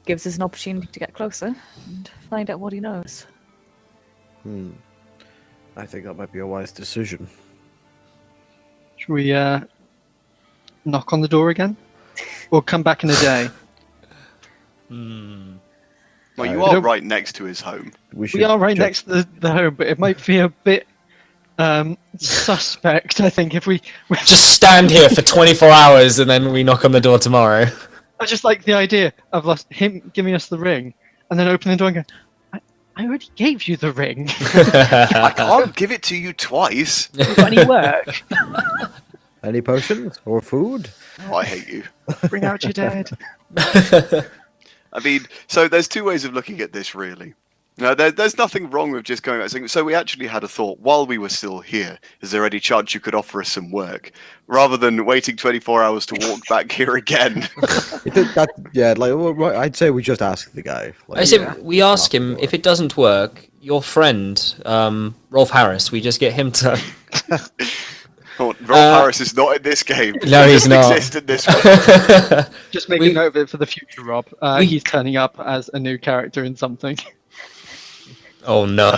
gives us an opportunity to get closer and find out what he knows. I think that might be a wise decision. Should we knock on the door again? Or come back in a day? Well, you are right next to his home. We are right next to the home, but it might be a bit suspect, I think, if we Just stand here for 24 hours and then we knock on the door tomorrow. I just like the idea of him giving us the ring and then opening the door and going, I already gave you the ring. I can't give it to you twice. Got any work? Any potions or food? Oh, I hate you. Bring out your dead. I mean, so there's two ways of looking at this, really. No, there's nothing wrong with just going back. So we actually had a thought while we were still here. Is there any chance you could offer us some work, rather than waiting 24 hours to walk back here again? I'd say we just ask the guy. I said we ask him if it doesn't work. Your friend, Rolf Harris, we just get him to. Rolf Harris is not in this game. No, he he's doesn't not. exist in this one. Just make a note of it for the future, Rob. He's turning up as a new character in something. Oh no.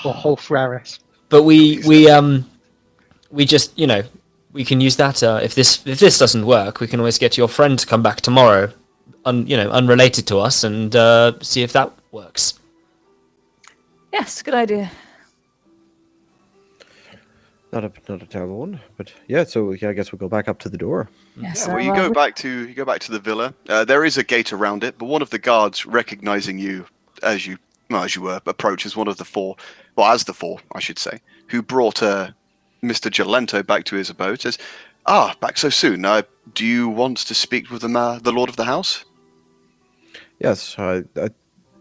Or Rolf Harris. But we just, you know, we can use that. If this doesn't work, we can always get your friend to come back tomorrow, unrelated to us, and see if that works. Yes, good idea. Not a terrible one, but yeah. So I guess we'll go back up to the door. Yes, Yeah, well, you go back to the villa. There is a gate around it, but one of the guards, recognizing you as you were, approaches one of the four, as the four, I should say, who brought Mr. Gelento back to his abode. Says, back so soon. Do you want to speak with the lord of the house? Yes, I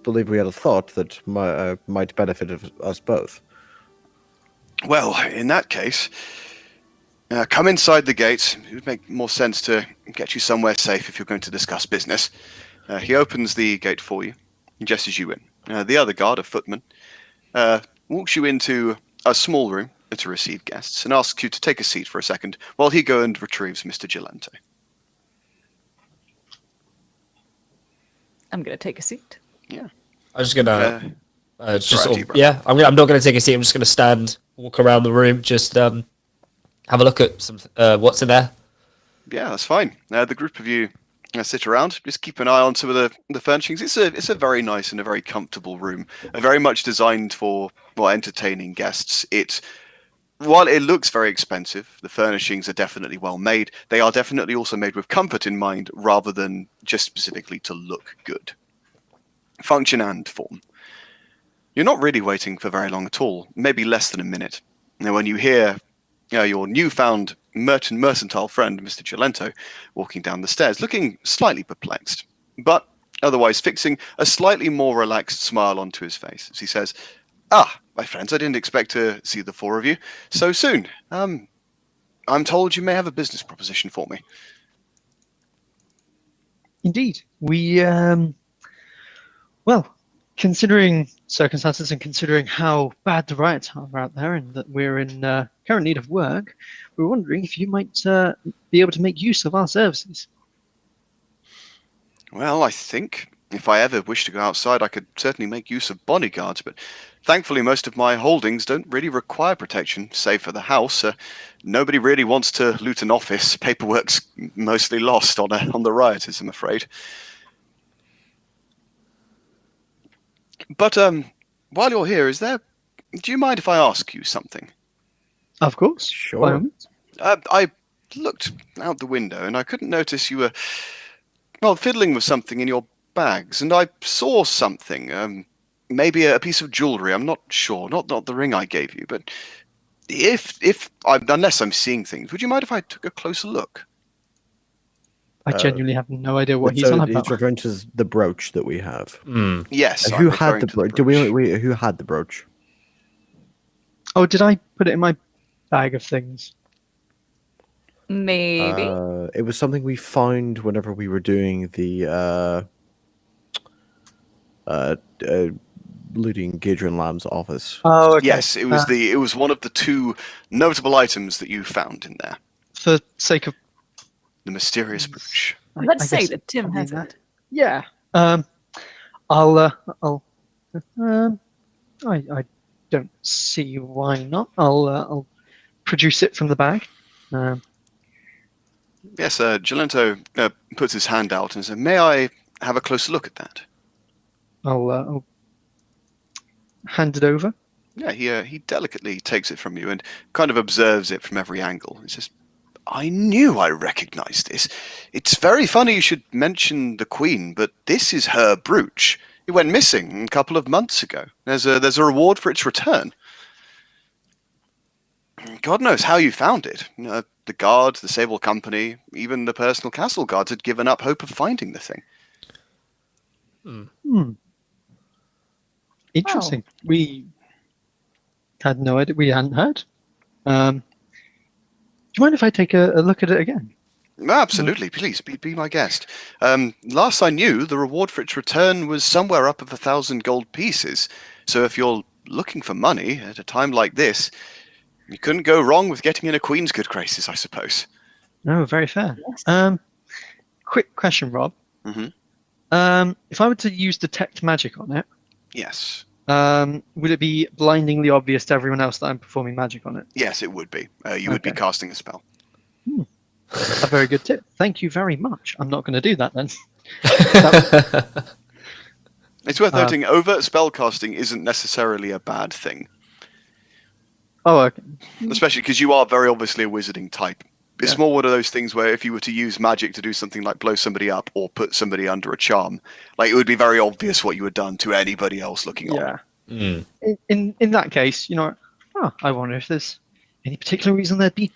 believe we had a thought that might benefit us both. Well, in that case, come inside the gates. It would make more sense to get you somewhere safe if you're going to discuss business. He opens the gate for you and gestures you in. The other guard, a footman, walks you into a small room to receive guests and asks you to take a seat for a second while he goes and retrieves Mr. Gelento. I'm going to take a seat. Yeah. I'm just gonna, Brad. I'm not gonna take a seat. I'm just gonna stand, walk around the room, just have a look at some what's in there. Yeah, that's fine. The group of you sit around, just keep an eye on some of the furnishings. It's a very nice and a very comfortable room, very much designed for entertaining guests. While it looks very expensive, the furnishings are definitely well made. They are definitely also made with comfort in mind, rather than just specifically to look good. Function and form. You're not really waiting for very long at all, maybe less than a minute. Now, when you hear your newfound mercantile friend, Mr. Gelento, walking down the stairs, looking slightly perplexed, but otherwise fixing a slightly more relaxed smile onto his face as he says, "Ah, my friends, I didn't expect to see the four of you so soon. I'm told you may have a business proposition for me." Indeed. We, well, considering circumstances and considering how bad the riots are out there and that we're in current need of work, we're wondering if you might be able to make use of our services. Well, I think if I ever wish to go outside, I could certainly make use of bodyguards, but thankfully most of my holdings don't really require protection, save for the house. Nobody really wants to loot an office. Paperwork's mostly lost on the rioters, I'm afraid. But while you're here, do you mind if I ask you something? Of course. Sure. By all means. I looked out the window and I couldn't notice you were, well, fiddling with something in your bags, and I saw something, maybe a piece of jewelry. I'm not sure, not the ring I gave you, but unless I'm seeing things, would you mind if I took a closer look? I genuinely have no idea what he's So on he's about. referring to the brooch that we have. Yes. And I'm who had referring the to brooch? Who had the brooch? Oh, did I put it in my bag of things? Maybe. It was something we found whenever we were doing the looting Gadrian Lamb's office. Oh, okay. Yes, it was one of the two notable items that you found in there. For sake of... The mysterious brooch. Let's I say guess that Tim probably has that. it. Yeah. I don't see why not. I'll produce it from the bag. Yes, Gelento puts his hand out and says, "May I have a closer look at that?" I'll hand it over. Yeah, he delicately takes it from you and kind of observes it from every angle. He says, "I knew I recognized this. It's very funny you should mention the Queen, but this is her brooch. It went missing a couple of months ago. There's a reward for its return. God knows how you found it. The guard, the Sable Company, even the personal castle guards had given up hope of finding the thing." Interesting. We had no idea. We hadn't heard. Do you mind if I take a look at it again? Absolutely, please be my guest. Last I knew, the reward for its return was somewhere up of 1,000 gold pieces. So if you're looking for money at a time like this, you couldn't go wrong with getting in a Queen's good graces, I suppose. No, very fair. Yes. Quick question, Rob. Mm-hmm. If I were to use detect magic on it, Yes. would it be blindingly obvious to everyone else that I'm performing magic on it? Yes, it would be. You would be Okay. casting a spell. A very good tip. Thank you very much. I'm not going to do that then. It's worth noting, overt spell casting isn't necessarily a bad thing, Oh, okay. especially because you are very obviously a wizarding type. It's Yeah. more one of those things where if you were to use magic to do something like blow somebody up or put somebody under a charm, like it would be very obvious what you had done to anybody else looking on. Yeah. In that case, I wonder if there's any particular reason there'd be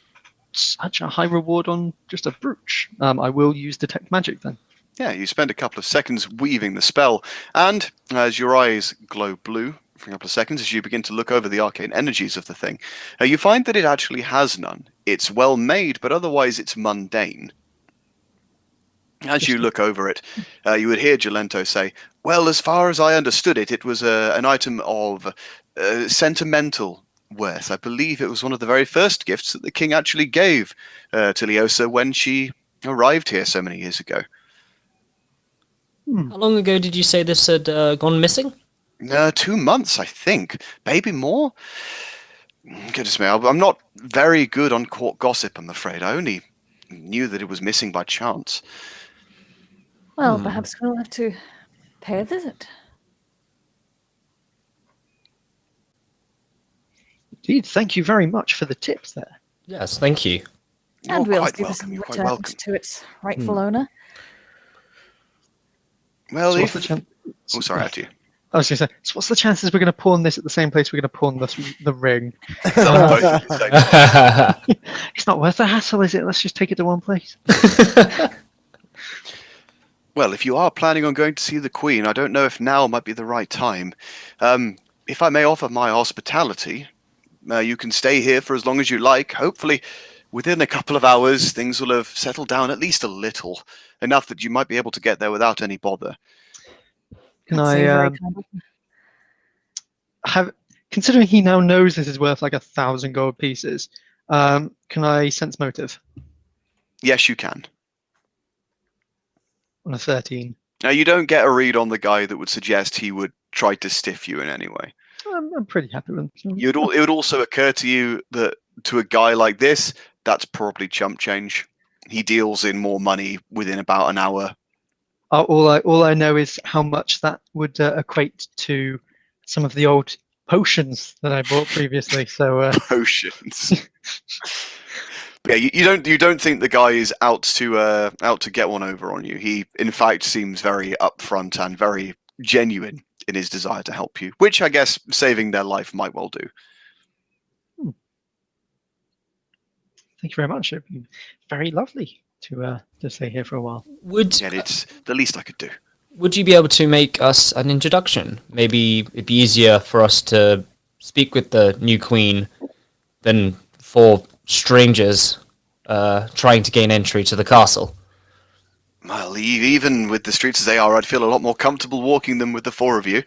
such a high reward on just a brooch. I will use detect magic then. Yeah, you spend a couple of seconds weaving the spell, and as your eyes glow blue for a couple of seconds as you begin to look over the arcane energies of the thing, you find that it actually has none. It's well made, but otherwise it's mundane. As you look over it, you would hear Gelento say, "Well, as far as I understood it, it was an item of sentimental worth. I believe it was one of the very first gifts that the king actually gave to Leosa when she arrived here so many years ago." How long ago did you say this had gone missing? 2 months, I think. Maybe more. Goodness me, I'm not very good on court gossip, I'm afraid. I only knew that it was missing by chance. Well, perhaps we'll have to pay a visit. Indeed, thank you very much for the tips there. Yes, thank you. And You're we'll quite see this welcome, you're quite returned welcome. to its rightful owner. Well, So what's if... the chan- Oh, sorry, after you. I was going to say, so what's the chances we're going to pawn this at the same place we're going to pawn the ring? Not both at the same time. It's not worth the hassle, is it? Let's just take it to one place. Well, if you are planning on going to see the Queen, I don't know if now might be the right time. If I may offer my hospitality, you can stay here for as long as you like. Hopefully, within a couple of hours, things will have settled down at least a little, enough that you might be able to get there without any bother. Can That's very I kind of him. have, considering he now knows this is worth like 1,000 gold pieces, can I sense motive Yes, you can. on a 13? Now, you don't get a read on the guy that would suggest he would try to stiff you in any way. I'm pretty happy with him. It would also occur to you that to a guy like this, that's probably chump change. He deals in more money within about an hour. All I know is how much that would equate to some of the old potions that I bought previously. So Potions. But yeah, you don't think the guy is out to get one over on you. He, in fact, seems very upfront and very genuine in his desire to help you, which I guess saving their life might well do. thank you very much. It'd be very lovely to stay here for a while. Yeah, it's the least I could do. Would you be able to make us an introduction? Maybe it'd be easier for us to speak with the new queen than for strangers trying to gain entry to the castle. Well, even with the streets as they are, I'd feel a lot more comfortable walking them with the four of you.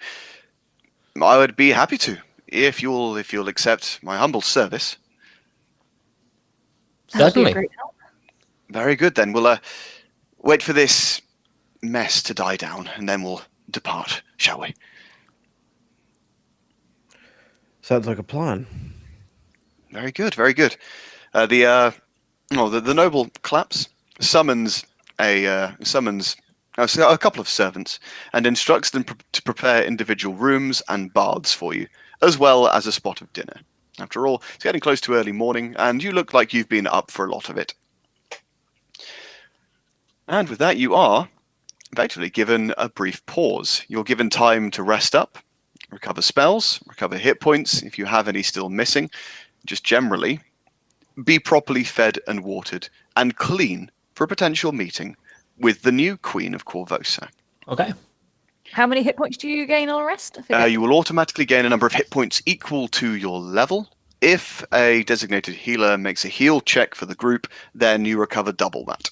I would be happy to, if you'll accept my humble service. That would be a Certainly. great help. Very good, then. We'll wait for this mess to die down, and then we'll depart, shall we? Sounds like a plan. Very good, very good. The noble claps, summons a couple of servants, and instructs them to prepare individual rooms and baths for you, as well as a spot of dinner. After all, it's getting close to early morning, and you look like you've been up for a lot of it. And with that, you are effectively given a brief pause. You're given time to rest up, recover spells, recover hit points if you have any still missing, just generally be properly fed and watered and clean for a potential meeting with the new Queen of Corvosa. Okay. How many hit points do you gain on the rest? I forget. You will automatically gain a number of hit points equal to your level. If a designated healer makes a heal check for the group, then you recover double that.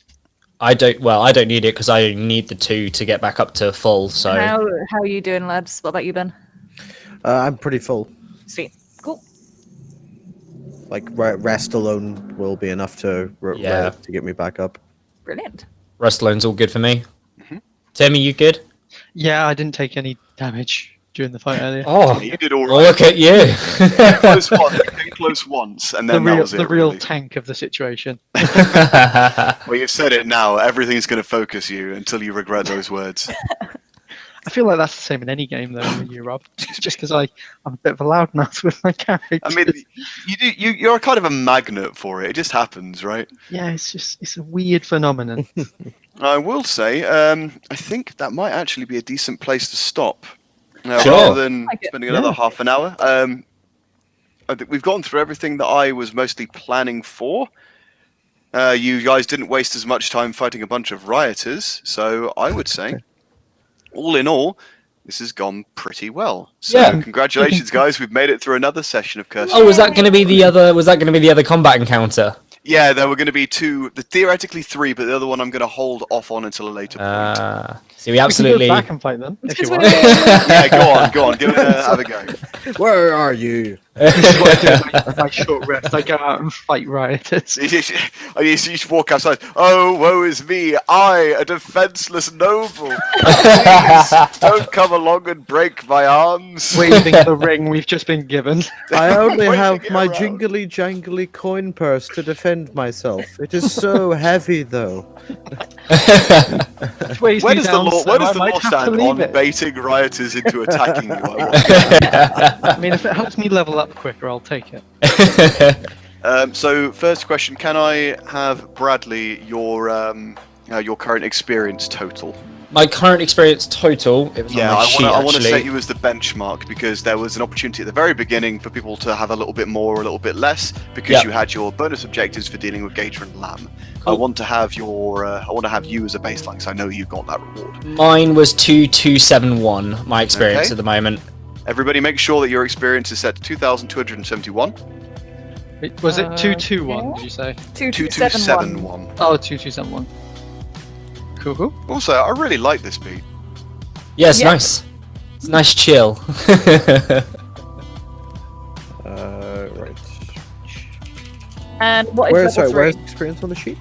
I don't need it because I need the 2 to get back up to full. So How are you doing, lads? What about you, Ben? I'm pretty full. Sweet. Cool. Like rest alone will be enough to to get me back up. Brilliant. rest alone's all good for me. Mhm. Timmy, you good? Yeah, I didn't take any damage during the fight earlier. Oh, You did all well, right. look at you. Came close once, and The then that real, was it. the real really. tank of the situation. Well, you've said it now. Everything's going to focus you until you regret those words. I feel like that's the same in any game, though, with you, Rob. Just because I'm a bit of a loudmouth with my character. I mean, you're kind of a magnet for it. It just happens, right? Yeah, it's a weird phenomenon. I will say, I think that might actually be a decent place to stop. Now, Sure. rather than Like it. spending another half an hour, I think we've gone through everything that I was mostly planning for. You guys didn't waste as much time fighting a bunch of rioters, so I would say, all in all, this has gone pretty well. So, Yeah. congratulations, guys! We've made it through another session of Curse. Oh, was that going to be the other? Was that going to be the other combat encounter? Yeah, there were going to be two, theoretically three, but the other one I'm going to hold off on until a later point. See, we absolutely. We can go back and fight them if you Because want. Yeah, go on, give it have a go. Where are you? This is what I do in my short rest. I go out and fight rioters. You should walk outside. Oh, woe is me! I, a defenseless noble. Please, don't come along and break my arms. Waving the ring we've just been given. I only Pointing have it my around. jingly jangly coin purse to defend myself. It is so heavy, though. It weighs Where me does the down, law? so Where does I the might law have to stand leave on it. baiting rioters into attacking you? I wonder. I mean, if it helps me level up quicker, I'll take it. So, first question: can I have Bradley your current experience total? my current experience total. It was Yeah, on my sheet, I want to actually. set you as the benchmark because there was an opportunity at the very beginning for people to have a little bit more or a little bit less because Yep. you had your bonus objectives for dealing with Gator and Lamb. I Cool. want to have you as a baseline, so I know you got that reward. Mine was 2271. My experience Okay. at the moment. Everybody, make sure that your experience is set to 2,271. Wait, was it 221? yeah. Did you say? 2271. 2271. Oh, 2271. Cool. Also, I really like this beat. Yeah, it's Yeah. nice. It's nice chill. Right. And what is level 3? Where's experience on the sheet?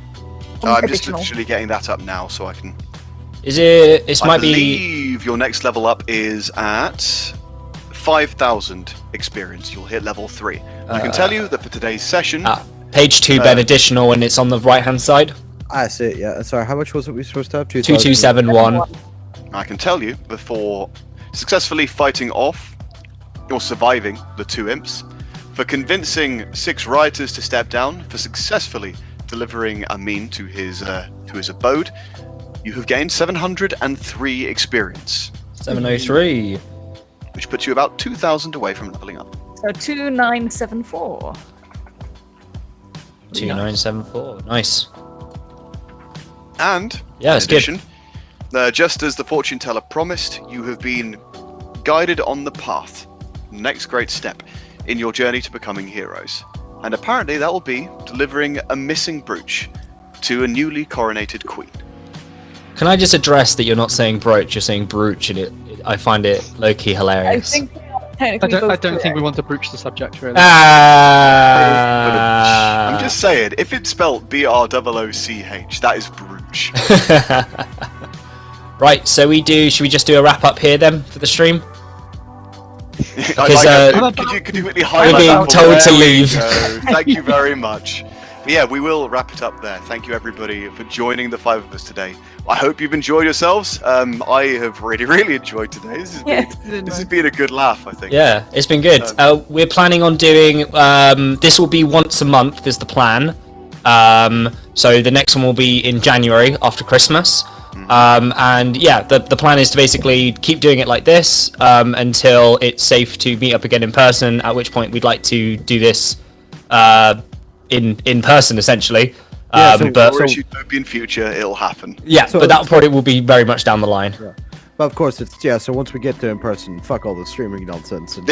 I'm just Additional. literally getting that up now so I can... Is it? This I might be. believe your next level up is at 5,000 experience. You'll hit level 3. I can tell you that for today's session... Page 2, Ben additional, and it's on the right hand side. I see it, yeah. Sorry, how much was it we supposed to have? 2271. I can tell you, before successfully fighting off or surviving the 2 imps, for convincing 6 rioters to step down, for successfully delivering Amin to his abode, you have gained 703 experience, 703. which puts you about 2,000 away from leveling up. So 2974. 2974. Nice. And Yeah, in it's good. addition, just as the fortune teller promised, you have been guided on the path, next great step in your journey to becoming heroes. And apparently that will be delivering a missing brooch to a newly coronated queen. Can I just address that you're not saying brooch, you're saying brooch, and I find it low-key I hilarious. think we are I technically don't both think we correct. want to broach the subject really. I'm just saying, if it's spelt BROOCH, that is brooch. Right, so should we just do a wrap up here then for the stream? Could you quickly highlight being that for told where to we leave. go? Thank you very much. But yeah, we will wrap it up there. Thank you everybody for joining the 5 of us today. I hope you've enjoyed yourselves. I have really enjoyed today. This has been a good laugh, I think. Yeah, it's been good. We're planning on doing, this will be once a month is the plan. So the next one will be in January after Christmas. And yeah, the plan is to basically keep doing it like this until it's safe to meet up again in person, at which point we'd like to do this in person essentially. But for a utopian future, it'll happen. yeah, So- but that probably will be very much down the line. But of course, it's so once we get to in person, fuck all the streaming nonsense. And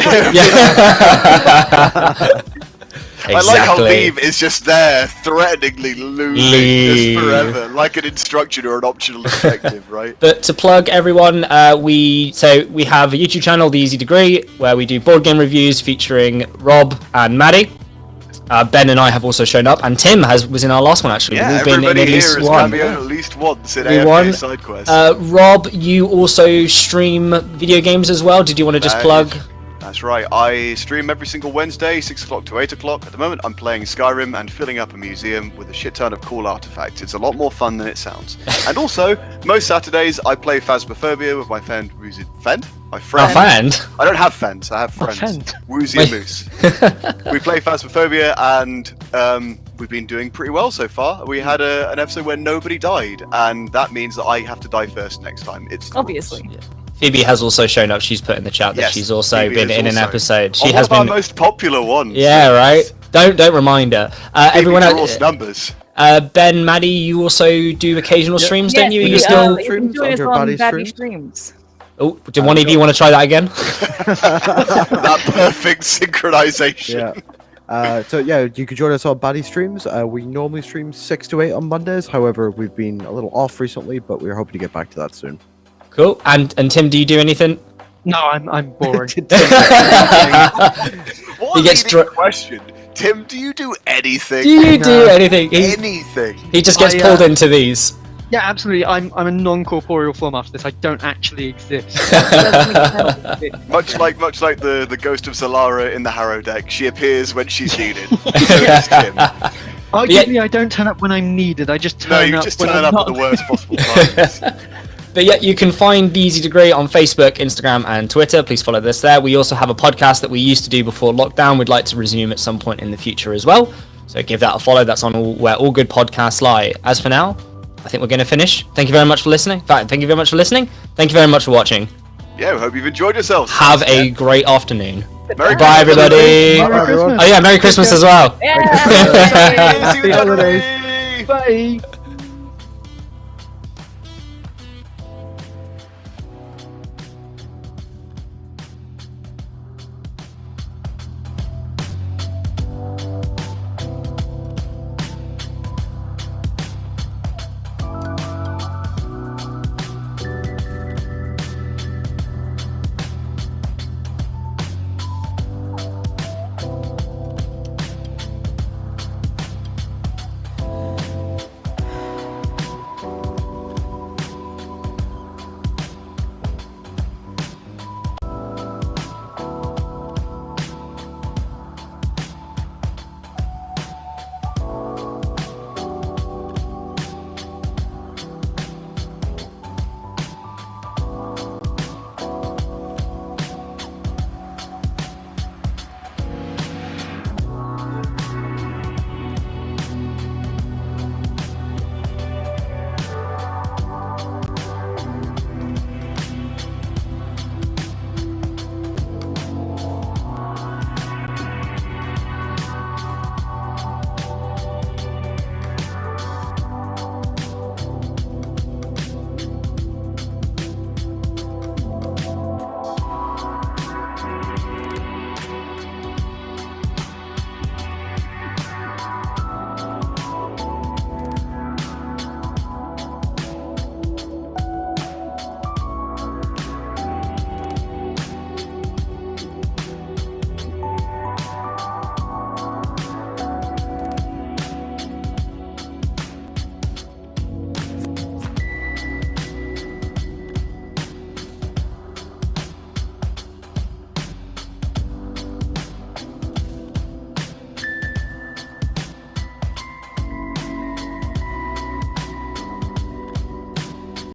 I like how Leave is just there, threateningly losing Leave. this forever, like an instruction or an optional objective, right? But to plug everyone, we have a YouTube channel, The Easy Degree, where we do board game reviews featuring Rob and Maddie. Ben and I have also shown up, and Tim was in our last one actually. Yeah, We've all been in everybody at here least has one. cameoed at least once in We won. AFK side quest. Rob, you also stream video games as well. Did you want to just plug? That's right. I stream every single Wednesday, 6 o'clock to 8 o'clock. At the moment, I'm playing Skyrim and filling up a museum with a shit ton of cool artifacts. It's a lot more fun than it sounds. And also, most Saturdays, I play Phasmophobia with my friend Woozy. My friend. Our friend. I don't have friends. I have friends. friend. Woozy and Moose. We play Phasmophobia, and we've been doing pretty well so far. We had an episode where nobody died, and that means that I have to die first next time. It's the Obviously. rules. Phoebe has also shown up. She's put in the chat that Yes, she's also Phoebe been is in an also- episode. She One has of our been. most popular ones. Yeah, right. Don't remind her. Everyone draws else. numbers. Ben, Maddie, you also do occasional streams, don't you? we You do. still. you can join us Under on Maddie Maddie streams. streams. Oh, did one of you want to try that again? That perfect synchronization. Yeah. You can join us on Maddie streams. We normally stream 6 to 8 on Mondays. However, we've been a little off recently, but we're hoping to get back to that soon. Cool. And Tim, do you do anything? No, I'm boring. What He a gets leading question. Tim, do you do anything? Do you do anything? Anything? He just gets I, pulled into these. Yeah, absolutely. I'm a non-corporeal form after this. I don't actually exist. Much like the ghost of Zalara in the Harrow deck, she appears when she's needed. So does Tim. Arguably, I don't turn up when I'm needed. I just turn No, up you just when turn I'm up at not. the worst possible times. But yeah, you can find The Easy Degree on Facebook, Instagram, and Twitter. Please follow this there. We also have a podcast that we used to do before lockdown. We'd like to resume at some point in the future as well. So give that a follow. That's on where all good podcasts lie. As for now, I think we're going to finish. Thank you very much for listening. In fact, thank you very much for listening. Thank you very much for watching. Yeah, we hope you've enjoyed yourselves. Have a great afternoon. Merry Bye, everybody. Merry Christmas. Oh yeah, Merry Christmas as well. Yeah. See you later. Bye.